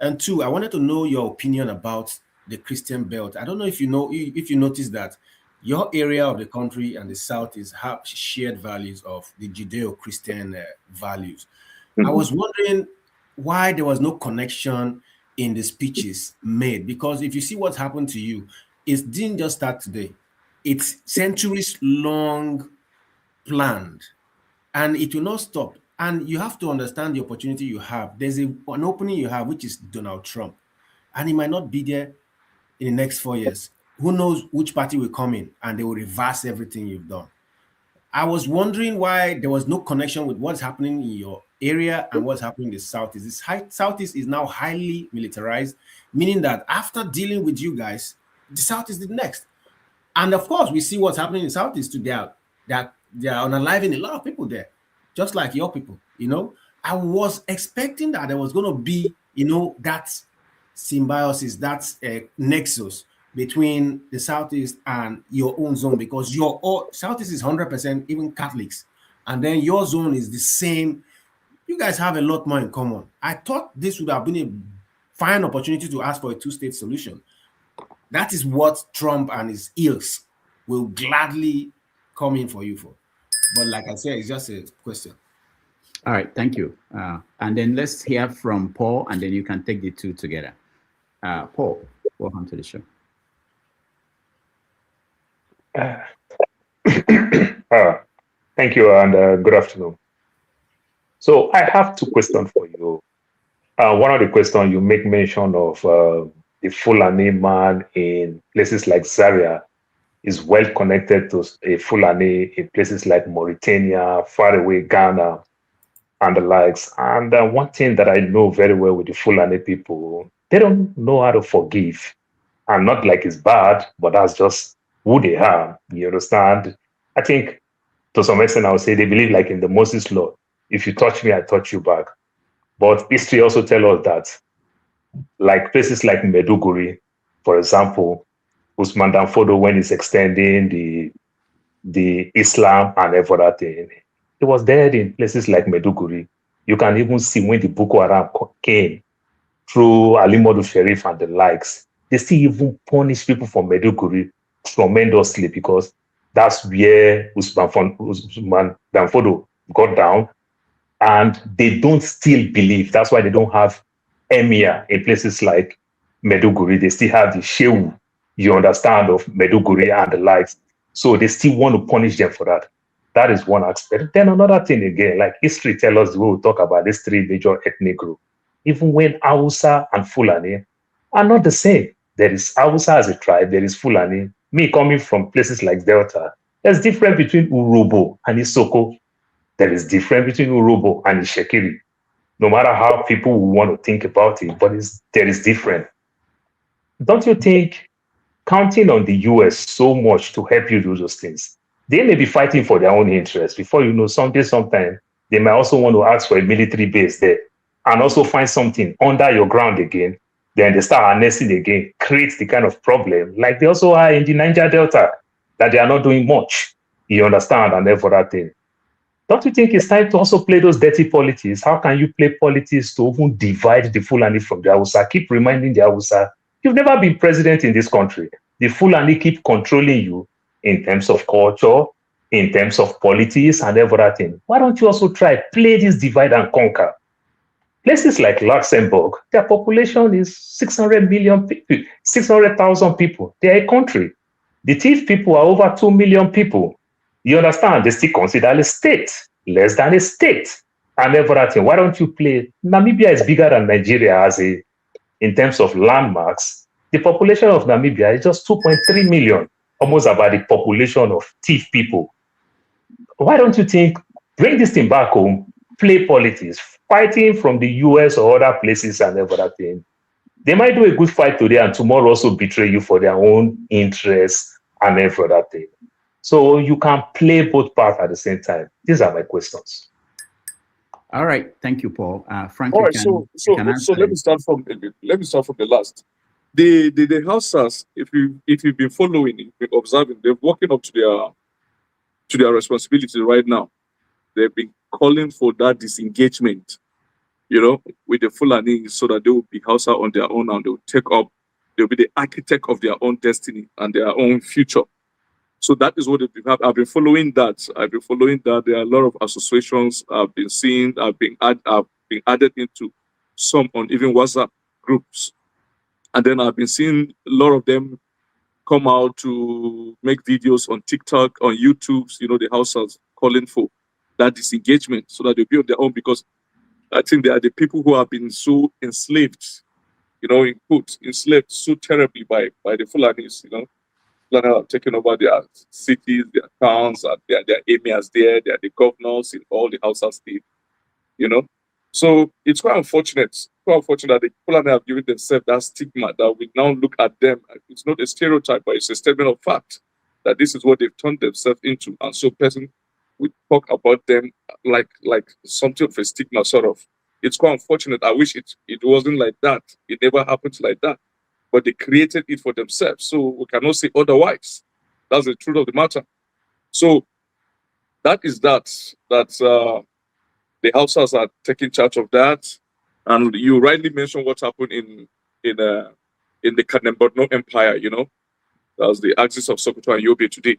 And two, I wanted to know your opinion about the Christian Belt. I don't know if you noticed that your area of the country and the South have shared values of the Judeo-Christian values. I was wondering, why there was no connection in the speeches made. Because if you see what happened to you, it didn't just start today. It's centuries long planned, and it will not stop. And you have to understand the opportunity you have. There's an opening you have, which is Donald Trump, and he might not be there in the next 4 years. Who knows which party will come in and they will reverse everything you've done. I was wondering why there was no connection with what's happening in your area and what's happening in the Southeast. Southeast is now highly militarized, meaning that after dealing with you guys, the Southeast is next. And of course, we see what's happening in Southeast today, that they are unaliving a lot of people there, just like your people, I was expecting that there was going to be, that symbiosis, that nexus between the Southeast and your own zone, because your Southeast is 100% even Catholics, and then your zone is the same. You guys have a lot more in common. I thought this would have been a fine opportunity to ask for a two-state solution. That is what Trump and his ilks will gladly come in for you for. But like I said, it's just a question. All right, thank you. And then let's hear from Paul, and then you can take the two together. Paul, welcome to the show. Thank you, and good afternoon. So I have two questions for you. One of the questions, you make mention of the Fulani man in places like Zaria is well connected to a Fulani in places like Mauritania, far away Ghana, and the likes. And one thing that I know very well with the Fulani people, they don't know how to forgive. And not like it's bad, but that's just who they are. You understand? I think to some extent, I would say they believe like in the Moses law. If you touch me, I touch you back. But history also tells us that like places like Meduguri, for example, Usman Danfodo, when he's extending the Islam and everything, it was there in places like Meduguri. You can even see when the Boko Haram came through Ali Modu Sharif and the likes, they still even punish people from Meduguri tremendously, because that's where Usman Danfodo got down, and they don't still believe. That's why they don't have emir in places like Meduguri. They still have the Shehu, you understand, of Meduguri and the likes. So they still want to punish them for that. That is one aspect. Then another thing again, like history tells us, we will talk about these three major ethnic groups. Even when Hausa and Fulani are not the same. There is Hausa as a tribe, there is Fulani. Me coming from places like Delta, there's difference between Urobo and Isoko. There is difference between Urobo and Ishekiri. No matter how people want to think about it, but there is difference. Don't you think counting on the US so much to help you do those things, they may be fighting for their own interests. Before you know, sometime, they might also want to ask for a military base there and also find something under your ground again. Then they start harnessing again, creates the kind of problem like they also are in the Niger Delta, that they are not doing much. You understand? And therefore that thing. Don't you think it's time to also play those dirty politics? How can you play politics to even divide the Fulani from the Hausa? Keep reminding the Hausa, you've never been president in this country. The Fulani keep controlling you in terms of culture, in terms of politics and everything. Why don't you also try play this divide and conquer? Places like Luxembourg, their population is 600 million people, 600,000 people. They are a country. The thief people are over 2 million people. You understand? They still consider a state, less than a state, and everything. Why don't you play? Namibia is bigger than Nigeria in terms of landmarks. The population of Namibia is just 2.3 million, almost about the population of thief people. Why don't you think, bring this thing back home, play politics, fighting from the US or other places and everything? They might do a good fight today and tomorrow also betray you for their own interests and everything. So you can play both parts at the same time. These are my questions. All right, thank you, Paul. Frank, all right, so let me start from the last. The Hausas, if you've been following, if you've been observing, they're working up to their responsibility right now. They've been calling for that disengagement, with the Fulani, so that they will be Hausa on their own and they'll be the architect of their own destiny and their own future. So that is what I've been following that. There are a lot of associations I've been seeing, I've been added into some on even WhatsApp groups. And then I've been seeing a lot of them come out to make videos on TikTok, on YouTube, the households calling for that disengagement so that they'll be on their own, because I think they are the people who have been so enslaved, in quotes, enslaved so terribly by the Fulanis, Fulani have taken over their cities, their towns, and their emirs there, they are the governors in all the household states, So it's quite unfortunate that the Fulani have given themselves that stigma that we now look at them. It's not a stereotype, but it's a statement of fact that this is what they've turned themselves into. And so person we talk about them like something of a stigma, sort of. It's quite unfortunate. I wish it wasn't like that. It never happened like that. But they created it for themselves. So we cannot say otherwise. That's the truth of the matter. So that is that. The Hausas are taking charge of that. And you rightly mentioned what happened in the Kanem-Borno Empire, That was the axis of Sokoto and Yobe today.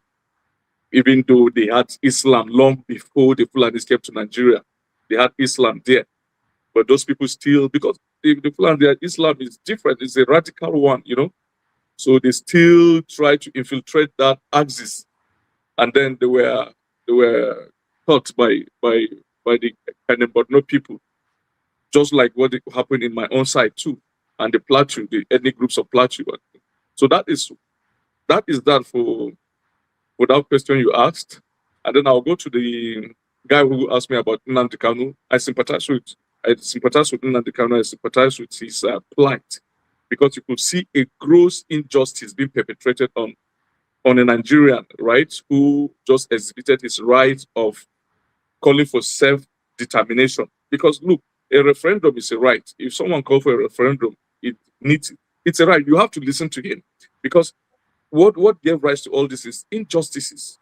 Even though they had Islam long before the Fulanis came to Nigeria, they had Islam there. But those people still, because the Fulani, Islam is different, it's a radical one, So they still try to infiltrate that axis. And then they were taught by the Kanem-Borno people, just like what happened in my own side too, and the Plateau, the ethnic groups of Plateau. So that is that for that question you asked. And then I'll go to the guy who asked me about Nnamdi Kanu. I sympathize with Nnamdi Kanu. I sympathize with his plight, because you could see a gross injustice being perpetrated on a Nigerian, right, who just exhibited his right of calling for self-determination. Because look, a referendum is a right. If someone calls for a referendum, it's a right. You have to listen to him, because what gave rise to all this is injustices.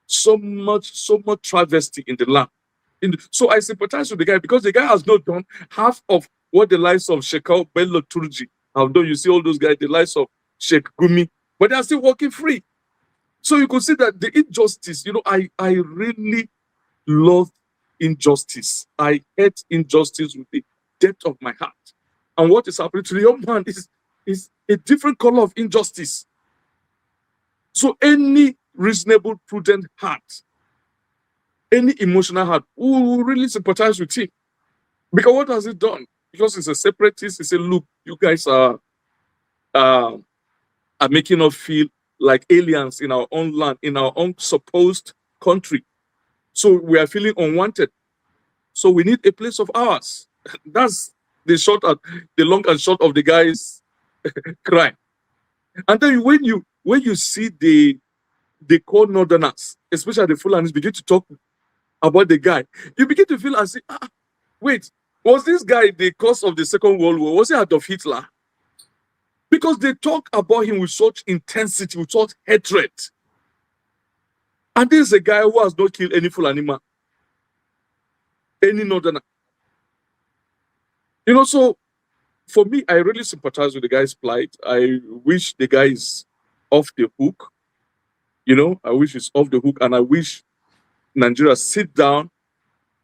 So much travesty in the land. So I sympathize with the guy, because the guy has not done half of what the likes of Shekau Bello Turji have done. You see all those guys, the likes of Sheikh Gumi, but they are still walking free. So you could see that the injustice, I really love injustice. I hate injustice with the depth of my heart. And what is happening to the young man is a different color of injustice. So any reasonable, prudent heart, any emotional heart, will really sympathize with him. Because what has he done? Because he's a separatist, he said, look, you guys are making us feel like aliens in our own land, in our own supposed country. So we are feeling unwanted. So we need a place of ours. That's the long and short of the guy's crime. And then when you see the core northerners, especially the Fulanis, begin to talk about the guy, you begin to feel as if, wait, was this guy the cause of the Second World War? Was he Adolf Hitler? Because they talk about him with such intensity, with such hatred. And this is a guy who has not killed any Fulani man, any northerner. So for me, I really sympathize with the guy's plight. I wish the guy is off the hook. I wish he's off the hook, and I wish Nigeria sit down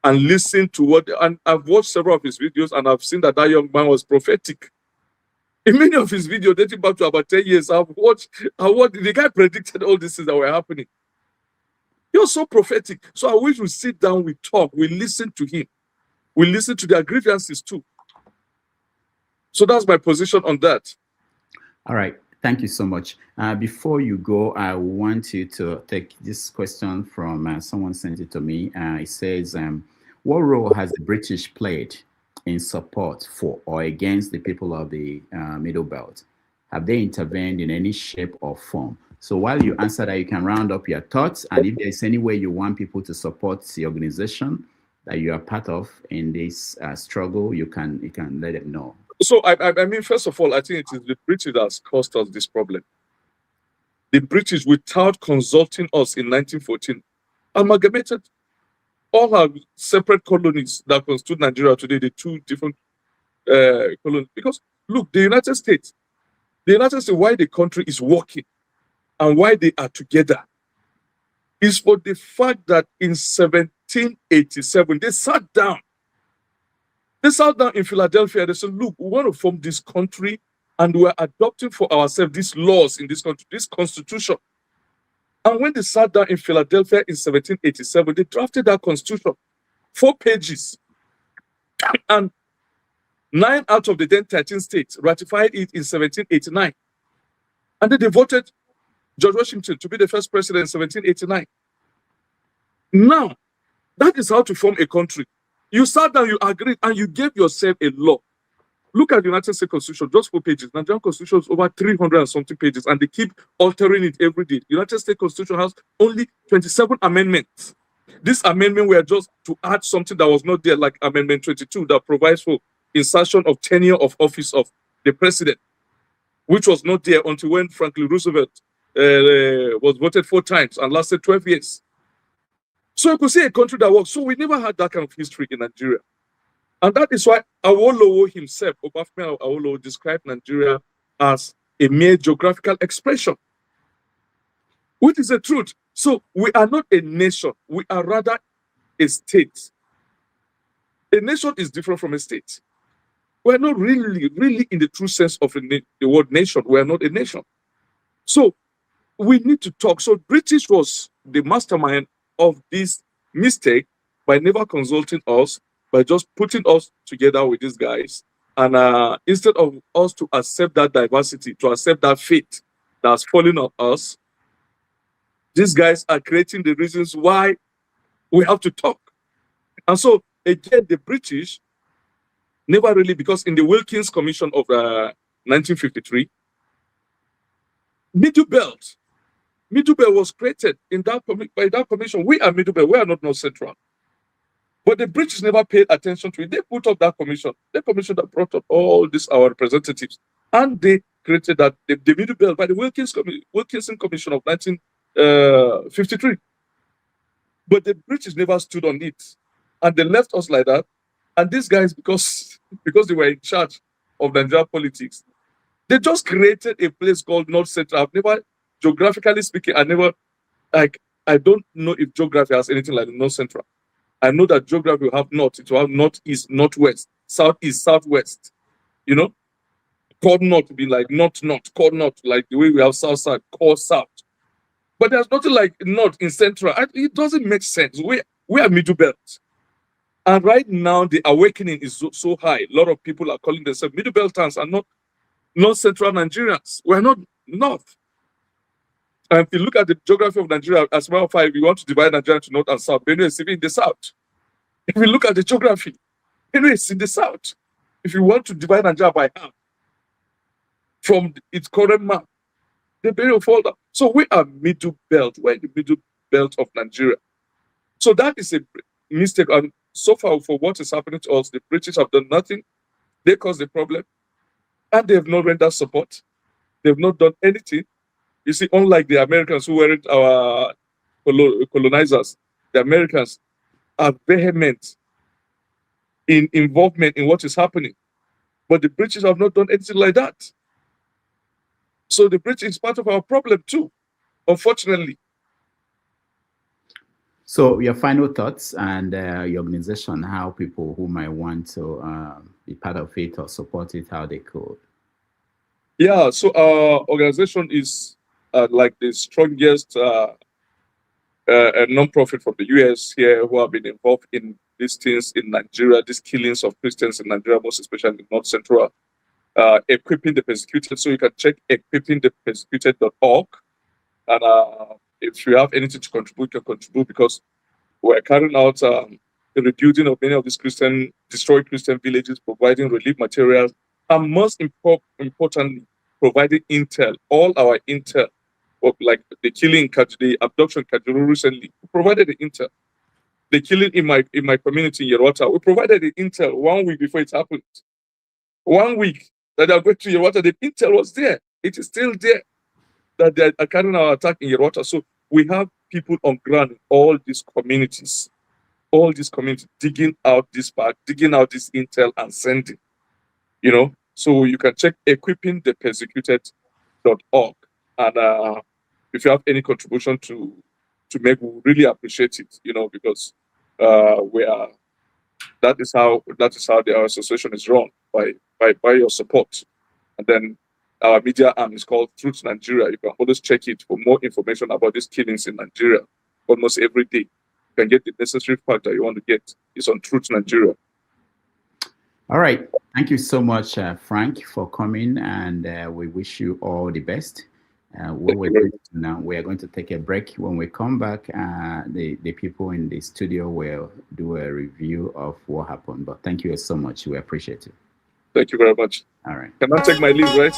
and listen to and I've watched several of his videos, and I've seen that young man was prophetic. In many of his videos, dating back to about 10 years, I've watched the guy predicted all these things that were happening. He was so prophetic. So I wish we sit down, we talk, we listen to him. We listen to their grievances too. So that's my position on that. All right. Thank you so much. Before you go, I want you to take this question from someone sent it to me. It says, what role has the British played in support for or against the people of the Middle Belt? Have they intervened in any shape or form? So while you answer that, you can round up your thoughts. And if there's any way you want people to support the organization that you are part of in this struggle, you can let them know. So, I mean, first of all, I think it is the British that has caused us this problem. The British, without consulting us in 1914, amalgamated all our separate colonies that constitute Nigeria today, the two different colonies. Because, look, the United States, why the country is working and why they are together is for the fact that in 1787, they sat down They sat down in Philadelphia. They said, look, we want to form this country and we're adopting for ourselves these laws in this country, this constitution. And when they sat down in Philadelphia in 1787, they drafted that constitution, 4 pages. And 9 out of the then 13 states ratified it in 1789. And then they voted George Washington to be the first president in 1789. Now, that is how to form a country. You sat down, you agreed, and you gave yourself a law. Look at the United States Constitution, just 4 pages. Nigerian Constitution is over 300 and something pages, and they keep altering it every day. The United States Constitution has only 27 amendments. This amendment were just to add something that was not there, like Amendment 22, that provides for insertion of tenure of office of the president, which was not there until when Franklin Roosevelt was voted 4 times and lasted 12 years. So you could see a country that works. So we never had that kind of history in Nigeria. And that is why Awolowo himself, Obafemi Awolowo, described Nigeria as a mere geographical expression, which is the truth. So we are not a nation. We are rather a state. A nation is different from a state. We are not really in the true sense of the word nation. We are not a nation. So we need to talk. So British was the mastermind of this mistake by never consulting us, by just putting us together with these guys. And instead of us to accept that diversity, to accept that fate that's falling on us, these guys are creating the reasons why we have to talk. And so, again, the British never really, because in the Wilkins Commission of 1953, Middle Belt was created in by that commission. We are Middle Belt, we are not North Central. But the British never paid attention to it. They put up that commission, the commission that brought up all these our representatives, and they created that the Middle Belt by the Wilkinson Commission of 1953. But the British never stood on it, and they left us like that. And these guys, because they were in charge of Nigerian politics, they just created a place called North Central. I've never, geographically speaking, I don't know if geography has anything like the North Central. I know that geography will have north, it will have northeast, northwest, southeast, southwest. You know, core north will be like north, core north, like the way we have south side, core south. But there's nothing like north in central. It doesn't make sense. We are Middle Belt. And right now, the awakening is so high. A lot of people are calling themselves Middle Beltans and not North Central Nigerians. We're not North. And if you look at the geography of Nigeria, as a matter of fact, if you want to divide Nigeria to North and South, Benue is in the South. If you look at the geography, Benue is in the South. If you want to divide Nigeria by half from its current map, the Benue will fall down. So we are Middle Belt. We're in the Middle Belt of Nigeria. So that is a mistake. And so far, for what is happening to us, the British have done nothing. They caused the problem. And they have not rendered support. They have not done anything. You see, unlike the Americans who weren't our colonizers, the Americans are vehement in involvement in what is happening. But the British have not done anything like that. So the British is part of our problem too, unfortunately. So your final thoughts and your organization, how people who might want to be part of it or support it, how they could. Yeah, so our organization is like the strongest non-profit from the US here who have been involved in these things in Nigeria, these killings of Christians in Nigeria, most especially in North Central, equipping the persecuted. So you can check equippingthepersecuted.org. And if you have anything to contribute, you can contribute, because we're carrying out the rebuilding of many of these destroyed Christian villages, providing relief materials, and most importantly, providing intel, all our intel, of like the killing, the abduction Kajuru recently, we provided the intel. The killing in my community in Yerwata, we provided the intel 1 week before it happened. 1 week that they are going to Yerwata, the intel was there. It is still there that they are carrying our attack in Yerwata. So we have people on ground in all these communities digging out this part, digging out this intel and sending, you know. So you can check equippingthepersecuted.org. And if you have any contribution to make, we really appreciate it, you know, because we are That is how the association is run, by your support. And then our media arm is called Truth Nigeria. You can always check it for more information about these killings in Nigeria. Almost every day, you can get the necessary fact that you want to get. It's on Truth Nigeria. All right. Thank you so much, Frank, for coming, and we wish you all the best. We are going to take a break. When we come back, the people in the studio will do a review of what happened. But thank you so much. We appreciate it. Thank you very much. All right. Can I take my leave, right?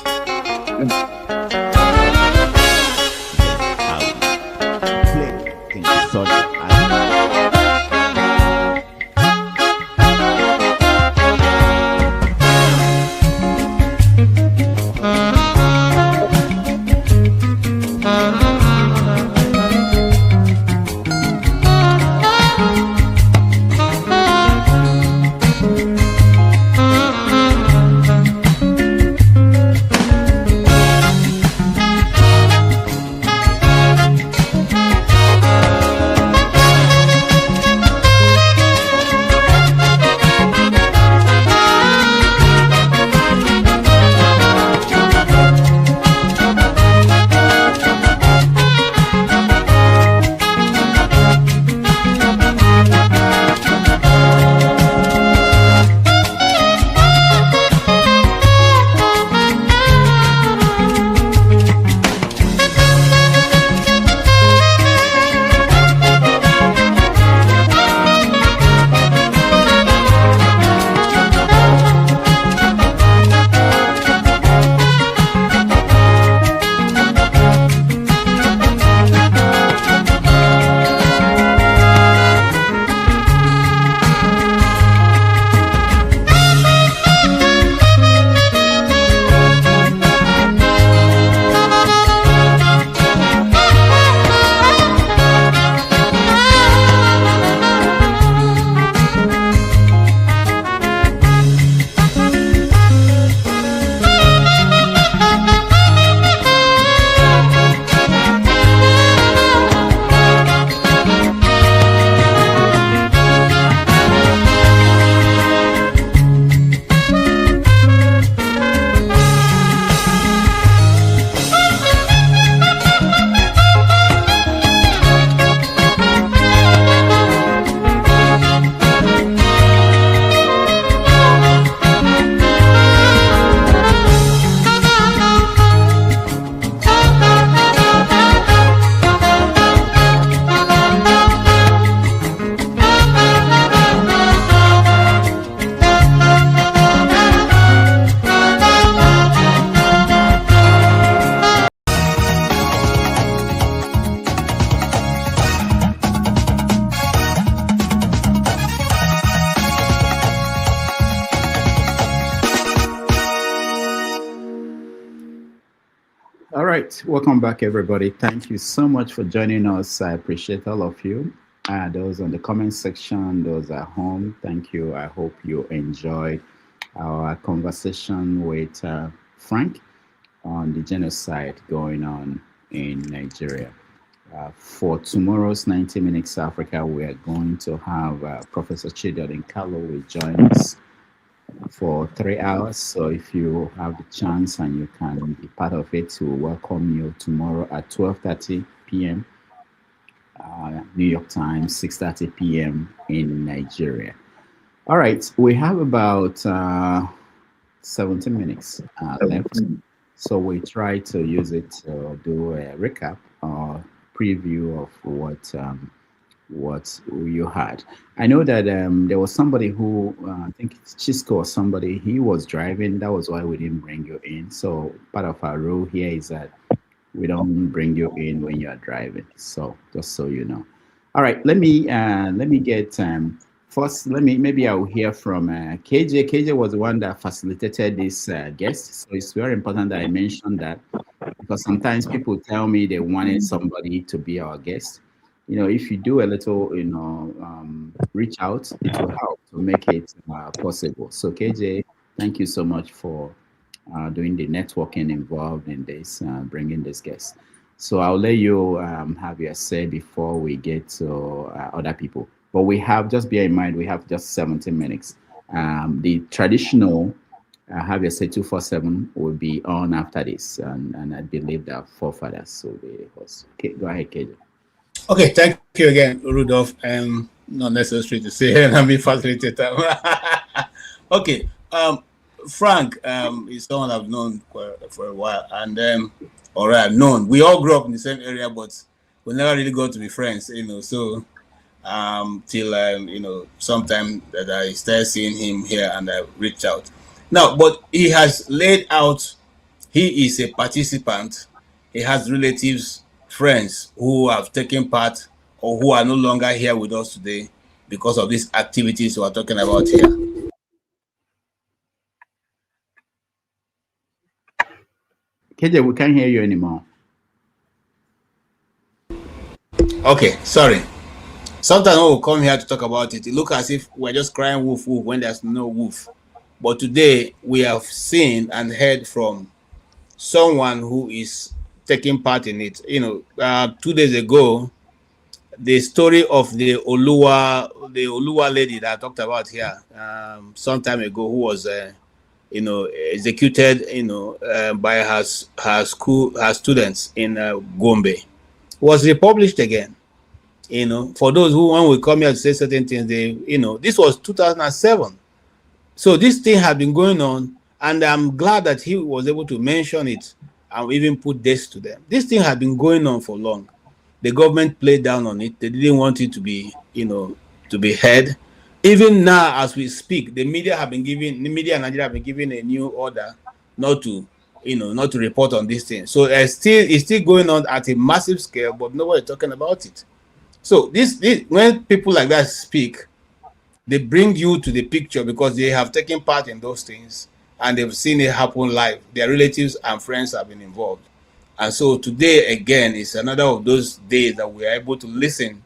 All right, welcome back, everybody. Thank you so much for joining us. I appreciate all of you. Those on the comment section, those at home, thank you. I hope you enjoyed our conversation with Frank on the genocide going on in Nigeria. For tomorrow's 90 Minutes Africa, we are going to have Professor Chidon Nkalo will join us for 3 hours. So if you have the chance and you can be part of it, we'll welcome you tomorrow at 12:30 p.m. New York time, 6:30 p.m. in Nigeria. All right, we have about 17 minutes left. So we try to use it to do a recap or preview of what you had. I know that there was somebody who, I think it's Chisco or somebody, he was driving. That was why we didn't bring you in. So part of our rule here is that we don't bring you in when you are driving. So just so you know. All right, let me get first. Maybe I'll hear from KJ. KJ was the one that facilitated this guest. So it's very important that I mention that, because sometimes people tell me they wanted somebody to be our guest. You know, if you do a little, reach out, it will help to make it possible. So KJ, thank you so much for doing the networking involved in this, bringing this guest. So I'll let you have your say before we get to other people. but we have, just bear in mind, we have just 17 minutes. The traditional have your say 247 will be on after this, and I believe that forefathers will be host. Okay, go ahead, KJ. Okay, thank you again, Rudolph. Not necessary to say, and I'm facilitator. Okay, Frank is someone I've known for a while, and or I've known. We all grew up in the same area, but we never really got to be friends, you know. So till you know, sometime that I started seeing him here, and I reached out. Now, but he has laid out. He is a participant. He has relatives, friends who have taken part or who are no longer here with us today because of these activities we are talking about here. KJ, we can't hear you anymore. Okay, sorry. Sometimes when we come here to talk about it, it looks as if we're just crying wolf, wolf when there's no wolf. But today we have seen and heard from someone who is taking part in it. You know, 2 days ago, the story of the Oluwa lady that I talked about here some time ago, who was you know, executed, you know, by her students in Gombe, was republished again. You know, for those who, when we come here to say certain things, they, you know, this was 2007. So this thing had been going on, and I'm glad that he was able to mention it and even put this to them. This thing had been going on for long. The government played down on it. They didn't want it to be, you know, to be heard. Even now, as we speak, the media in Nigeria have been given a new order not to, you know, not to report on this thing. So it's still going on at a massive scale, but nobody talking about it. So this when people like that speak, they bring you to the picture because they have taken part in those things and they've seen it happen live. Their relatives and friends have been involved. And so today, again, is another of those days that we are able to listen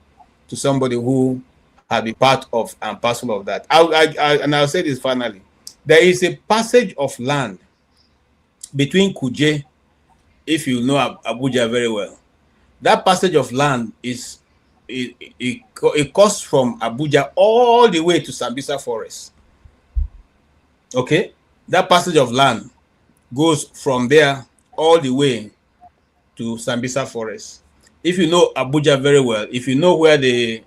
to somebody who have been part of and parcel of that. And I'll say this finally. There is a passage of land between Kuje, if you know Abuja very well. That passage of land is it comes from Abuja all the way to Sambisa Forest. Okay? That passage of land goes from there all the way to Sambisa Forest. If you know Abuja very well, if you know where the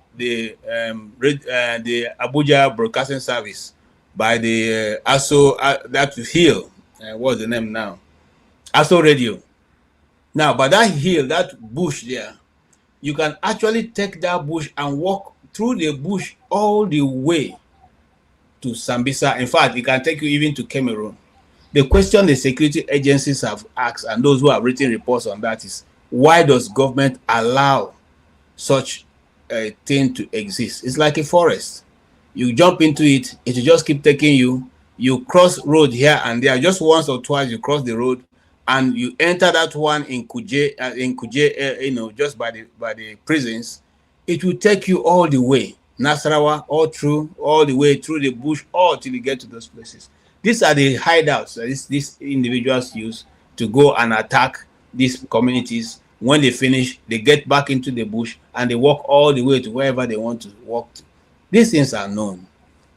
Abuja Broadcasting Service by the ASO, that hill, what's the name now? ASO Radio. Now, by that hill, that bush there, you can actually take that bush and walk through the bush all the way to Sambisa. In fact, it can take you even to Cameroon. The question the security agencies have asked, and those who have written reports on that, is why does government allow such a thing to exist? It's like a forest. You jump into it, it will just keep taking you. You cross road here and there. Just once or twice you cross the road, and you enter that one in Kuje, you know, just by the prisons. It will take you all the way, Nasarawa, all the way through the bush, all till you get to those places. These are the hideouts that these individuals use to go and attack these communities. When they finish, they get back into the bush and they walk all the way to wherever they want to walk to. These things are known.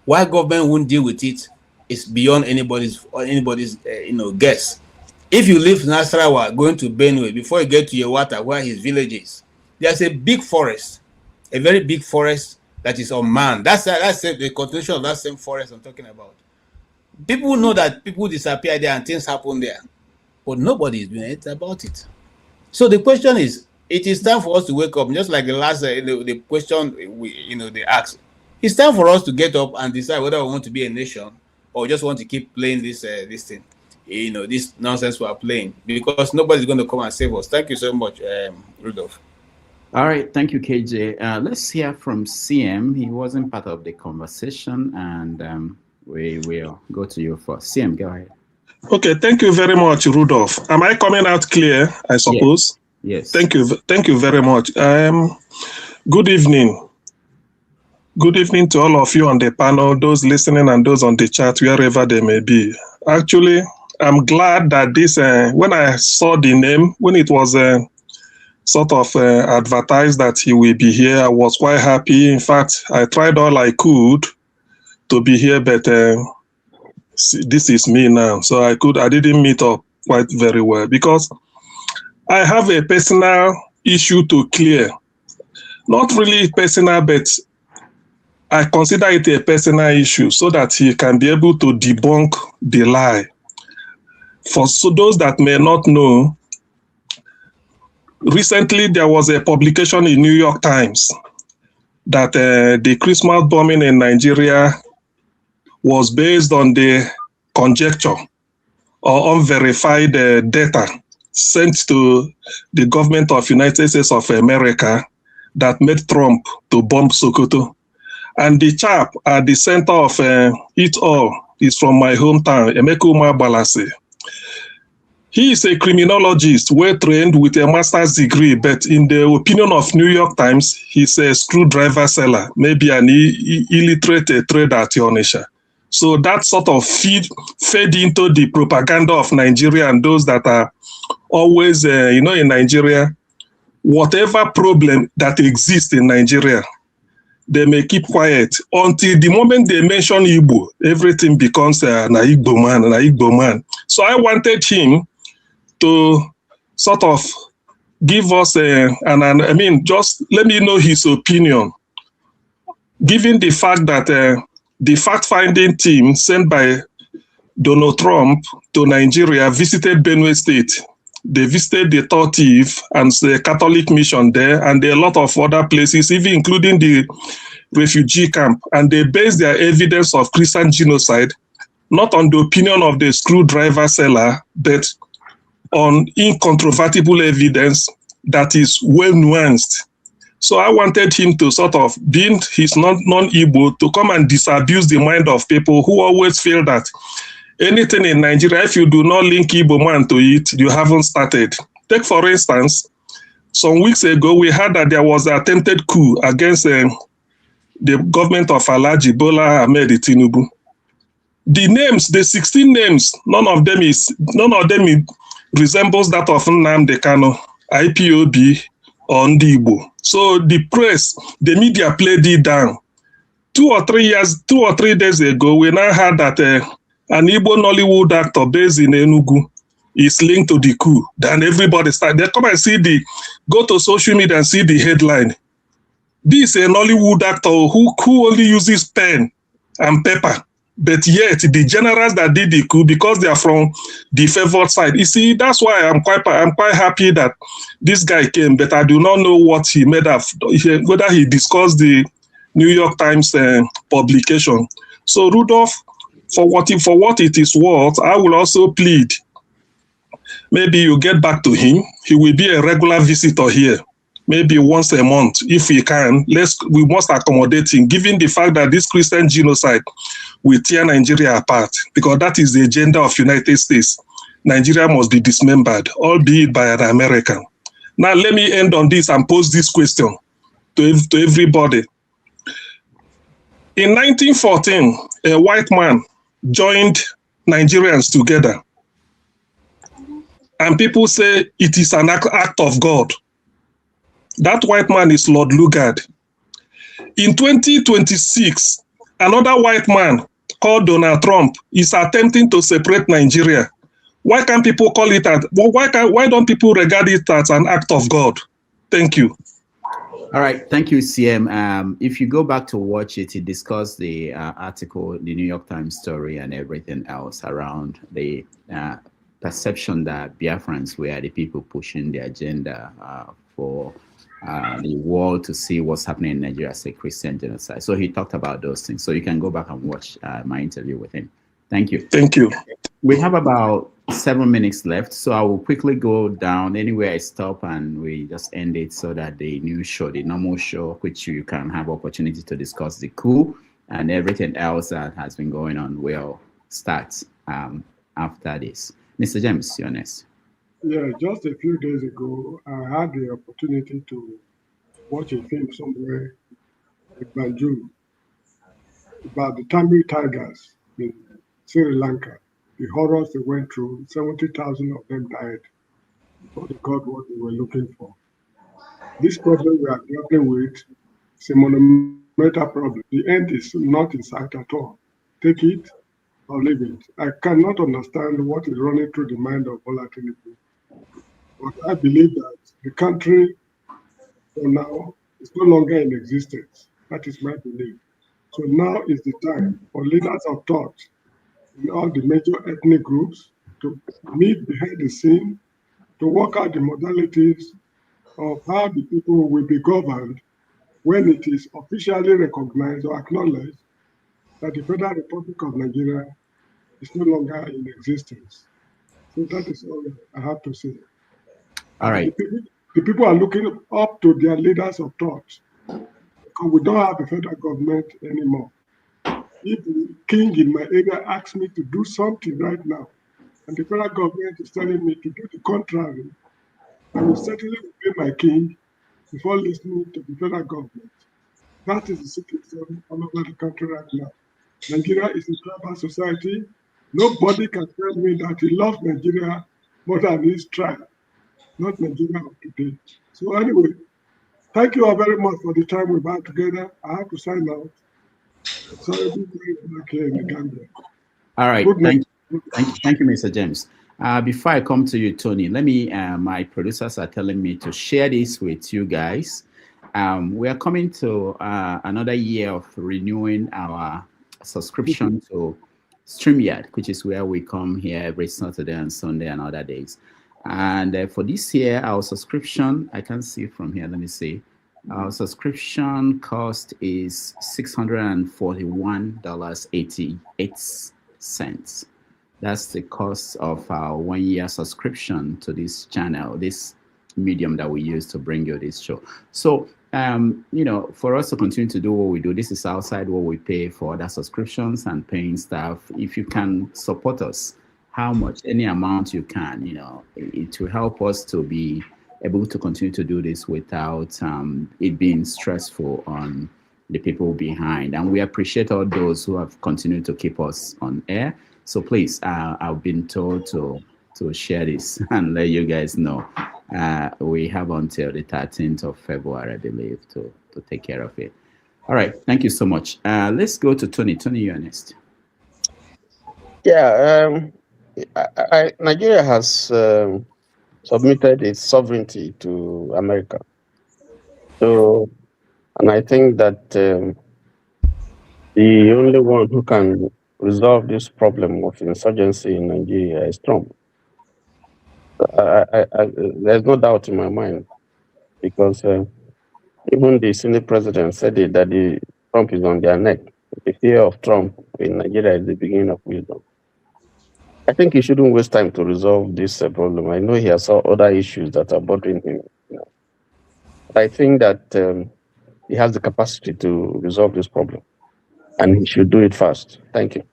Why government won't deal with it is beyond anybody's you know, guess. If you leave Nasarawa going to Benue, before you get to Yewata, where his village is, there's a big forest, a very big forest that is unmanned. That's the continuation of that same forest I'm talking about. People know that people disappear there and things happen there, but nobody is doing anything about it. So the question is, it is time for us to wake up, just like the last the question they asked. It's time for us to get up and decide whether we want to be a nation or just want to keep playing this thing, you know, this nonsense we are playing, because nobody's going to come and save us. Thank you so much, Rudolph. All right, thank you, KJ. Let's hear from CM. He wasn't part of the conversation, and we will go to you first. CM, go ahead. Okay, thank you very much, Rudolph. Am I coming out clear, I suppose? Yes. Thank you very much. Good evening. Good evening to all of you on the panel, those listening and those on the chat, wherever they may be. Actually, I'm glad that this, when I saw the name, when it was sort of advertised that he will be here. I was quite happy. In fact, I tried all I could to be here, but this is me now. So I didn't meet up quite very well because I have a personal issue to clear. Not really personal, but I consider it a personal issue so that he can be able to debunk the lie. For those that may not know, recently there was a publication in New York Times that the Christmas bombing in Nigeria was based on the conjecture or unverified data sent to the government of United States of America that made Trump to bomb Sokoto. And the chap at the center of it all is from my hometown, Emeka Umar Balase. He is a criminologist, well trained with a master's degree, but in the opinion of New York Times, he's a screwdriver seller, maybe an illiterate trader at Onisha. So that sort of fed into the propaganda of Nigeria and those that are always, in Nigeria, whatever problem that exists in Nigeria, they may keep quiet until the moment they mention Igbo, everything becomes na Igbo man. So I wanted him to sort of give us just let me know his opinion, given the fact that the fact-finding team sent by Donald Trump to Nigeria visited Benue State. They visited the Tortive and the Catholic mission there, and there are a lot of other places, even including the refugee camp. And they based their evidence of Christian genocide not on the opinion of the screwdriver seller, but on incontrovertible evidence that is well nuanced. So I wanted him to sort of, being he's non-Igbo, to come and disabuse the mind of people who always feel that anything in Nigeria, if you do not link Igbo man to it, you haven't started. Take, for instance, some weeks ago, we heard that there was an attempted coup against the government of Alhaji Bola Ahmed Tinubu. The names, the 16 names, none of them resembles that of Nnamdi Kanu, IPOB, or Ndigbo. So the press, the media played it down. 2 or 3 days ago, we now heard that an Igbo Nollywood actor based in Enugu is linked to the coup. Then everybody started, they come and go to social media and see the headline. This is a Nollywood actor who only uses pen and paper. But yet, the generals that did the coup, because they are from the favored side. You see, that's why I'm quite happy that this guy came, but I do not know what he made of, whether he discussed the New York Times publication. So, Rudolph, for what it is worth, I will also plead. Maybe you get back to him. He will be a regular visitor here. Maybe once a month, if we can. We must accommodate him, given the fact that this Christian genocide will tear Nigeria apart, because that is the agenda of United States. Nigeria must be dismembered, albeit by an American. Now, let me end on this and pose this question to everybody. In 1914, a white man joined Nigerians together. And people say it is an act of God. That white man is Lord Lugard. In 2026, another white man called Donald Trump is attempting to separate Nigeria. Why can't people call it that? Why don't people regard it as an act of God? Thank you. All right, thank you, CM. If you go back to watch it, he discussed the article, the New York Times story, and everything else around the perception that Biafrans were the people pushing the agenda for the world to see what's happening in Nigeria as a Christian genocide. So he talked about those things. So you can go back and watch my interview with him. Thank you. Thank you. We have about 7 minutes left, so I will quickly go down anywhere I stop and we just end it so that the new show, the normal show, which you can have opportunity to discuss the coup and everything else that has been going on, will start after this. Mr. James, you're next. Yeah, just a few days ago, I had the opportunity to watch a film somewhere in Banjul about the Tamil tigers in Sri Lanka. The horrors they went through, 70,000 of them died before they got what they were looking for. This problem we are grappling with is a monumental problem. The end is not in sight at all. Take it or leave it. I cannot understand what is running through the mind of Bola Tinubu. But I believe that the country, for now, is no longer in existence. That is my belief. So now is the time for leaders of thought in all the major ethnic groups to meet behind the scene, to work out the modalities of how the people will be governed when it is officially recognized or acknowledged that the Federal Republic of Nigeria is no longer in existence. So that is all I have to say. All right. The people are looking up to their leaders of thought because we don't have a federal government anymore. If the king in my area asks me to do something right now, and the federal government is telling me to do the contrary, I will certainly obey my king before listening to the federal government. That is the situation all over the country right now. Nigeria is a tribal society. Nobody can tell me that he loves Nigeria more than his tribe, not Nigeria of today. So anyway, thank you all very much for the time we've had together. I have to sign out. Sorry to be back here in the Gambia. All right, thank you, Mr. James. Before I come to you, Tony, let me, my producers are telling me to share this with you guys. We are coming to another year of renewing our subscription to StreamYard, which is where we come here every Saturday and Sunday and other days. And for this year, our subscription, I can see from here, let me see. Our subscription cost is $641.88. That's the cost of our 1 year subscription to this channel, this medium that we use to bring you this show. So, you know, for us to continue to do what we do, this is outside what we pay for other subscriptions and paying staff. If you can support us, how much, any amount you can, you know, it will help us to be able to continue to do this without it being stressful on the people behind. And we appreciate all those who have continued to keep us on air. So please, I've been told to share this and let you guys know. We have until the 13th of February, I believe, to take care of it. All right, thank you so much. Let's go to Tony. Tony, you're next. Yeah, Nigeria has submitted its sovereignty to America. So, and I think that the only one who can resolve this problem of insurgency in Nigeria is Trump. There's no doubt in my mind, because even the Senate president said it, that Trump is on their neck. The fear of Trump in Nigeria is the beginning of wisdom. I think he shouldn't waste time to resolve this problem. I know he has other issues that are bothering him. You know. But I think that he has the capacity to resolve this problem, and he should do it fast. Thank you.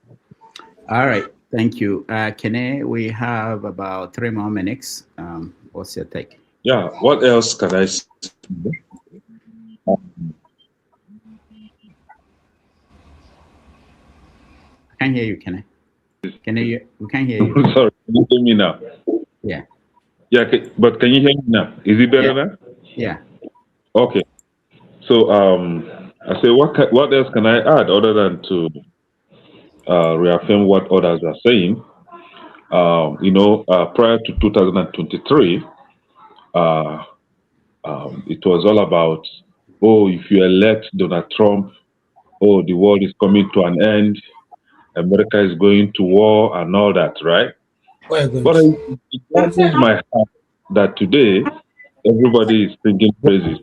All right. Thank you. Kene, we have about 3 more minutes. What's your take? Yeah, what else can I say? I can't hear you, Kene. We can't hear you. Sorry, can you hear me now? Yeah. Yeah, but can you hear me now? Is it better now? Yeah. Okay. So I say, what else can I add other than to reaffirm what others are saying? You know, prior to 2023, it was all about, oh, if you elect Donald Trump, oh, the world is coming to an end, America is going to war and all that, right? But it warms my heart that today everybody is singing praises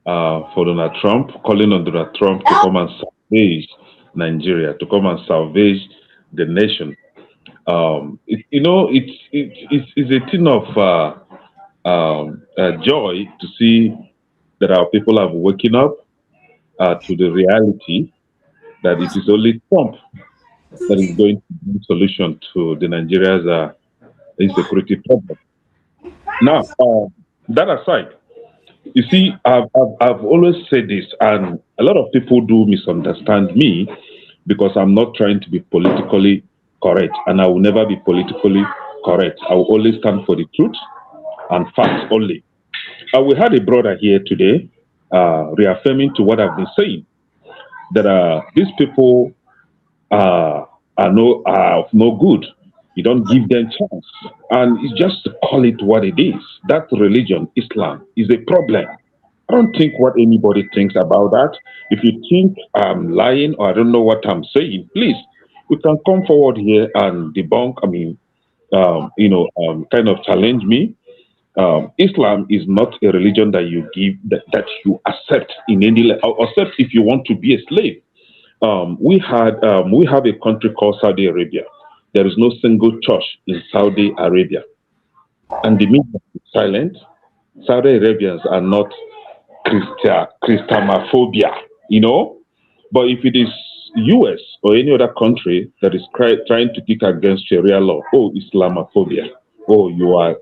for Donald Trump, calling on Donald Trump to come and salvage Nigeria, to come and salvage the nation. You know, it's a thing of joy to see that our people have waken up to the reality that it is only Trump that is going to be the solution to the Nigeria's insecurity problem. Now, that aside, you see, I've always said this, and a lot of people do misunderstand me because I'm not trying to be politically correct, and I will never be politically correct. I will always stand for the truth and facts only. we had a brother here today reaffirming to what I've been saying, that these people are of no good. You don't give them chance. And it's just to call it what it is. That religion, Islam, is a problem. I don't think what anybody thinks about that. If you think I'm lying or I don't know what I'm saying, please, you can come forward here and debunk, kind of challenge me. Islam is not a religion that you give, that you accept in any, except if you want to be a slave. We have a country called Saudi Arabia. There is no single church in Saudi Arabia, and the media is silent. Saudi Arabians are not Christamophobia, But if it is US or any other country that is trying to kick against Sharia law, oh, Islamophobia, oh, you are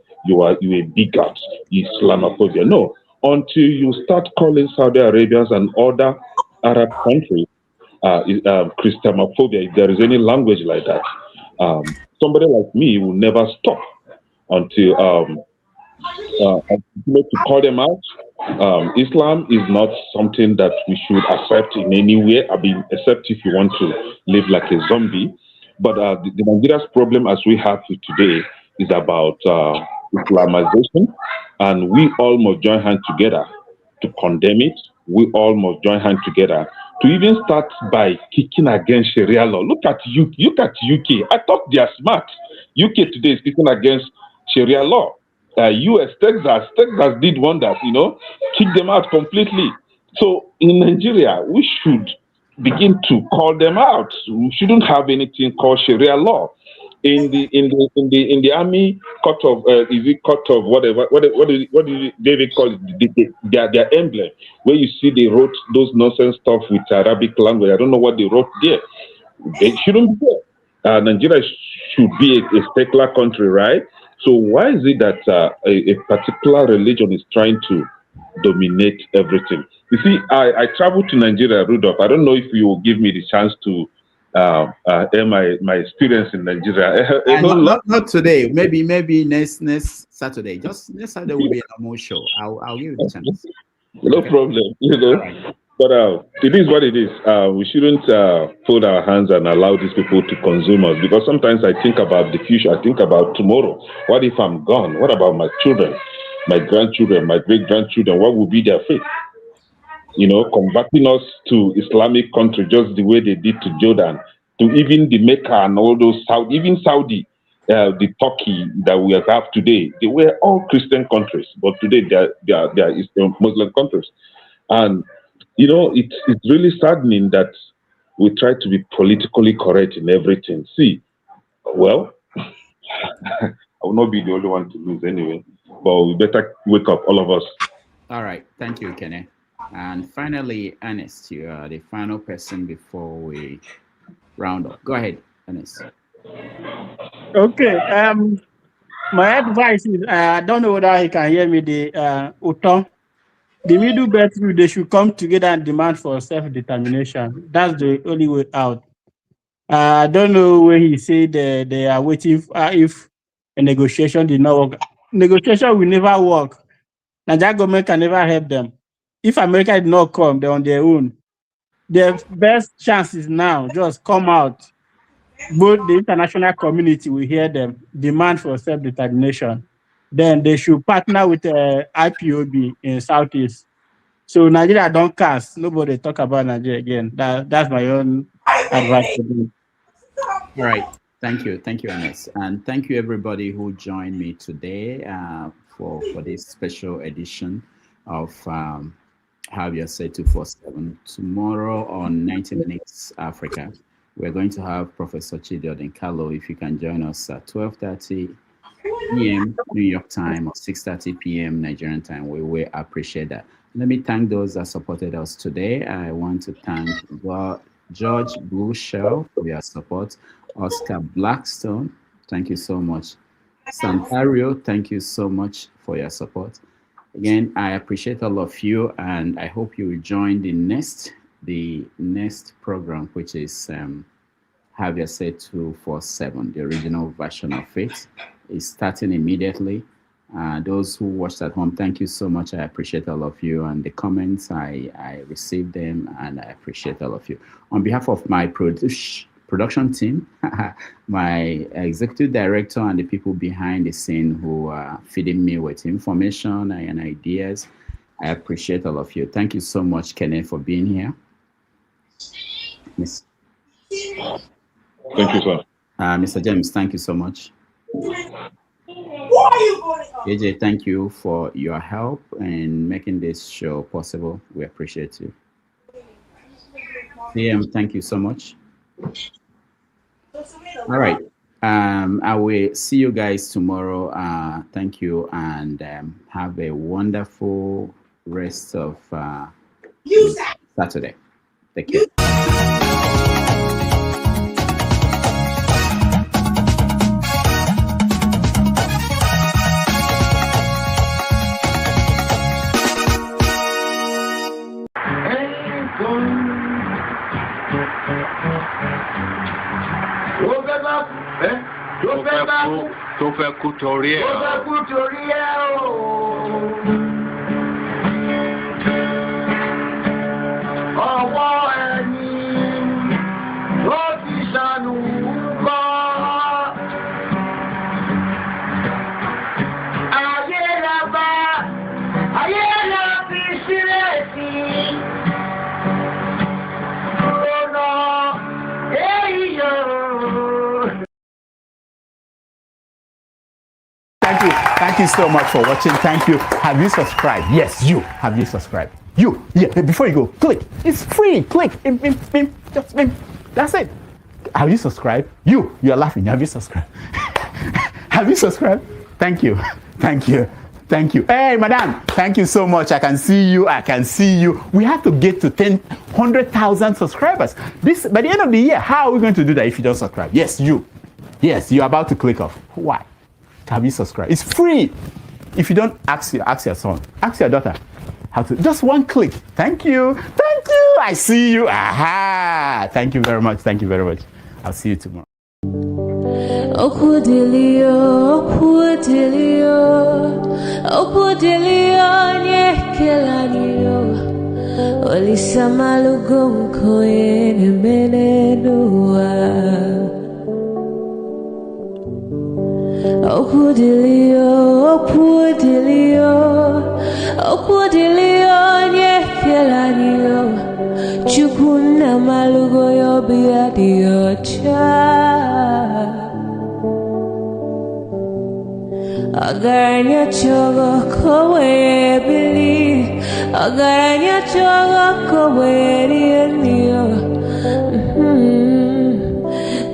a bigot, Islamophobia. No, until you start calling Saudi Arabians and other Arab countries Christamophobia, if there is any language like that, somebody like me will never stop until to call them out. Islam is not something that we should accept in any way, except if you want to live like a zombie. But the Nigeria's problem as we have it today is about Islamization, and we all must join hands together to condemn it. We all must join hands together to even start by kicking against Sharia law. Look at UK. I thought they are smart. UK today is kicking against Sharia law. US, Texas did wonders, kick them out completely. So in Nigeria, we should begin to call them out. We shouldn't have anything called Sharia law. In the army court of whatever, what do David call it? Their emblem, where you see they wrote those nonsense stuff with Arabic language. I don't know what they wrote there. They shouldn't be there. Nigeria should be a secular country, right? So why is it that a particular religion is trying to dominate everything? You see, I traveled to Nigeria, Rudolph. I don't know if you will give me the chance to my experience in Nigeria. Not today. Maybe next Saturday. Just next Saturday will be a normal show. I'll give you the chance. No problem. Right. But it is what it is. We shouldn't fold our hands and allow these people to consume us, because sometimes I think about the future. I think about tomorrow. What if I'm gone? What about my children, my grandchildren, my great-grandchildren? What will be their fate? Converting us to Islamic country just the way they did to Jordan, to even the Mecca and all those Saudi, the Turkey that we have today. They were all Christian countries, but today they are Muslim countries. And it's really saddening that we try to be politically correct in everything. See, well, I will not be the only one to lose anyway, but we better wake up, all of us. All right. Thank you, Kenny. And finally, Ernest, you are the final person before we round up. Go ahead, Ernest. Okay. My advice is, I don't know whether he can hear me, the Utong. The Middle Belt, they should come together and demand for self-determination. That's the only way out. I don't know where he said they are waiting if a negotiation did not work. Negotiation will never work. Nigeria government can never help them. If America did not come, they're on their own. Their best chance is now. Just come out. Both the international community will hear them, demand for self-determination. Then they should partner with IPOB in Southeast. So Nigeria don't cast. Nobody talk about Nigeria again. That's my own advice to them. All right. Thank you, Ernest, and thank you everybody who joined me today for this special edition of Have Your Say 247. Tomorrow on 90 Minutes Africa, we're going to have Professor Chidi Odinkalo. If you can join us at 12:30 p.m. New York time or 6:30 p.m. Nigerian time, we will appreciate that. Let me thank those that supported us today. I want to thank George Blueshell for your support. Oscar Blackstone, thank you so much. Santario, thank you so much for your support. Again, I appreciate all of you, and I hope you will join the next program, which is Have Your Say 247, the original version of it. Is starting immediately. Those who watched at home, thank you so much. I appreciate all of you. And the comments, I received them, and I appreciate all of you. On behalf of my production team, my executive director, and the people behind the scene who are feeding me with information and ideas, I appreciate all of you. Thank you so much, Kenneth, for being here. Miss. Thank you, sir. Mr. James, thank you so much. AJ, thank you for your help in making this show possible. We appreciate you. CM, thank you so much. All right. I will see you guys tomorrow. Thank you, and have a wonderful rest of Saturday. Take care. Tó fẹ́ kú torí ẹ̀ o. Ọwọ́ ẹni ló ti ṣàánú kọ́. Ayé la bá, ayé la fi sílẹ̀ sí. Lọ́nà èyí yóò. Thank you so much for watching. Thank you. Have you subscribed? Yes, you. Have you subscribed? You. Yeah, before you go, click. It's free. Click. Just that's it. Have you subscribed? You are laughing. Have you subscribed? Have you subscribed? Thank you. Thank you. Thank you. Hey, madam. Thank you so much. I can see you. I can see you. We have to get to 100,000 subscribers. This by the end of the year. How are we going to do that if you don't subscribe? Yes, you. Yes, you're about to click off. Why? Have you subscribed? It's free. If you don't, ask your son, ask your daughter how to. Just one click. Thank you. Thank you. I see you. Aha. Thank you very much. Thank you very much. I'll see you tomorrow. Okudilio, nyekelanio, chukuna malugo yobia diocha. Agaranya chogo kowe bili, agaranya chogo kowe rienio.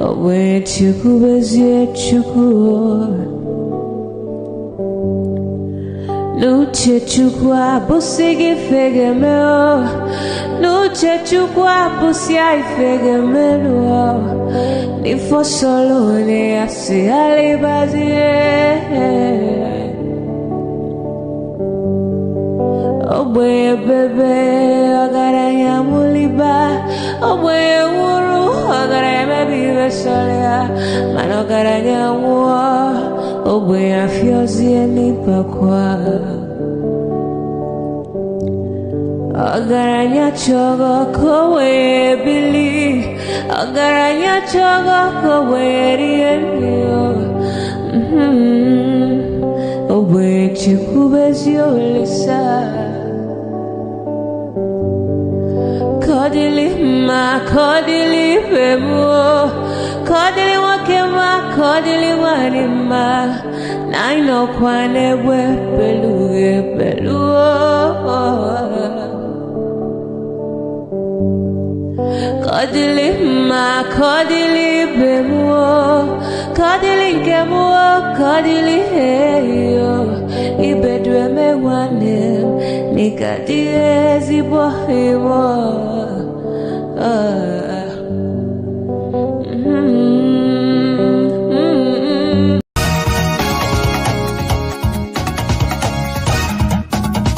Owe chuku bezie chuku. Nuche chukwa busigi fegemeo, nuche chukwa busia ifegemelo. Nifo solo ne asi alibazie. Oboye bebe agaranya muliba, oboye wuru agaranya mebibe solia, mano agaranya mua. Oboye afyozi enipakwa. Agaranya chogo kowe bili, agaranya chogo kowe rienio. Oboye chikubezi olisa. Kodili ma, kodili bemo, kodili wakema, kodili wanima. Naino kwane we beluge beluo. Kodili ma, kodili bemo, kodili kemo, kodili heyo. Ibedwe me wane, nikadiezi bohimo.